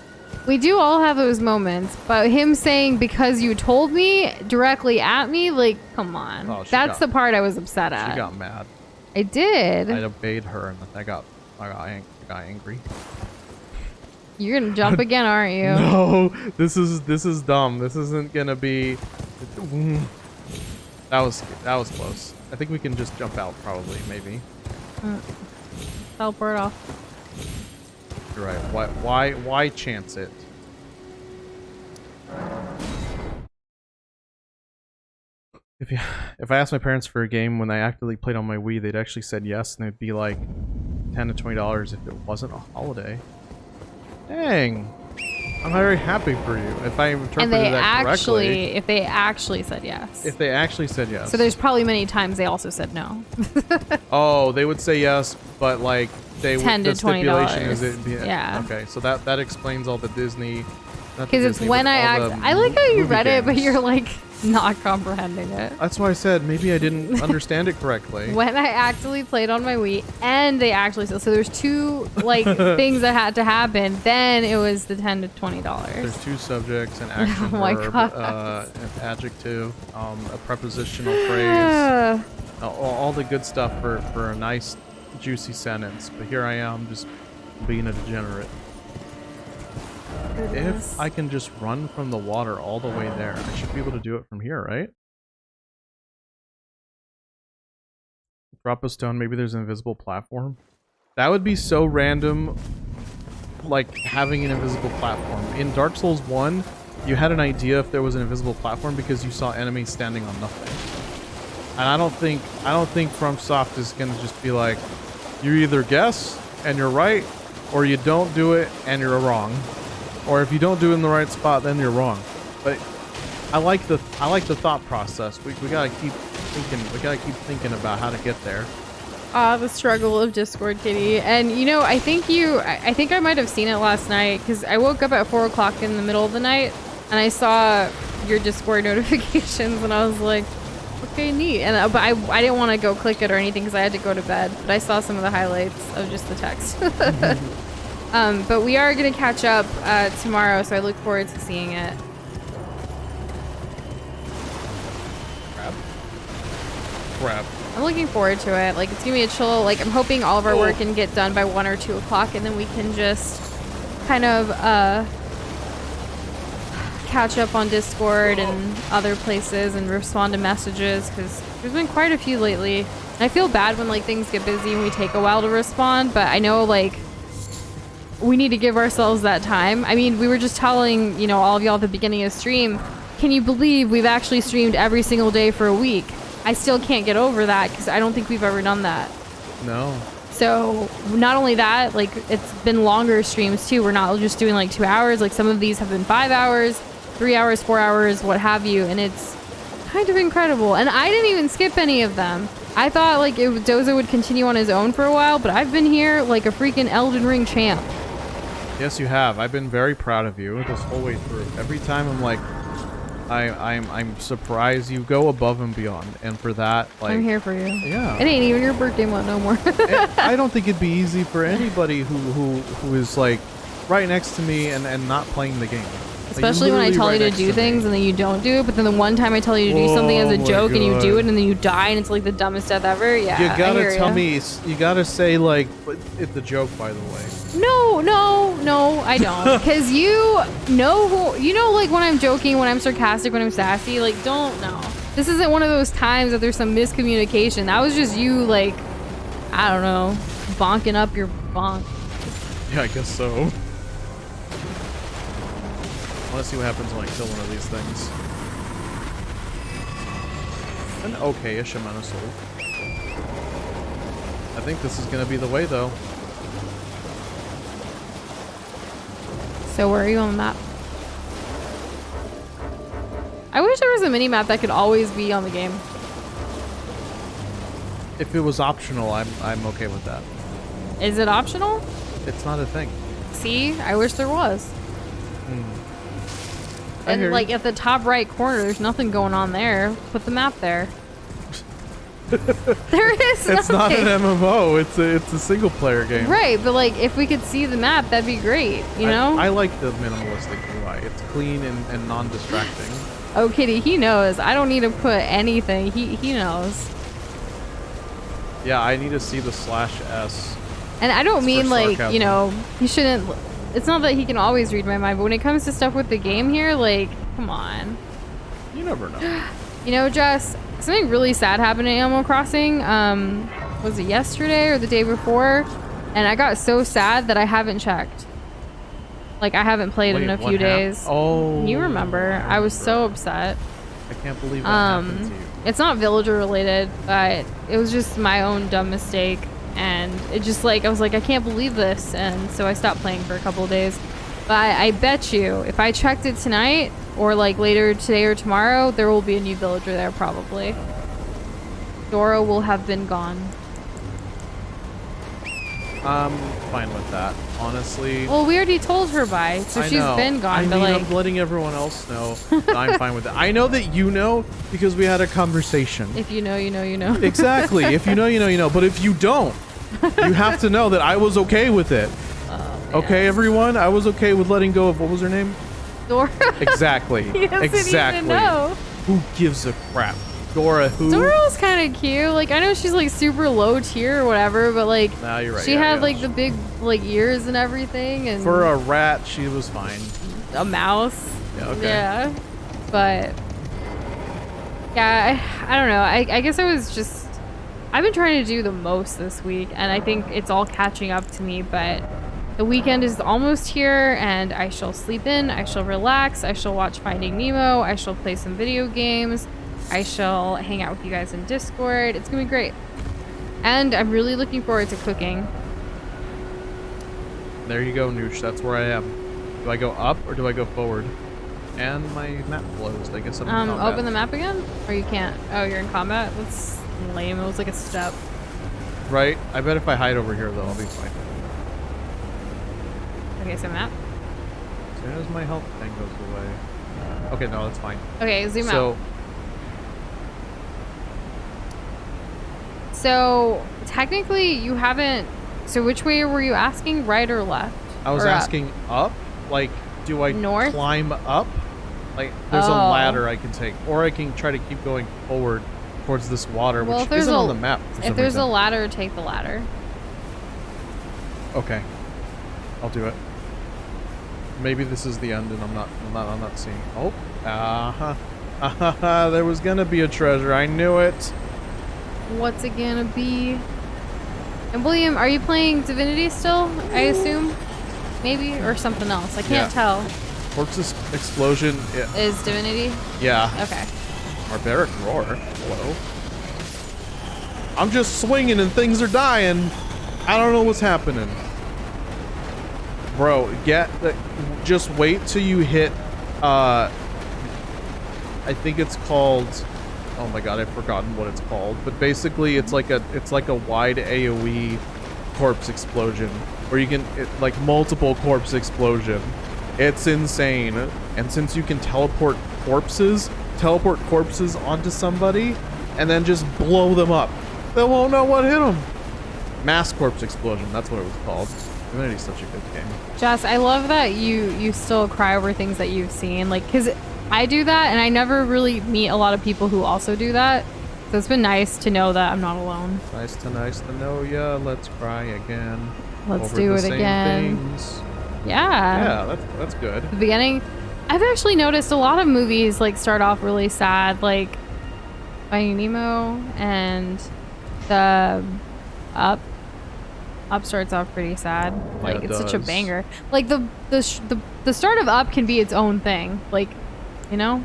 We do all have those moments, but him saying because you told me directly at me, like, come on. Oh, she That's got- the part I was upset at. She got mad. I did. I obeyed her and I got angry. You're gonna jump again, aren't you? No, this is dumb. This isn't gonna be. That was close. I think we can just jump out, probably, maybe. Teleport off. You're right. Why chance it? If I asked my parents for a game when I actively played on my Wii, they'd actually said yes, and it'd be like $10 to $20 if it wasn't a holiday. Dang. I'm very happy for you. If I interpreted And they that correctly. if they actually said yes. If they actually said yes. So there's probably many times they also said no. Oh, they would say yes, but like they $10 to the stipulation is $20. it be, Yeah. Okay, so that explains all the Disney. not the Because it's Disney, when but I all the I like how you movie read it, but games. you're like not comprehending it. That's why I said maybe I didn't understand it correctly. When I actually played on my Wii, and they actually so there's two like things that had to happen. Then it was the $10 to $20. There's two subjects, an action Oh my verb, God. an adjective, a prepositional phrase, all the good stuff for a nice, juicy sentence. But here I am, just being a degenerate. Goodness. If I can just run from the water all the way there, I should be able to do it from here, right? Drop a stone, maybe there's an invisible platform. That would be so random, like having an invisible platform. In Dark Souls 1, you had an idea if there was an invisible platform because you saw enemies standing on nothing. And I don't think FromSoft is gonna just be like, you either guess and you're right, or you don't do it and you're wrong. Or if you don't do it in the right spot, then you're wrong. But I like the thought process. We gotta keep thinking. We gotta keep thinking about how to get there. The struggle of Discord, Kitty. And you know, I think I might have seen it last night because I woke up at 4 o'clock in the middle of the night and I saw your Discord notifications and I was like, okay, neat. And but I didn't want to go click it or anything because I had to go to bed. But I saw some of the highlights of just the text. But we are gonna catch up tomorrow, so I look forward to seeing it. Crap. I'm looking forward to it. Like, it's gonna be a chill. Like, I'm hoping all of our work can get done by 1 or 2 o'clock, and then we can just kind of catch up on Discord and other places and respond to messages because there's been quite a few lately. And I feel bad when like things get busy and we take a while to respond, but I know like we need to give ourselves that time. I mean, we were just telling, you know, all of y'all at the beginning of stream, can you believe we've actually streamed every single day for a week? I still can't get over that because I don't think we've ever done that. No. So not only that, like it's been longer streams too. We're not just doing like 2 hours. Like some of these have been 5 hours, 3 hours, 4 hours, what have you. And it's kind of incredible. And I didn't even skip any of them. I thought like Doza would continue on his own for a while, but I've been here like a freaking Elden Ring champ. Yes, you have. I've been very proud of you this whole way through. Every time I'm like, I'm surprised you go above and beyond, and for that, like, I'm here for you. Yeah. It ain't even your birthday month no more. I don't think it'd be easy for anybody who is like right next to me and not playing the game. Especially when I tell you to do things and then you don't do it, but then the one time I tell you to do something as a joke and you do it and then you die and it's like the dumbest death ever. Yeah, you gotta I tell hear me. You gotta say like, it's a joke, by the way. No, I don't. Because you know like when I'm joking, when I'm sarcastic, when I'm sassy, like don't know. This isn't one of those times that there's some miscommunication. That was just you like, I don't know, bonking up your bonk. Yeah, I guess so. I want to see what happens when I kill one of these things. An okay-ish amount of soul. I think this is going to be the way, though. So where are you on the map? I wish there was a mini-map that could always be on the game. If it was optional, I'm okay with that. Is it optional? It's not a thing. See? I wish there was. I hear And like you. at the top right corner, there's nothing going on there. Put the map there. There is It's not nothing. an MMO. It's a single player game. Right, but like if we could see the map, that'd be great. You know? I like the minimalistic UI. It's clean and non-distracting. Oh, Kitty, he knows. I don't need to put anything. He knows. Yeah, I need to see the /S. And I don't It's mean for like, sarcasm. you know, he shouldn't. It's not that he can always read my mind, but when it comes to stuff with the game here, like, come on. You never know. You know, Jess, something really sad happened in Animal Crossing. Was it yesterday or the day before? And I got so sad that I haven't checked. Like, I haven't played in a Wait, few what happened? days. Oh. You remember. I was so upset. I can't believe that happened to you. It's not villager related, but it was just my own dumb mistake. And it just like, I was like, I can't believe this. And so I stopped playing for a couple of days. But I bet you, if I checked it tonight, or like later today or tomorrow, there will be a new villager there probably. Dora will have been gone. I'm fine with that, honestly. Well, we already told her bye, so I she's know. been gone. I mean, but like, I'm letting everyone else know that I'm fine with it. I know that you know because we had a conversation. if you know, you know, you know. Exactly. If you know, you know, you know. But if you don't, you have to know that I was okay with it. Okay, everyone? I was okay with letting go of, what was her name? Dora. Exactly. He doesn't exactly. even know. Who gives a crap? Dora who? Dora was kind of cute. Like, I know she's like super low tier or whatever, but like, Nah, you're right. she yeah, had yeah. like the big like ears and everything, and For a rat, she was fine. a mouse. Yeah, okay. Yeah, but yeah, I don't know. I guess I was just, I've been trying to do the most this week, and I think it's all catching up to me, but the weekend is almost here, and I shall sleep in, I shall relax, I shall watch Finding Nemo, I shall play some video games, I shall hang out with you guys in Discord. It's gonna be great. And I'm really looking forward to cooking. There you go, Noosh. That's where I am. Do I go up or do I go forward? And my map closed. I guess I'm in combat. Open the map again? Or you can't? Oh, you're in combat? That's lame. It was like a step. Right? I bet if I hide over here, though, I'll be fine. Okay, so map. As soon as my health thing goes away. Okay, no, that's fine. Okay, zoom So, out. So, technically, you haven't... So, which way were you asking? Right or left? I was Or up? asking up. Like, do I North? climb up? Like, there's a Oh. ladder I can take. Or I can try to keep going forward towards this water, Well, which if there's isn't a- on the map for If some there's a reason. ladder, take the ladder. Okay. I'll do it. Maybe this is the end and I'm not seeing. Oh. Uh-huh. There was gonna be a treasure. I knew it. What's it gonna be? And William, are you playing Divinity still? I assume? Maybe? Or something else. I can't tell. Corpse explosion. Yeah. Is Divinity? Yeah. Okay. Barbaric roar. Hello. I'm just swinging and things are dying. I don't know what's happening. Bro, just wait till you hit, I think it's called, oh my god, I've forgotten what it's called, but basically it's like a wide AoE corpse explosion, where you can, like multiple corpse explosion. It's insane. And since you can teleport corpses onto somebody, and then just blow them up, they won't know what hit them. Mass corpse explosion, that's what it was called. Divinity's such a good game. Jess, I love that you still cry over things that you've seen. Like, because I do that, and I never really meet a lot of people who also do that. So it's been nice to know that I'm not alone. Nice to know ya. Let's cry again. Let's over do the it same again. Things. Yeah. Yeah, that's good. The beginning, I've actually noticed a lot of movies like start off really sad, like Finding Nemo and the Up starts off pretty sad. Like, it it's such a does. banger. Like the start of Up can be its own thing. Like, you know?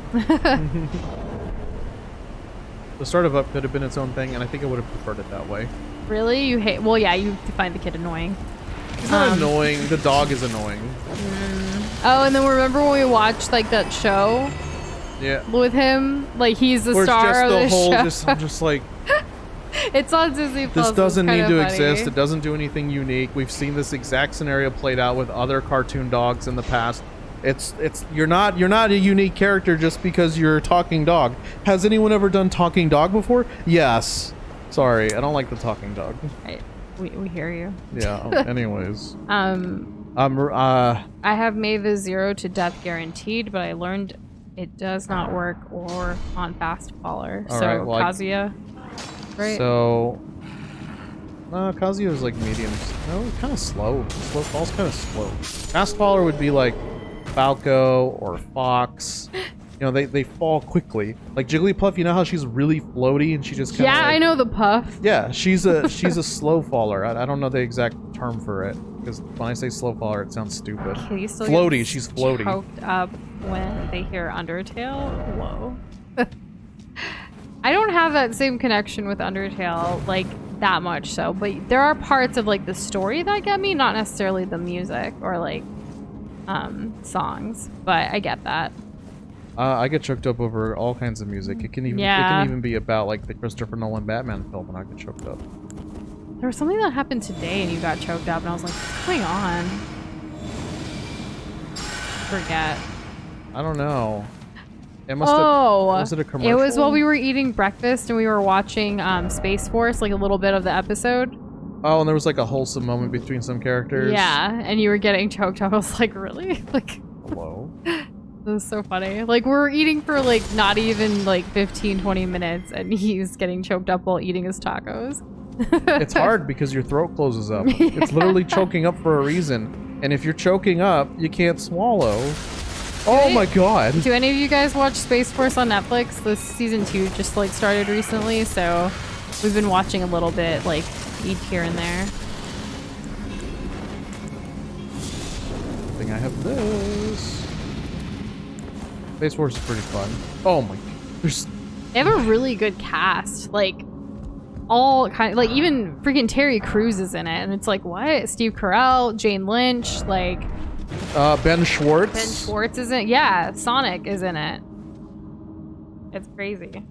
The start of Up could have been its own thing, and I think I would have preferred it that way. Really? You hate? Well, yeah, you find the kid annoying. It's not annoying. The dog is annoying. Oh, and then remember when we watched like that show Yeah. with him? Like, he's the Where it's star just of the the whole, show. I'm just like, It's on Disney Plus. this doesn't It's need kinda to funny. exist. It doesn't do anything unique. We've seen this exact scenario played out with other cartoon dogs in the past. You're not a unique character just because you're a talking dog. Has anyone ever done talking dog before? Yes. Sorry, I don't like the talking dog. Right. We hear you. Yeah. Anyways. I have made the 0 to death guaranteed, but I learned it does not work or on fast faller. All So right, well, Kazuya, right? So, no, Kazuya is like medium. No, kind of slow. Slow fall's kind of slow. Fast faller would be like Falco or Fox. You know, they fall quickly. Like Jigglypuff, you know how she's really floaty and she just kind of yeah, like, I know the puff. Yeah, she's a slow faller. I don't know the exact term for it because when I say slow faller, it sounds stupid. Can you still Floaty, get she's floaty. Choked up when they hear Undertale. Whoa. I don't have that same connection with Undertale like that much, so but there are parts of like the story that get me, not necessarily the music or like songs, but I get that. I get choked up over all kinds of music. It can even Yeah. be about like the Christopher Nolan Batman film, and I get choked up. There was something that happened today and you got choked up, and I was like, what's going on? Forget. I don't know. It must Oh, have, was it a commercial? it was while we were eating breakfast and we were watching Space Force, like a little bit of the episode. Oh, and there was like a wholesome moment between some characters. Yeah, and you were getting choked up. I was like, really? Like, hello. it was so funny. Like, we were eating for like not even like 15, 20 minutes, and he's getting choked up while eating his tacos. It's hard because your throat closes up. It's literally choking up for a reason. And if you're choking up, you can't swallow. Oh my god. Do any of you guys watch Space Force on Netflix? This season 2 just like started recently, so we've been watching a little bit, like each here and there. I think I have this. Space Force is pretty fun. Oh my, They have a really good cast, like all kind, like even freaking Terry Crews is in it, and it's like, what? Steve Carell, Jane Lynch, like Ben Schwartz. Ben Schwartz is in it. Yeah, Sonic is in it. It's crazy.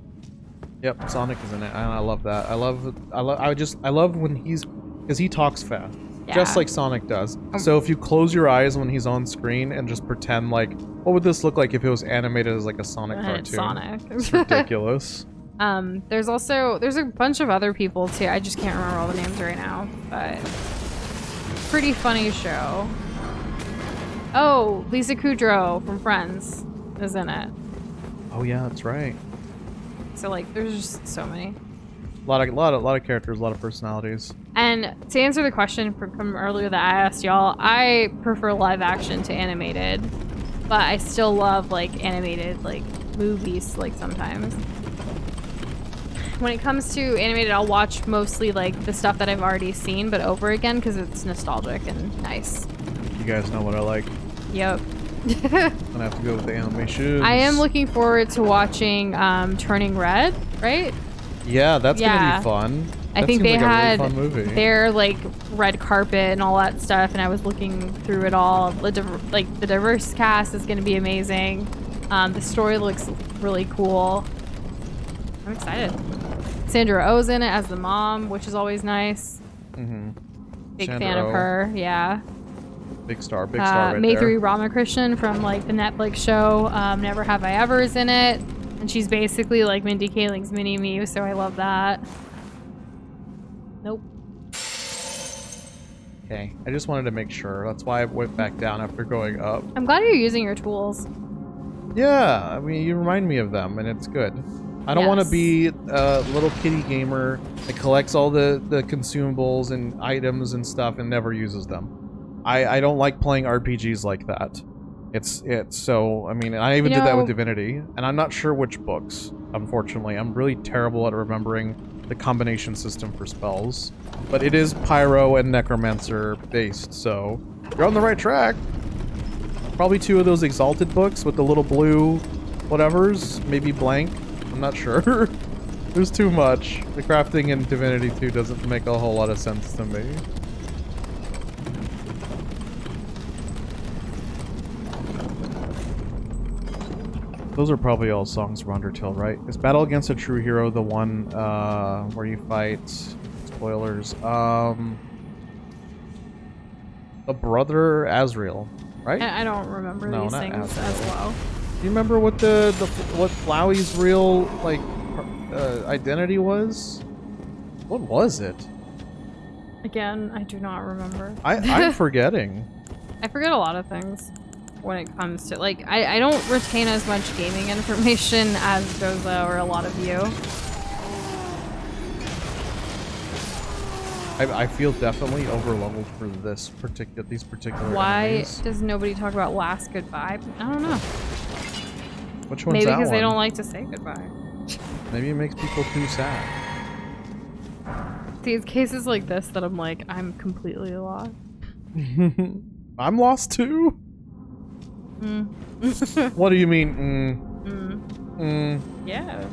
Yep, Sonic is in it, and I love that. I love when he's, because he talks fast, just like Sonic does. So if you close your eyes when he's on screen and just pretend like, what would this look like if it was animated as like a Sonic cartoon? Sonic. It's ridiculous. There's a bunch of other people too. I just can't remember all the names right now, but pretty funny show. Oh, Lisa Kudrow from Friends is in it. Oh yeah, that's right. So like, there's just so many. A lot of characters, a lot of personalities. And to answer the question from earlier that I asked y'all, I prefer live action to animated, but I still love like animated like movies like sometimes. When it comes to animated, I'll watch mostly like the stuff that I've already seen, but over again because it's nostalgic and nice. You guys know what I like. Yep. I'm gonna have to go with the animation. I am looking forward to watching Turning Red, right? Yeah, that's gonna be fun. I think they had a really fun movie. their like red carpet and all that stuff, and I was looking through it all. The diverse cast is gonna be amazing. The story looks really cool. I'm excited. Sandra Oh's in it as the mom, which is always nice. Mm-hmm. Big Sandra fan of Oh. her. Yeah. Big star right Maitri there. Ramakrishnan from like the Netflix show Never Have I Ever is in it, and she's basically like Mindy Kaling's mini-me, so I love that. Nope. Okay, I just wanted to make sure. That's why I went back down after going up. I'm glad you're using your tools. Yeah, I mean, you remind me of them, and it's good. I don't want to be a little kitty gamer that collects all the consumables and items and stuff and never uses them. I don't like playing RPGs like that. It's so, I mean, I even did that with Divinity, and I'm not sure which books, unfortunately. I'm really terrible at remembering the combination system for spells. But it is Pyro and Necromancer based, so you're on the right track. Probably 2 of those Exalted books with the little blue whatevers, maybe blank. I'm not sure. There's too much. The crafting in Divinity 2 doesn't make a whole lot of sense to me. Those are probably all songs from Undertale, right? Is Battle Against a True Hero the one where you fight... Spoilers. A brother Asriel, right? I don't remember these things Asriel. as well. Do you remember what what Flowey's real like identity was? What was it? Again, I do not remember. I'm forgetting. I forget a lot of things when it comes to like I don't retain as much gaming information as Goza or a lot of you. I feel definitely overleveled for these particular Why enemies. does nobody talk about Last Goodbye? I don't know. Which one's Maybe that because they one? don't like to say goodbye. Maybe it makes people too sad. See, it's cases like this that I'm like, I'm completely lost. I'm lost too? What do you mean, Yeah.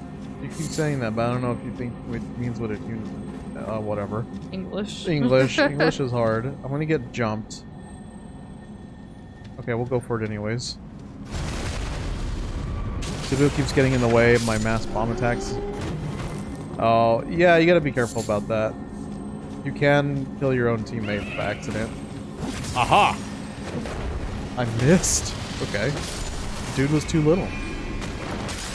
You keep saying that, but I don't know if you think it means what it means. Whatever. English. English is hard. I'm gonna get jumped. Okay, we'll go for it anyways. Sudo keeps getting in the way of my mass bomb attacks. Oh, yeah, you gotta be careful about that. You can kill your own teammate by accident. Aha! I missed. Okay. Dude was too little.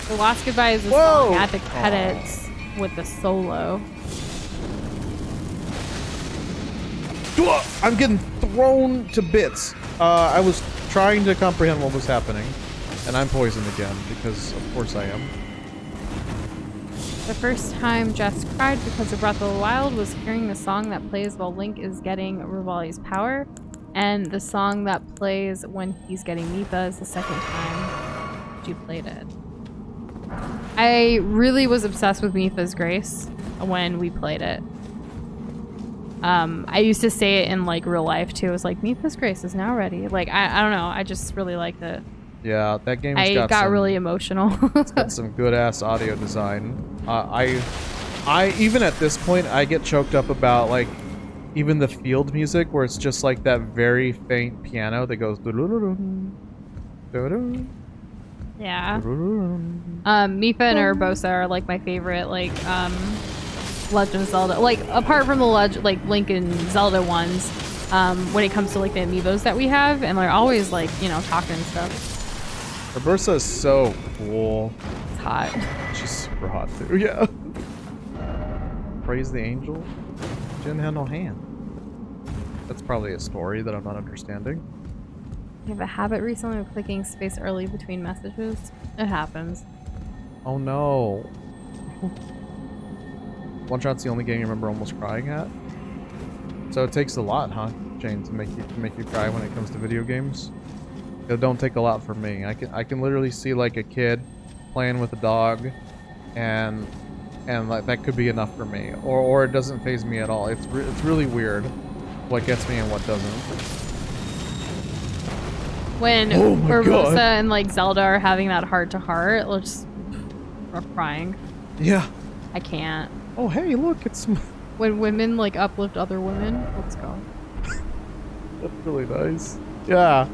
The last goodbye is the Whoa! song at the credits with the solo. I'm getting thrown to bits. I was trying to comprehend what was happening, and I'm poisoned again because, of course, I am. The first time Jess cried because of Breath of the Wild was hearing the song that plays while Link is getting Rivali's power, and the song that plays when he's getting Mipha is the second time she played it. I really was obsessed with Mipha's Grace when we played it. I used to say it in like real life too. It was like, Mipha's Grace is now ready. Like, I don't know. I just really liked it. Yeah, that game's I got really emotional. It's got some good ass audio design. I even at this point I get choked up about like even the field music where it's just like that very faint piano that goes. Yeah. Mipha and Urbosa are like my favorite like Legend of Zelda. Like apart from the like Link and Zelda ones, when it comes to like the amiibos that we have, and they're always like, you know, talking and stuff. Urbosa is so cool. It's hot. She's super hot too. Yeah. Praise the angel. She didn't have no hand. That's probably a story that I'm not understanding. I have a habit recently of clicking space early between messages. It happens. Oh no. One Shot's the only game you remember almost crying at. So it takes a lot, huh, Jane, to make you cry when it comes to video games? It don't take a lot for me. I can literally see like a kid playing with a dog, and like that could be enough for me. Or it doesn't faze me at all. It's really weird what gets me and what doesn't. When Urbosa and like Zelda are having that heart to heart, we're crying. Yeah. I can't. Oh hey, look, it's When women like uplift other women, let's go. That's really nice. Yeah.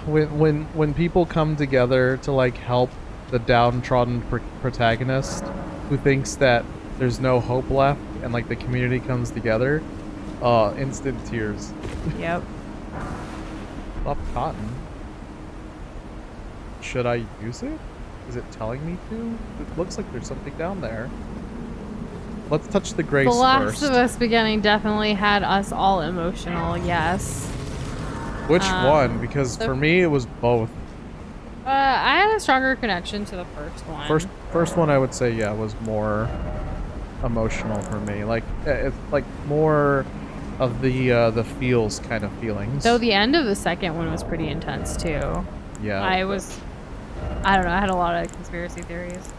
When people come together to like help the downtrodden protagonist who thinks that there's no hope left, and like the community comes together, instant tears. Yep. Stop cotton. Should I use it? Is it telling me to? It looks like there's something down there. Let's touch the grace first. The Last first. of Us beginning definitely had us all emotional, yes. Which one? Because for me, it was both. I had a stronger connection to the first one. First one, I would say, yeah, was more emotional for me. Like, it's like more of the feels kind of feelings. Though the end of the second one was pretty intense too. Yeah. I don't know, I had a lot of conspiracy theories.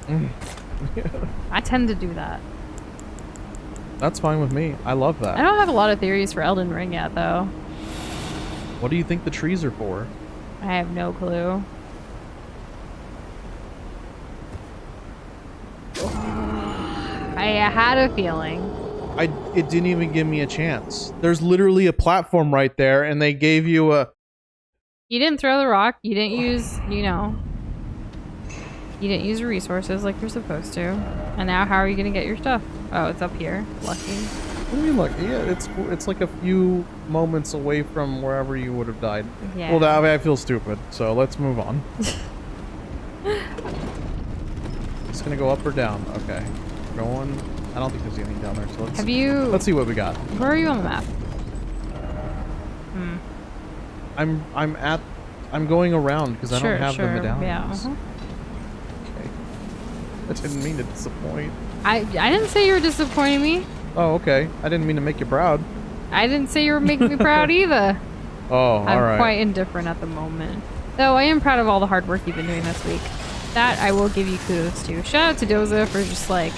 Yeah. I tend to do that. That's fine with me. I love that. I don't have a lot of theories for Elden Ring yet though. What do you think the trees are for? I have no clue. I had a feeling. It didn't even give me a chance. There's literally a platform right there, and they gave you a... You didn't throw the rock. You didn't use, you didn't use your resources like you're supposed to. And now how are you going to get your stuff? Oh, it's up here. Lucky. What do you mean lucky? Yeah, it's like a few moments away from wherever you would have died. Yeah. Well, that, I feel stupid, so let's move on. It's going to go up or down. Okay. Going... I don't think there's anything down there, so let's see what we got. Where are you on the map? I'm going around because I don't have the medallions. Yeah. Okay. I didn't mean to disappoint. I didn't say you were disappointing me. Oh, okay. I didn't mean to make you proud. I didn't say you were making me proud either. Oh, all right. I'm quite indifferent at the moment. Though I am proud of all the hard work you've been doing this week. That I will give you kudos to. Shout out to Doza for just like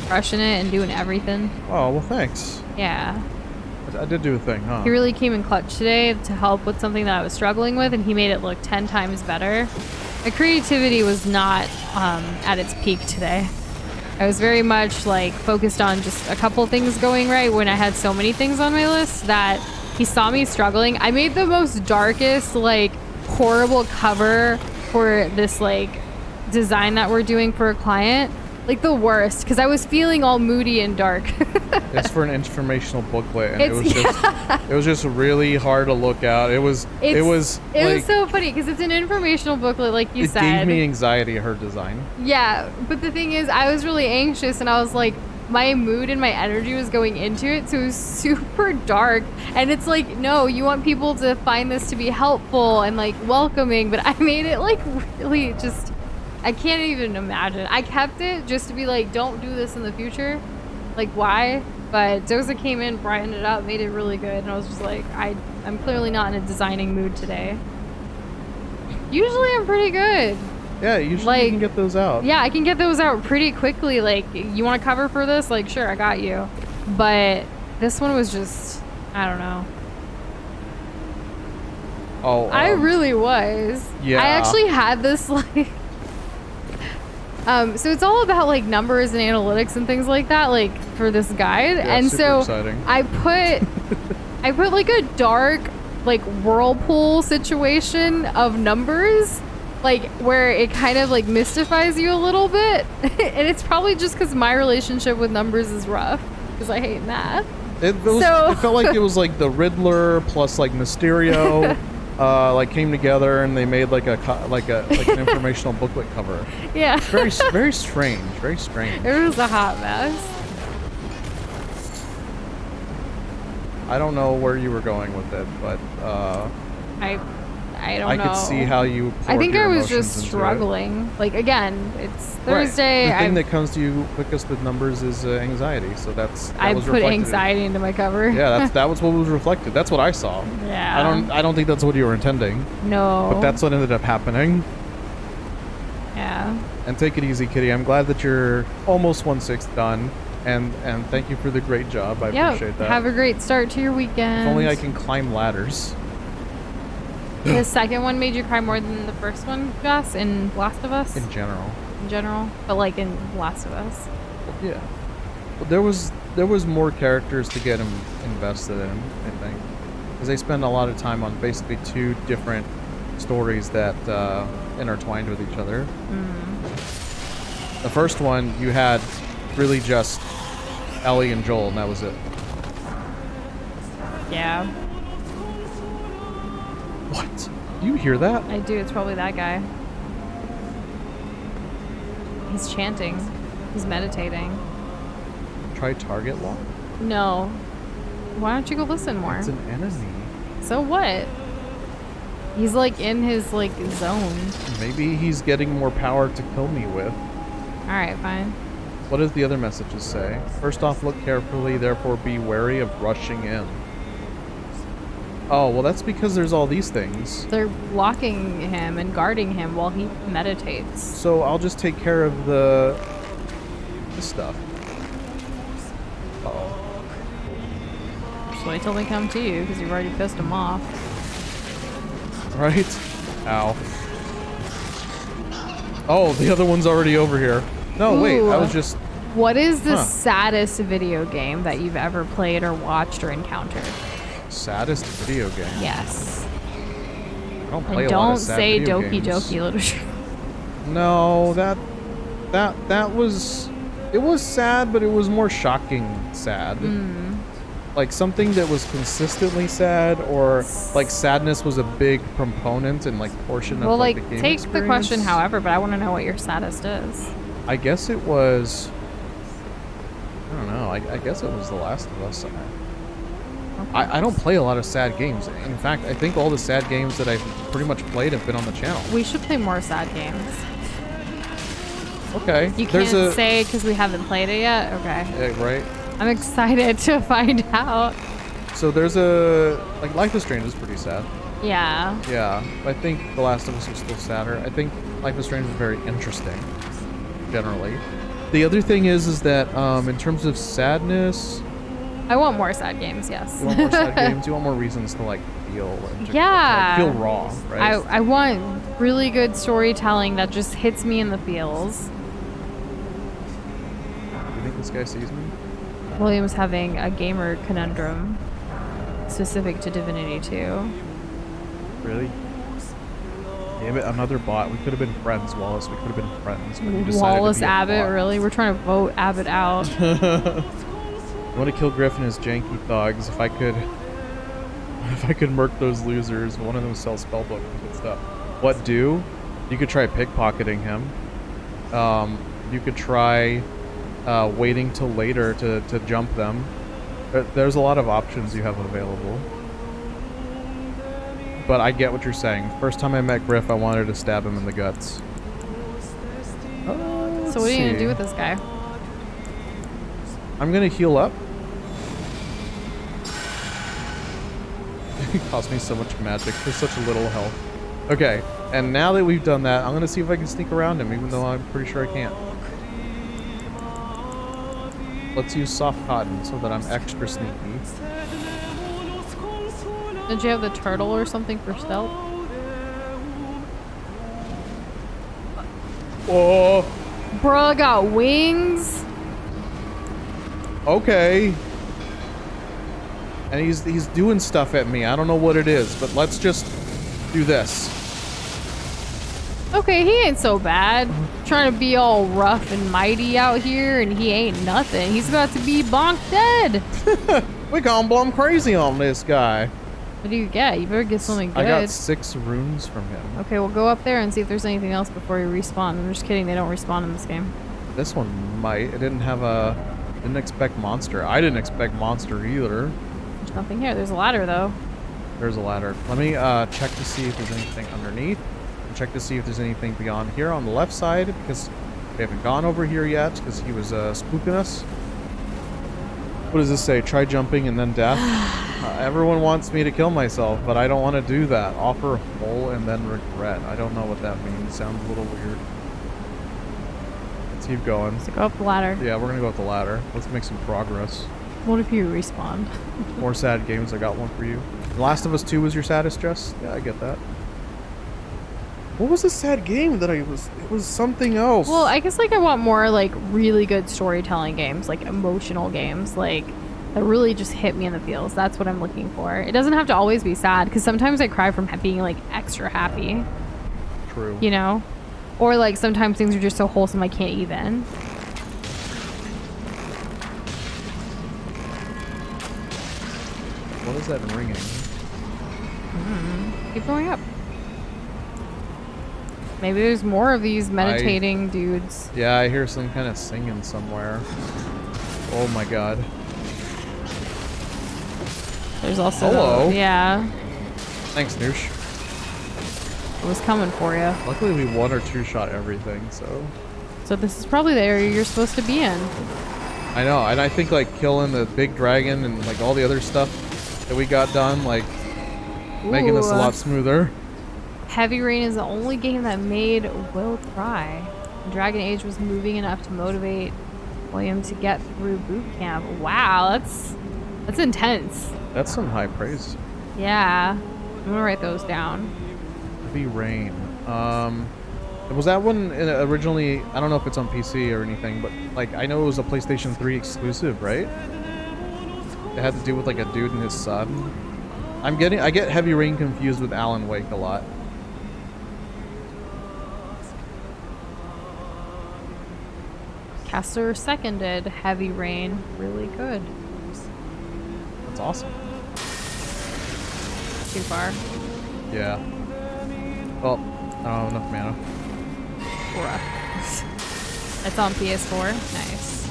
crushing it and doing everything. Oh, well, thanks. Yeah. I did do a thing, huh? He really came in clutch today to help with something that I was struggling with, and he made it look 10 times better. My creativity was not at its peak today. I was very much like focused on just a couple things going right when I had so many things on my list that he saw me struggling. I made the most darkest, like horrible cover for this like design that we're doing for a client. Like the worst, because I was feeling all moody and dark. It's for an informational booklet, and It's- it was just really hard to look at. It was so funny because it's an informational booklet, like you it said. gave me anxiety, her design. Yeah, but the thing is, I was really anxious, and I was like, my mood and my energy was going into it, so it was super dark. And it's like, no, you want people to find this to be helpful and like welcoming, but I made it like really just, I can't even imagine. I kept it just to be like, don't do this in the future. Like, why? But Doza came in, brightened it up, made it really good, and I was just like, I'm clearly not in a designing mood today. Usually I'm pretty good. Yeah, usually Like, you can get those out. Yeah, I can get those out pretty quickly. Like, you want to cover for this? Like, sure, I got you. But this one was just, I don't know. Oh, I really was. Yeah. I actually had this like so it's all about like numbers and analytics and things like that, like for this guide. Yeah, and super so exciting. I put like a dark like whirlpool situation of numbers, like where it kind of like mystifies you a little bit. And it's probably just because my relationship with numbers is rough because I hate math. It felt like it was like the Riddler plus like Mysterio like came together and they made like an informational booklet cover. Yeah. Very strange, very strange. It was a hot mess. I don't know where you were going with it, but I don't know. I could see how you I think I was just into it. struggling. Like, again, it's Right. Thursday. The thing that comes to you quickest with numbers is anxiety. So that I was put reflected anxiety into my cover. Yeah, that was what was reflected. That's what I saw. Yeah. I don't think that's what you were intending, No. but that's what ended up happening. Yeah. And take it easy, Kitty. I'm glad that you're almost 1/6 done, and thank you for the great job. I appreciate that. Have a great start to your weekend. If only I can climb ladders. The second one made you cry more than the first one, Gus, in Last of Us? In general. In general? But like in Last of Us. Yeah. But there was more characters to get invested in, I think. Because they spend a lot of time on basically two different stories that intertwined with each other. The first one, you had really just Ellie and Joel, and that was it. Yeah. What? Do you hear that? I do. It's probably that guy. He's chanting. He's meditating. Try target lock? No. Why don't you go listen more? It's an enemy. So what? He's like in his like zone. Maybe he's getting more power to kill me with. Alright, fine. What does the other messages say? First off, look carefully, therefore be wary of rushing in. Oh, well that's because there's all these things. They're blocking him and guarding him while he meditates. So I'll just take care of this stuff. Uh-oh. Just wait till they come to you because you've already pissed them off. Right? Ow. Oh, the other one's already over here. No, wait, I was just... What is the Huh. saddest video game that you've ever played or watched or encountered? Saddest video game. Yes. I don't play And a lot don't of sad say video Doki games. Doki Literature. No, that was... It was sad, but it was more shocking sad. Like something that was consistently sad, or like sadness was a big component and like portion Well, of like, the game take the question experience. however, but I want to know what your saddest is. I guess it was... I don't know. I guess it was The Last of Us. I don't play a lot of sad games. In fact, I think all the sad games that I've pretty much played have been on the channel. We should play more sad games. Okay. You There's can't a, say because we haven't played it yet? Okay. right. I'm excited to find out. So there's a... Like, Life is Strange is pretty sad. Yeah. Yeah. I think The Last of Us was still sadder. I think Life is Strange was very interesting, generally. The other thing is that in terms of sadness... I want more sad games, yes. You want more sad games? You want more reasons to, like, feel... And to, Yeah. like, feel raw, right? I want really good storytelling that just hits me in the feels. Do you think this guy sees me? William's having a gamer conundrum specific to Divinity 2. Really? Damn it, another bot. We could have been friends, Wallace. We could have been friends. But you decided Wallace to be a Abbott, bot. really? We're trying to vote Abbott out. I want to kill Griffin as janky thugs. If I could murk those losers. One of them sell spellbook and good stuff. What do? You could try pickpocketing him. You could try waiting till later to jump them. There's a lot of options you have available. But I get what you're saying. First time I met Griff, I wanted to stab him in the guts. So what are you gonna do with this guy? I'm gonna heal up. It cost me so much magic for such a little health. Okay, and now that we've done that, I'm gonna see if I can sneak around him, even though I'm pretty sure I can't. Let's use soft cotton so that I'm extra sneaky. Did you have the turtle or something for stealth? Oh, Bruh got wings. okay. And he's doing stuff at me. I don't know what it is, but let's just do this. Okay, he ain't so bad. Trying to be all rough and mighty out here, and he ain't nothing. He's about to be bonked dead. We gone blum crazy on this guy. What do you get? You better get something good. I got 6 runes from him. Okay, we'll go up there and see if there's anything else before you respawn. I'm just kidding, they don't respawn in this game. This one might. It didn't have a... Didn't expect monster. I didn't expect monster either. There's nothing here. There's a ladder, though. There's a ladder. Let me check to see if there's anything underneath. And check to see if there's anything beyond here on the left side, because we haven't gone over here yet, because he was spooking us. What does this say? Try jumping and then death? Everyone wants me to kill myself, but I don't want to do that. Offer hole and then regret. I don't know what that means. Sounds a little weird. Let's keep going. So go up the ladder. Yeah, we're gonna go up the ladder. Let's make some progress. What if you respawn? More sad games. I got one for you. The Last of Us 2 was your saddest, Jess? Yeah, I get that. What was a sad game that it was something else. Well, I guess like I want more like really good storytelling games, like emotional games, like that really just hit me in the feels. That's what I'm looking for. It doesn't have to always be sad, because sometimes I cry from being like extra happy. True. You know? Or like sometimes things are just so wholesome I can't even. What is that ringing? Keep going up. Maybe there's more of these meditating dudes. Yeah, I hear some kind of singing somewhere. Oh my god. There's also Hello. Yeah. Thanks, Noosh. It was coming for you. Luckily we 1 or 2 shot everything, so... So this is probably the area you're supposed to be in. I know, and I think like killing the big dragon and like all the other stuff that we got done, like making this a lot smoother. Heavy Rain is the only game that made Will cry. Dragon Age was moving enough to motivate William to get through boot camp. Wow, that's intense. That's some high praise. Yeah. I'm gonna write those down. Heavy Rain. Was that one originally, I don't know if it's on PC or anything, but like I know it was a PlayStation 3 exclusive, right? It had to do with like a dude and his son. I get Heavy Rain confused with Alan Wake a lot. Kessler seconded Heavy Rain. Really good. That's awesome. Too far. Yeah. Well, I don't have enough mana. It's on PS4. Nice.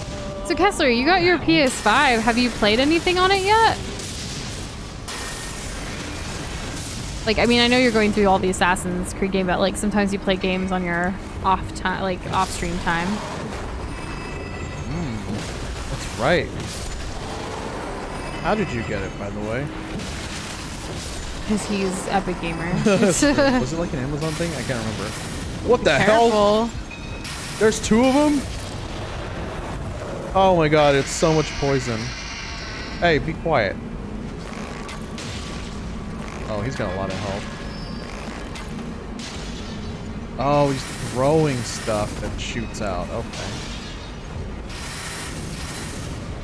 So Kessler, you got your PS5. Have you played anything on it yet? Like, I mean, I know you're going through all the Assassin's Creed game, but like sometimes you play games on your off time, like off stream time. That's right. How did you get it, by the way? Because he's Epic Gamer. Was it like an Amazon thing? I can't remember. What the Careful. hell? There's 2 of them? Oh my god, it's so much poison. Hey, be quiet. Oh, he's got a lot of health. Oh, he's throwing stuff that shoots out. Okay.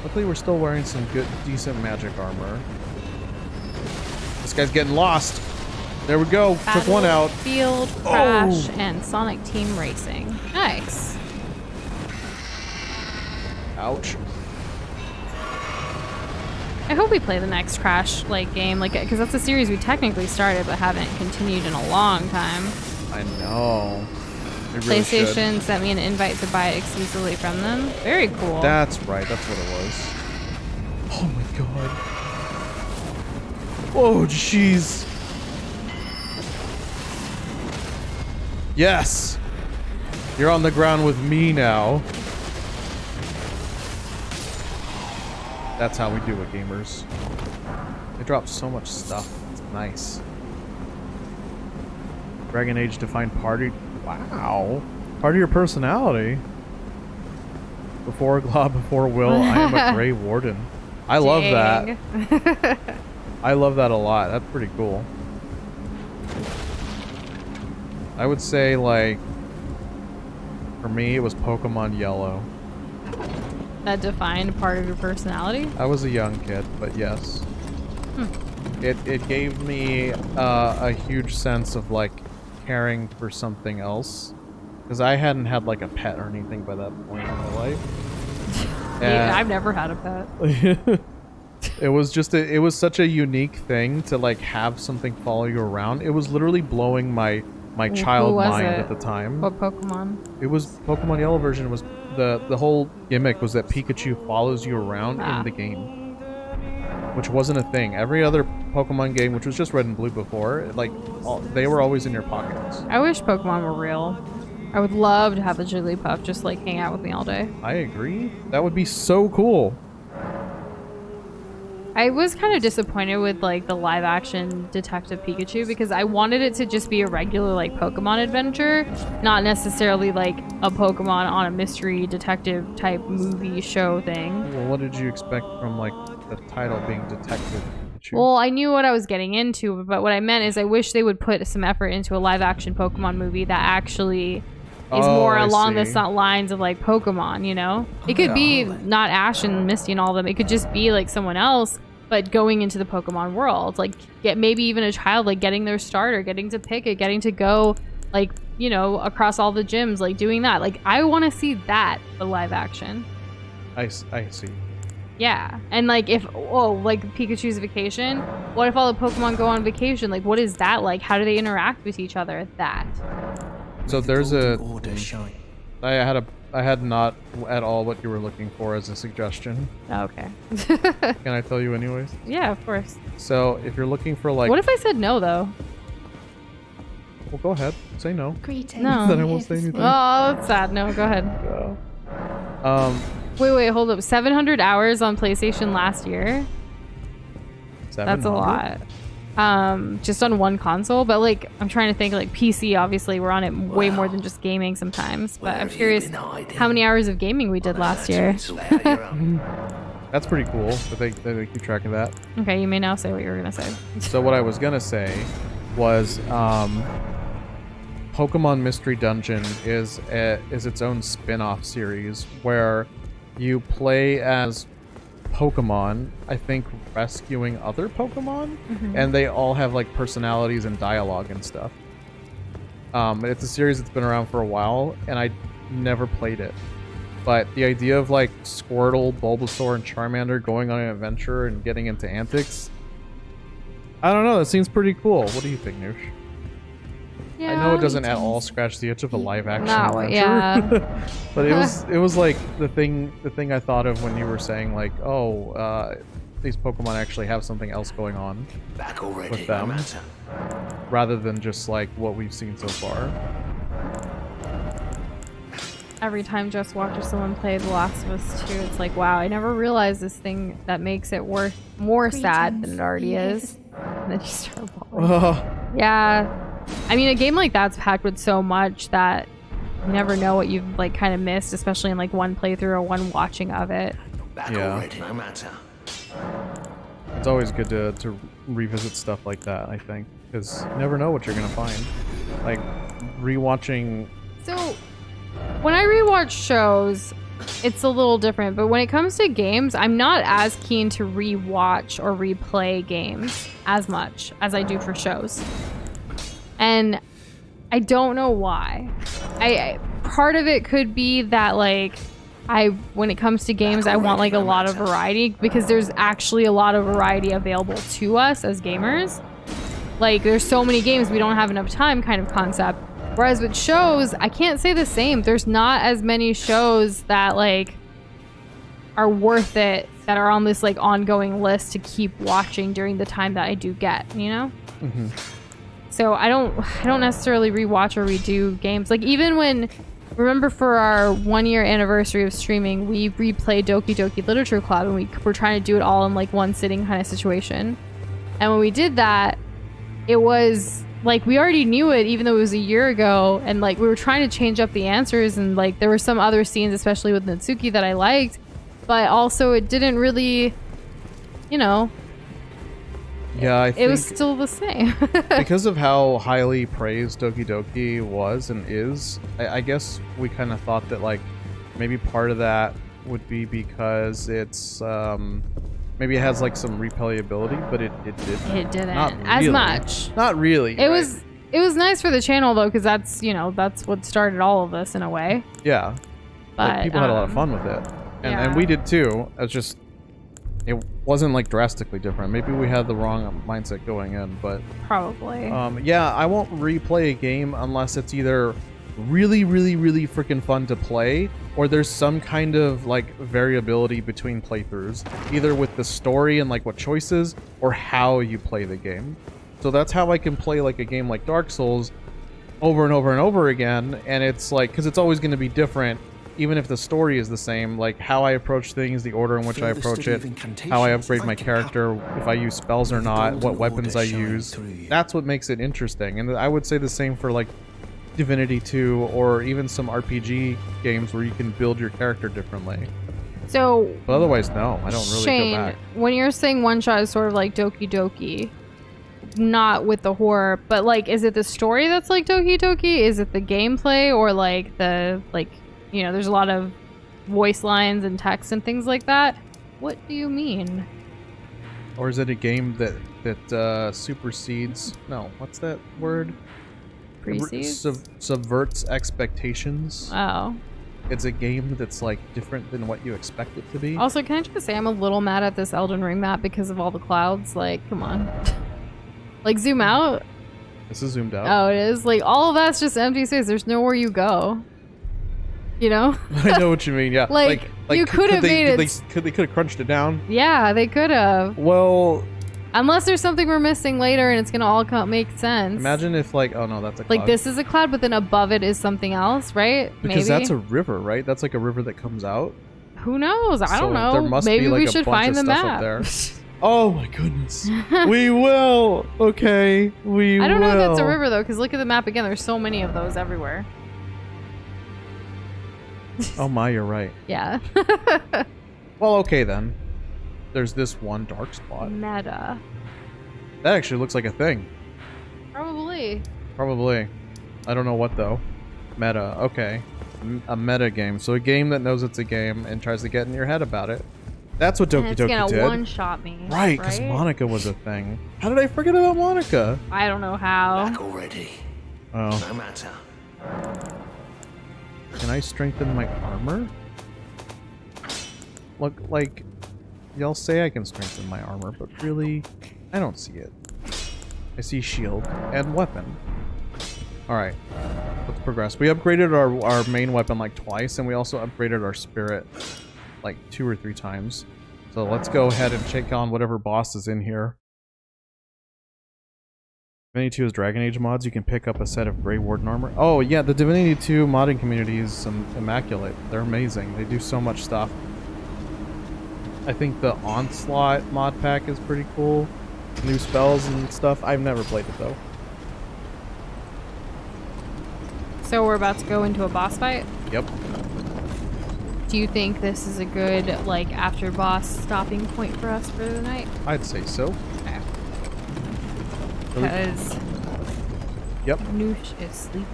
Luckily, we're still wearing some good, decent magic armor. This guy's getting lost. There we go. Took one out. Field Crash and Sonic Team Racing. Nice. Ouch. I hope we play the next Crash game, because that's a series we technically started but haven't continued in a long time. I know. It really PlayStation should. sent me an invite to buy it exclusively from them. Very cool. That's right. That's what it was. Oh my god. Oh jeez. Yes. You're on the ground with me now. That's how we do it, gamers. They drop so much stuff. It's nice. Dragon Age defined party. Wow. Part of your personality. Before Glob, before Will, I am a Grey Warden. I love that. I love that a lot. That's pretty cool. I would say, like, for me, it was Pokemon Yellow. That defined part of your personality? I was a young kid, but yes. It gave me a huge sense of, like, caring for something else. Because I hadn't had, like, a pet or anything by that point in my life. Yeah, I've never had a pet. It was just it was such a unique thing to, like, have something follow you around. It was literally blowing my child mind at the time. What Pokemon? It was Pokemon Yellow version. Was the whole gimmick was that Pikachu follows you around in the game, which wasn't a thing. Every other Pokemon game, which was just Red and Blue before, like they were always in your pockets. I wish Pokemon were real. I would love to have a Jigglypuff just like hang out with me all day. I agree. That would be so cool. I was kind of disappointed with like the live action Detective Pikachu because I wanted it to just be a regular like Pokemon adventure, not necessarily like a Pokemon on a mystery detective type movie show thing. Well, what did you expect from like the title being Detective Pikachu? Well, I knew what I was getting into, but what I meant is I wish they would put some effort into a live action Pokemon movie that actually is more along the lines of like Pokemon, you know? It could be not Ash and Misty and all of them. It could just be like someone else, but going into the Pokemon world, like get maybe even a child like getting their starter, getting to pick it, getting to go like, you know, across all the gyms, like doing that. Like I want to see that for live action. I see. Yeah. And like if like Pikachu's vacation, what if all the Pokemon go on vacation? Like what is that like? How do they interact with each other? That. So there's I had not at all what you were looking for as a suggestion. Okay. Can I tell you anyways? Yeah, of course. So if you're looking for like... What if I said no, though? Well, go ahead. Say no. Greetings. No. Then I won't say anything. Oh, that's sad. No, go ahead. Wait, hold up. 700 hours on PlayStation last year? 700? That's a lot. Just on one console, but like I'm trying to think like PC, obviously we're on it way more than just gaming sometimes, but I'm curious how many hours of gaming we did last year. That's pretty cool that they keep track of that. Okay, you may now say what you were gonna say. So what I was gonna say was Pokemon Mystery Dungeon is its own spin-off series where you play as Pokemon, I think, rescuing other Pokemon, and they all have like personalities and dialogue and stuff. It's a series that's been around for a while, and I never played it. But the idea of like Squirtle, Bulbasaur, and Charmander going on an adventure and getting into antics, I don't know, that seems pretty cool. What do you think, Noosh? Yeah, I know it doesn't at all scratch the itch of a live action adventure. Yeah. But it was like the thing I thought of when you were saying like, these Pokemon actually have something else going on with them, rather than just like what we've seen so far. Every time Jess watches someone play The Last of Us 2, it's like, wow, I never realized this thing that makes it more sad than it already is. And then you start bawling. Yeah. I mean, a game like that's packed with so much that you never know what you've like kind of missed, especially in like one playthrough or one watching of it. Yeah. It's always good to revisit stuff like that, I think, because you never know what you're gonna find. Like rewatching. So when I rewatch shows, it's a little different, but when it comes to games, I'm not as keen to rewatch or replay games as much as I do for shows. And I don't know why. I part of it could be that like when it comes to games, I want like a lot of variety because there's actually a lot of variety available to us as gamers. Like there's so many games we don't have enough time kind of concept. Whereas with shows, I can't say the same. There's not as many shows that like are worth it that are on this like ongoing list to keep watching during the time that I do get, you know? Mm-hmm. So I don't necessarily rewatch or redo games. Like even when, remember for our 1 year anniversary of streaming, we replayed Doki Doki Literature Club and we were trying to do it all in like one sitting kind of situation. And when we did that, it was like we already knew it even though it was a year ago, and like we were trying to change up the answers, and like there were some other scenes, especially with Natsuki, that I liked, but also it didn't really, you know, yeah, I think it was still the same. because of how highly praised Doki Doki was and is, I guess we kind of thought that like maybe part of that would be because it's maybe it has like some replayability, but it didn't. It didn't Not as really. much. Not really. It right? was nice for the channel though, because that's, you know, that's what started all of this in a way. Yeah. But Like, people had a lot of fun with it, and yeah. we did too. It's just it wasn't like drastically different. Maybe we had the wrong mindset going in, but probably. yeah, I won't replay a game unless it's either really freaking fun to play, or there's some kind of like variability between playthroughs, either with the story and like what choices or how you play the game. So that's how I can play like a game like Dark Souls over and over and over again, and it's like, because it's always going to be different, even if the story is the same, like how I approach things, the order in which I approach it, how I upgrade my character, if I use spells or not, what weapons I use. That's what makes it interesting. And I would say the same for like Divinity 2 or even some RPG games where you can build your character differently. So But otherwise, no, I don't really Shane, go back. when you're saying one shot is sort of like Doki Doki, not with the horror, but like, is it the story that's like Doki Doki? Is it the gameplay, or like the, like, you know, there's a lot of voice lines and text and things like that? What do you mean? Or is it a game that supersedes? No, what's that word? Precedes? Subverts expectations. Oh. It's a game that's like different than what you expect it to be. Also, can I just say I'm a little mad at this Elden Ring map because of all the clouds. Like, come on. Like, zoom out. This is zoomed out. Oh, it is? Like, all of that's just empty space. There's nowhere you go. You know? I know what you mean. Yeah. Like you could have made it. They could have crunched it down. Yeah, they could have. Well, unless there's something we're missing later and it's gonna all make sense. Imagine if like, oh no, that's a cloud. Like this is a cloud, but then above it is something else, right? Because maybe that's a river, right? That's like a river that comes out. Who knows? I don't know. There must Maybe be like we a should bunch find of the stuff map. up there. Oh my goodness. We will. Okay, we will. I don't know if it's a river though, because look at the map again. There's so many of those everywhere. Oh my, you're right. Yeah. Well, okay then. There's this one dark spot. Meta. That actually looks like a thing. Probably. Probably. I don't know what though. Meta. Okay. A meta game. So a game that knows it's a game and tries to get in your head about it. That's what Doki And it's Doki gonna did. one-shot me. Right, because Monica was a thing. How did I forget about Monica? I don't know how. Back already. Oh. No matter. Can I strengthen my armor? Look, like, y'all say I can strengthen my armor, but really, I don't see it. I see shield and weapon. Alright, let's progress. We upgraded our main weapon like twice, and we also upgraded our spirit like 2 or 3 times. So let's go ahead and check on whatever boss is in here. Divinity 2 has Dragon Age mods. You can pick up a set of Grey Warden armor. Oh yeah, the Divinity 2 modding community is immaculate. They're amazing. They do so much stuff. I think the Onslaught mod pack is pretty cool. New spells and stuff. I've never played it though. So we're about to go into a boss fight? Yep. Do you think this is a good, like, after boss stopping point for us for the night? I'd say so. Okay. Really? Because Yep. Noosh is sleepy.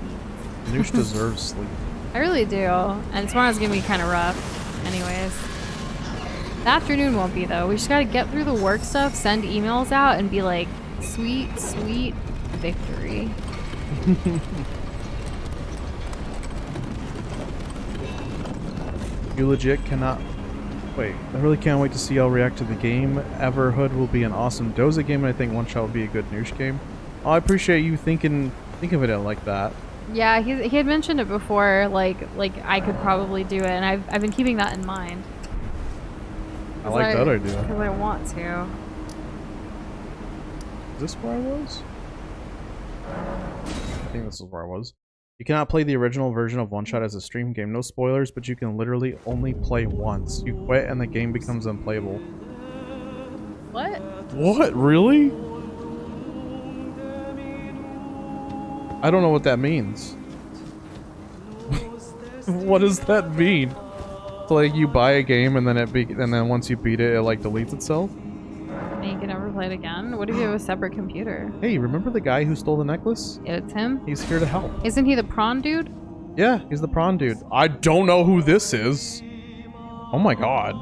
Noosh deserves sleep. I really do. And tomorrow's gonna be kind of rough. Anyways. The afternoon won't be, though. We just gotta get through the work stuff, send emails out, and be like, sweet, sweet victory. You legit cannot... Wait, I really can't wait to see y'all react to the game. Everhood will be an awesome Doza game, and I think One Shot will be a good Noosh game. Oh, I appreciate you think of it like that. Yeah, he had mentioned it before, like I could probably do it, and I've been keeping that in mind. I like that idea. Because I want to. Is this where I was? I think this is where I was. You cannot play the original version of One Shot as a stream game. No spoilers, but you can literally only play once. You quit and the game becomes unplayable. What? What? Really? I don't know what that means. What does that mean? So, like, you buy a game and then and then once you beat it, it like deletes itself? And you can never play it again? What if you have a separate computer? Hey, remember the guy who stole the necklace? It's him? He's here to help. Isn't he the prawn dude? Yeah, he's the prawn dude. I don't know who this is. Oh my god.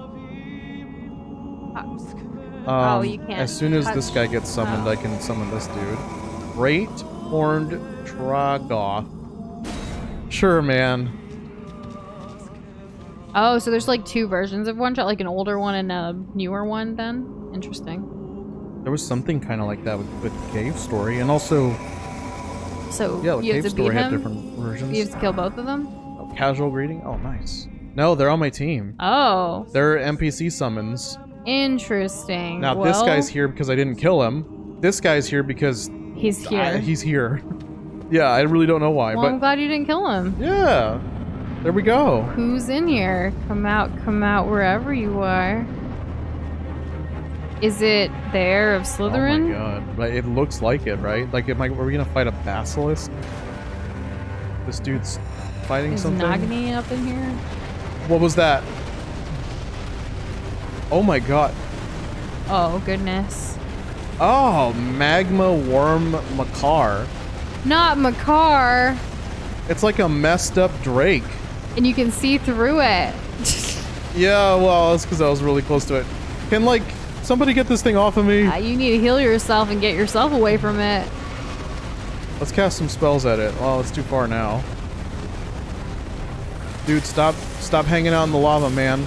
Oh, you can't. As soon as this guy gets summoned, I can summon this dude. Great Horned Tragoth. Sure, man. Oh, so there's like two versions of One Shot, like an older one and a newer one then? Interesting. There was something kind of like that with Cave Story, and also... So, yeah, you have Cave to beat Story had him? different versions. You have to kill both of them? Oh, casual greeting? Oh, nice. No, they're on my team. Oh. They're NPC summons. Interesting. Now, this guy's here because I didn't kill him. This guy's here because... he's here. he's here. Yeah, I really don't know why, Well, but... I'm glad you didn't kill him. Yeah. There we go. Who's in here? Come out wherever you are. Is it the heir of Slytherin? Oh my god. But it looks like it, right? Like, were we gonna fight a basilisk? This dude's fighting Is something? Nagini up in here? What was that? Oh my god. Oh, goodness. Oh, Magma Worm Makar. Not Makar! It's like a messed up Drake. And you can see through it. Yeah, well, that's because I was really close to it. Can, like, somebody get this thing off of me? You need to heal yourself and get yourself away from it. Let's cast some spells at it. Oh, it's too far now. Dude, stop hanging out in the lava, man.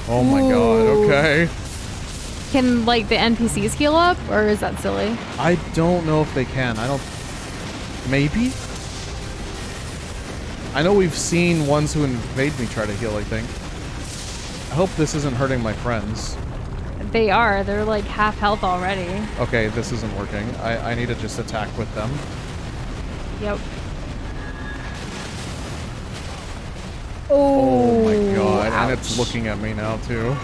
Oh my god, okay. Can, like, the NPCs heal up? Or is that silly? I don't know if they can. Maybe? I know we've seen ones who invade me try to heal, I think. I hope this isn't hurting my friends. They are. They're, like, half health already. Okay, this isn't working. I need to just attack with them. Yep. Oh my god, ouch. and it's looking at me now, too.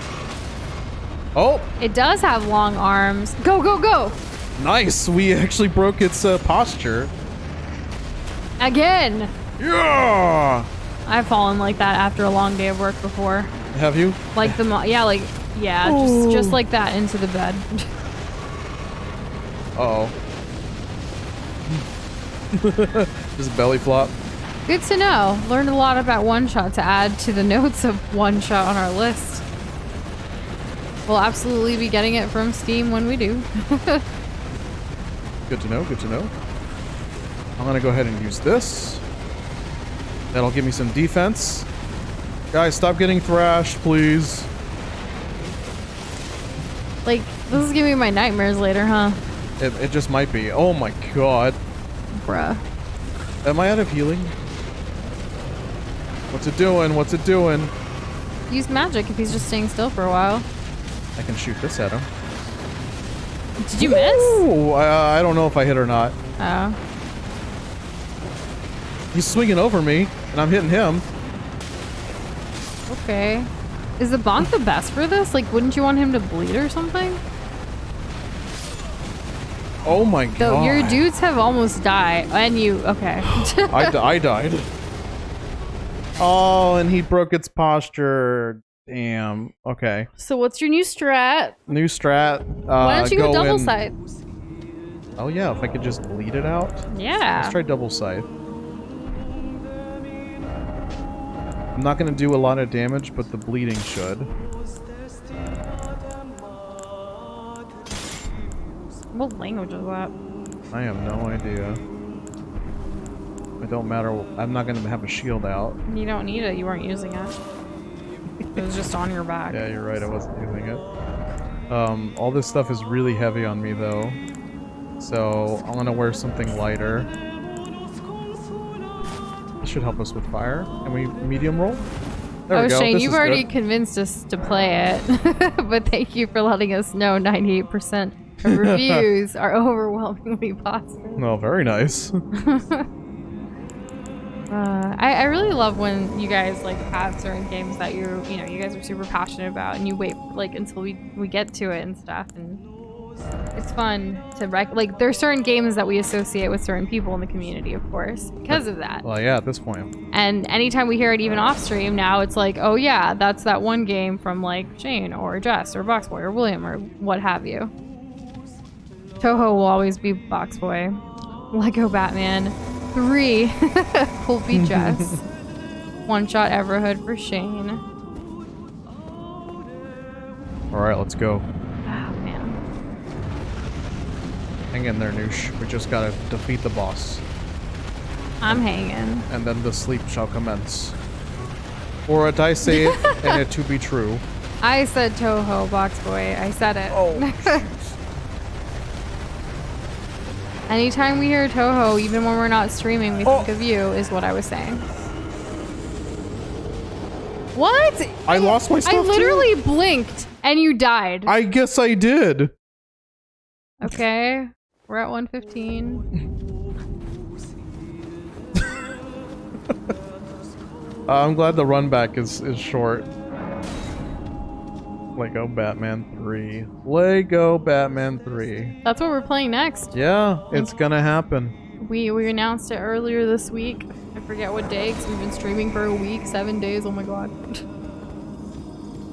Oh! It does have long arms. Go, go, go! Nice! We actually broke its posture. Again! Yeah! I've fallen like that after a long day of work before. Have you? Like just like that into the bed. Uh-oh. Just belly flop. Good to know. Learned a lot about One Shot to add to the notes of One Shot on our list. We'll absolutely be getting it from Steam when we do. Good to know, good to know. I'm gonna go ahead and use this. That'll give me some defense. Guys, stop getting thrashed, please. Like, this is giving me my nightmares later, huh? It just might be. Oh my god. Bruh. Am I out of healing? What's it doing? What's it doing? Use magic if he's just staying still for a while. I can shoot this at him. Did you miss? Ooh, I don't know if I hit or not. Oh. He's swinging over me, and I'm hitting him. Okay. Is the bonk the best for this? Like, wouldn't you want him to bleed or something? Oh my god. Though your dudes have almost died. And you, okay. I died. Oh, and he broke its posture. Damn. Okay. So what's your new strat? New strat. Why don't you go double in... scythe? Oh yeah, if I could just bleed it out. Yeah. Let's try double scythe. I'm not gonna do a lot of damage, but the bleeding should. What language is that? I have no idea. It don't matter. I'm not gonna have a shield out. You don't need it. You weren't using it. It was just on your back. Yeah, you're right. I wasn't using it. All this stuff is really heavy on me though, so I'm gonna wear something lighter. This should help us with fire. Can we medium roll? There we go. Shane, This you've is already good. convinced us to play it, but thank you for letting us know 98% of reviews are overwhelmingly positive. No, very nice. I really love when you guys like have certain games that you guys are super passionate about, and you wait like until we get to it and stuff, and it's fun to like there's certain games that we associate with certain people in the community, of course, because of that. Well, yeah, at this point. And anytime we hear it even off stream now, it's like, oh yeah, that's that one game from like Shane or Jess or Boxboy or William or what have you. Toho will always be Boxboy. Lego Batman 3 will be Jess. One shot Everhood for Shane. Alright, let's go. Oh man. Hang in there, Noosh. We just gotta defeat the boss. I'm hanging. And then the sleep shall commence. For it I say it, and it to be true. I said Toho, Boxboy. I said it. Oh, Anytime we hear Toho, even when we're not streaming, we think of you, is what I was saying. What? I lost my stuff I literally too. blinked and you died. I guess I did. Okay, we're at 115. I'm glad the run back is short. Lego Batman 3. Lego Batman 3. That's what we're playing next. Yeah, it's gonna happen. We announced it earlier this week. I forget what day, because we've been streaming for a week, 7 days. Oh my god.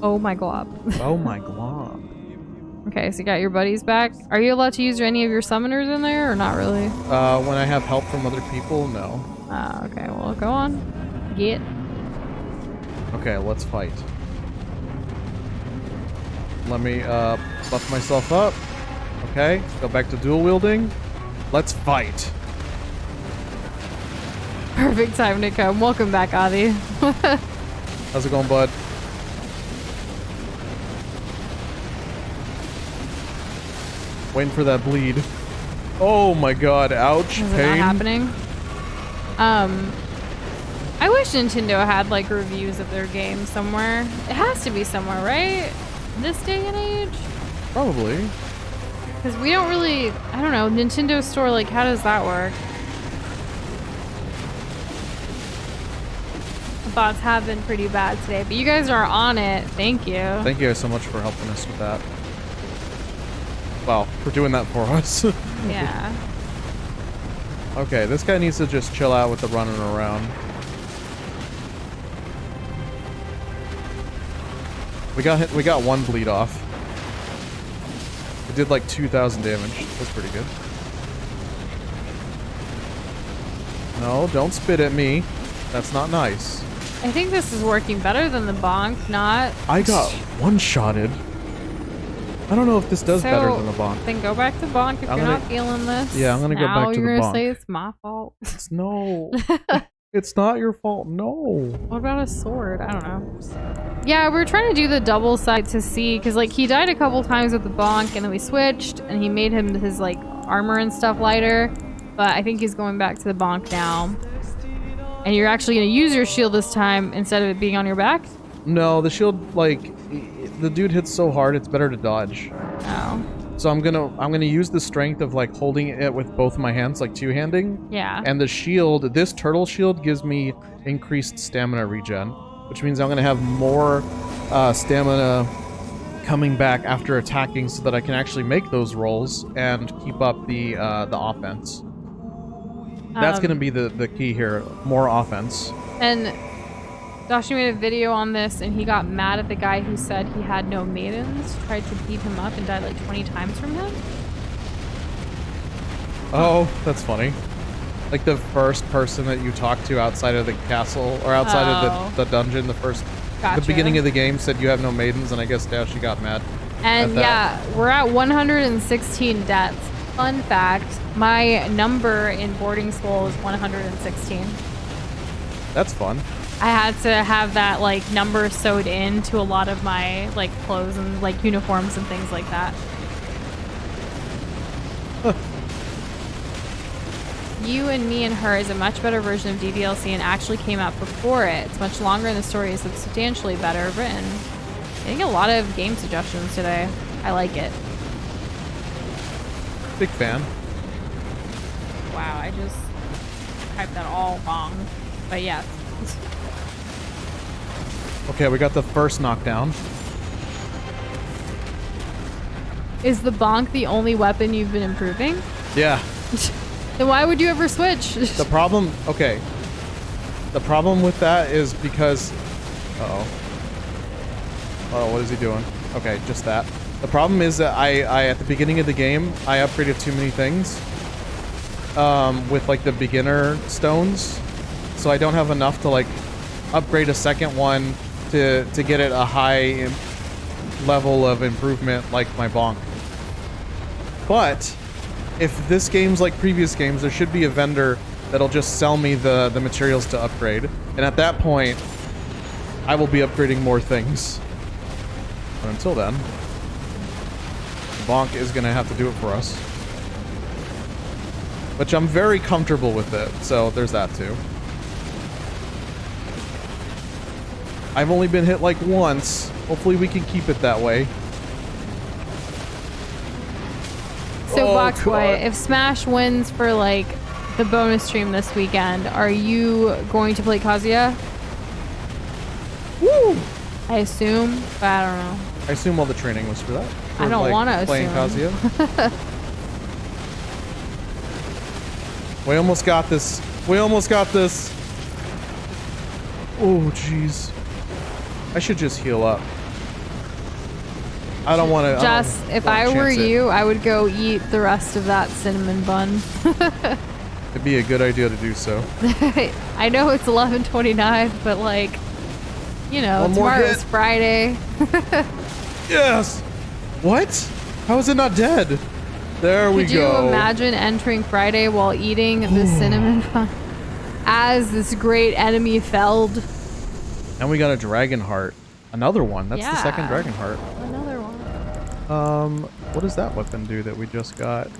Oh my glob. Oh my glob. Okay, so you got your buddies back. Are you allowed to use any of your summoners in there, or not really? When I have help from other people, no. Okay, well, go on. Get. Okay, let's fight. Let me buff myself up. Okay, go back to dual wielding. Let's fight. Perfect time to come. Welcome back, Adi. How's it going, bud? Waiting for that bleed. Oh my god, ouch, Is it pain. not happening? I wish Nintendo had like reviews of their games somewhere. It has to be somewhere, right? This day and age? Probably. Because we don't really, I don't know, Nintendo Store, like how does that work? The bots have been pretty bad today, but you guys are on it. Thank you. Thank you guys so much for helping us with that. Well, for doing that for us. Yeah. Okay, this guy needs to just chill out with the running around. We got one bleed off. It did like 2,000 damage. That's pretty good. No, don't spit at me. That's not nice. I think this is working better than the bonk, not... I got one-shotted. I don't know if this does So, better than the bonk. Then go back to bonk if I'm you're gonna- not feeling this. Yeah, I'm gonna go Now back to the you're gonna bonk. say it's my fault. It's no. It's not your fault. No. What about a sword? I don't know. Yeah, we were trying to do the double side to see, because like he died a couple times with the bonk, and then we switched, and he made his like armor and stuff lighter. But I think he's going back to the bonk now. And you're actually gonna use your shield this time instead of it being on your back? No, the shield, like, the dude hits so hard, it's better to dodge. Oh. So I'm gonna use the strength of like holding it with both my hands, like two-handing. Yeah. And the shield, this turtle shield gives me increased stamina regen, which means I'm gonna have more stamina coming back after attacking, so that I can actually make those rolls and keep up the offense. That's gonna be the key here, more offense. And Dashi made a video on this, and he got mad at the guy who said he had no maidens, tried to beat him up, and died like 20 times from him. Oh, that's funny. Like the first person that you talk to outside of the castle, or outside of the dungeon, the Gotcha. beginning of the game said you have no maidens, and I guess Dashi got mad. And yeah, we're at 116 deaths. Fun fact, my number in boarding school is 116. That's fun. I had to have that like number sewed into a lot of my like clothes and like uniforms and things like that. You and Me and Her is a much better version of DDLC and actually came out before it. It's much longer and the story is substantially better written. I think a lot of game suggestions today. I like it. Big fan. Wow, I just typed that all wrong. But yeah. Okay, we got the first knockdown. Is the bonk the only weapon you've been improving? Yeah. Then why would you ever switch? The problem, okay. The problem with that is because, uh-oh. Oh, what is he doing? Okay, just that. The problem is that I at the beginning of the game, I upgraded too many things. With like the beginner stones. So I don't have enough to like upgrade a second one to get it a high level of improvement like my bonk. But if this game's like previous games, there should be a vendor that'll just sell me the materials to upgrade. And at that point, I will be upgrading more things. But until then, bonk is gonna have to do it for us. Which I'm very comfortable with it, so there's that too. I've only been hit like once. Hopefully we can keep it that way. So Boxboy, if Smash wins for like the bonus stream this weekend, are you going to play Kazuya? Woo! I assume, but I don't know. I assume all the training was for that. I don't want to playing assume. Kazuya. We almost got this. We almost got this. Oh, jeez. I should just heal up. I don't want to. Just, if I were you, I would go eat the rest of that cinnamon bun. It'd be a good idea to do so. I know it's 11:29, but like, you know, tomorrow's Friday. Yes. What? How is it not dead? There we go. Could you imagine entering Friday while eating the cinnamon bun as this great enemy felled? And we got a dragon heart. Another one. That's the second dragon heart. Another one. What does that weapon do that we just got?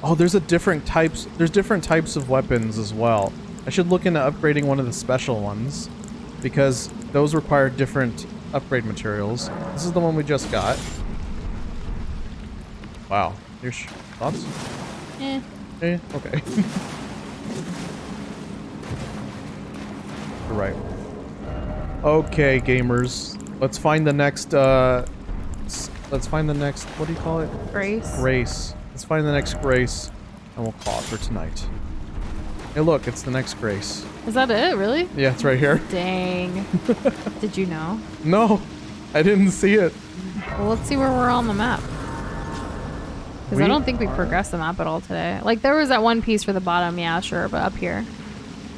Oh, there's different types of weapons as well. I should look into upgrading one of the special ones because those require different upgrade materials. This is the one we just got. Wow. Your thoughts? Eh. Eh, okay. You're right. Okay, gamers. Let's find the next, what do you call it? Grace. Grace. Let's find the next Grace, and we'll call it for tonight. Hey, look, it's the next Grace. Is that it? Really? Yeah, it's right here. Dang. Did you know? No, I didn't see it. Well, let's see where we're on the map. Because I don't think we progressed the map at all today. Like, there was that one piece for the bottom, yeah, sure, but up here.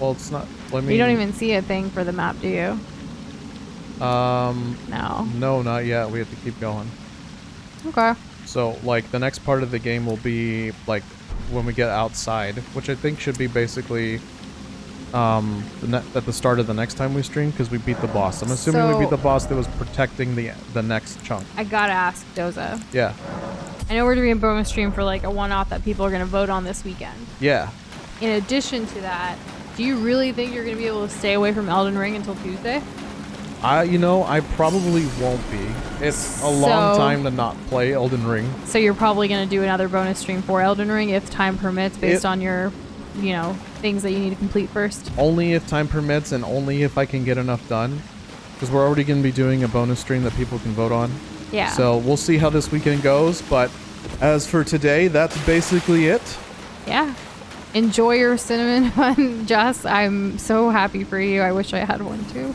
Well, it's not. You don't even see a thing for the map, do you? No. No, not yet. We have to keep going. Okay. So, like, the next part of the game will be, like, when we get outside, which I think should be basically at the start of the next time we stream, because we beat the boss. I'm assuming we beat the boss that was protecting the next chunk. I gotta ask Doza. Yeah. I know we're doing a bonus stream for, like, a one-off that people are gonna vote on this weekend. Yeah. In addition to that, do you really think you're gonna be able to stay away from Elden Ring until Tuesday? I probably won't be. It's a long time to not play Elden Ring. So you're probably going to do another bonus stream for Elden Ring if time permits based on your, you know, things that you need to complete first? Only if time permits and only if I can get enough done. Because we're already going to be doing a bonus stream that people can vote on. Yeah. So we'll see how this weekend goes. But as for today, that's basically it. Yeah. Enjoy your cinnamon bun, Jess. I'm so happy for you. I wish I had one too.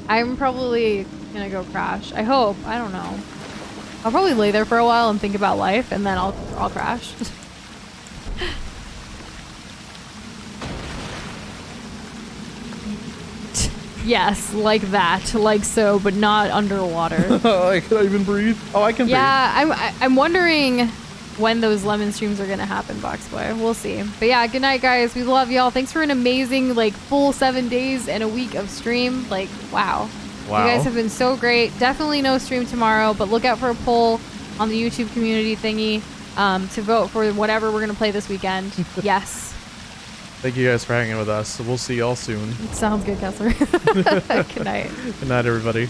I'm probably gonna go crash. I hope. I don't know. I'll probably lay there for a while and think about life, and then I'll crash. Yes, like that, like so, but not underwater. Can I even breathe? Oh, I can breathe. Yeah, I'm wondering when those lemon streams are gonna happen, Boxboy. We'll see. But yeah, good night, guys. We love y'all. Thanks for an amazing, like, full 7 days and a week of stream. Like, wow. Wow. You guys have been so great. Definitely no stream tomorrow, but look out for a poll on the YouTube community thingy to vote for whatever we're gonna play this weekend. Yes. Thank you guys for hanging with us. We'll see y'all soon. Sounds good, Kessler. Good night. Good night, everybody.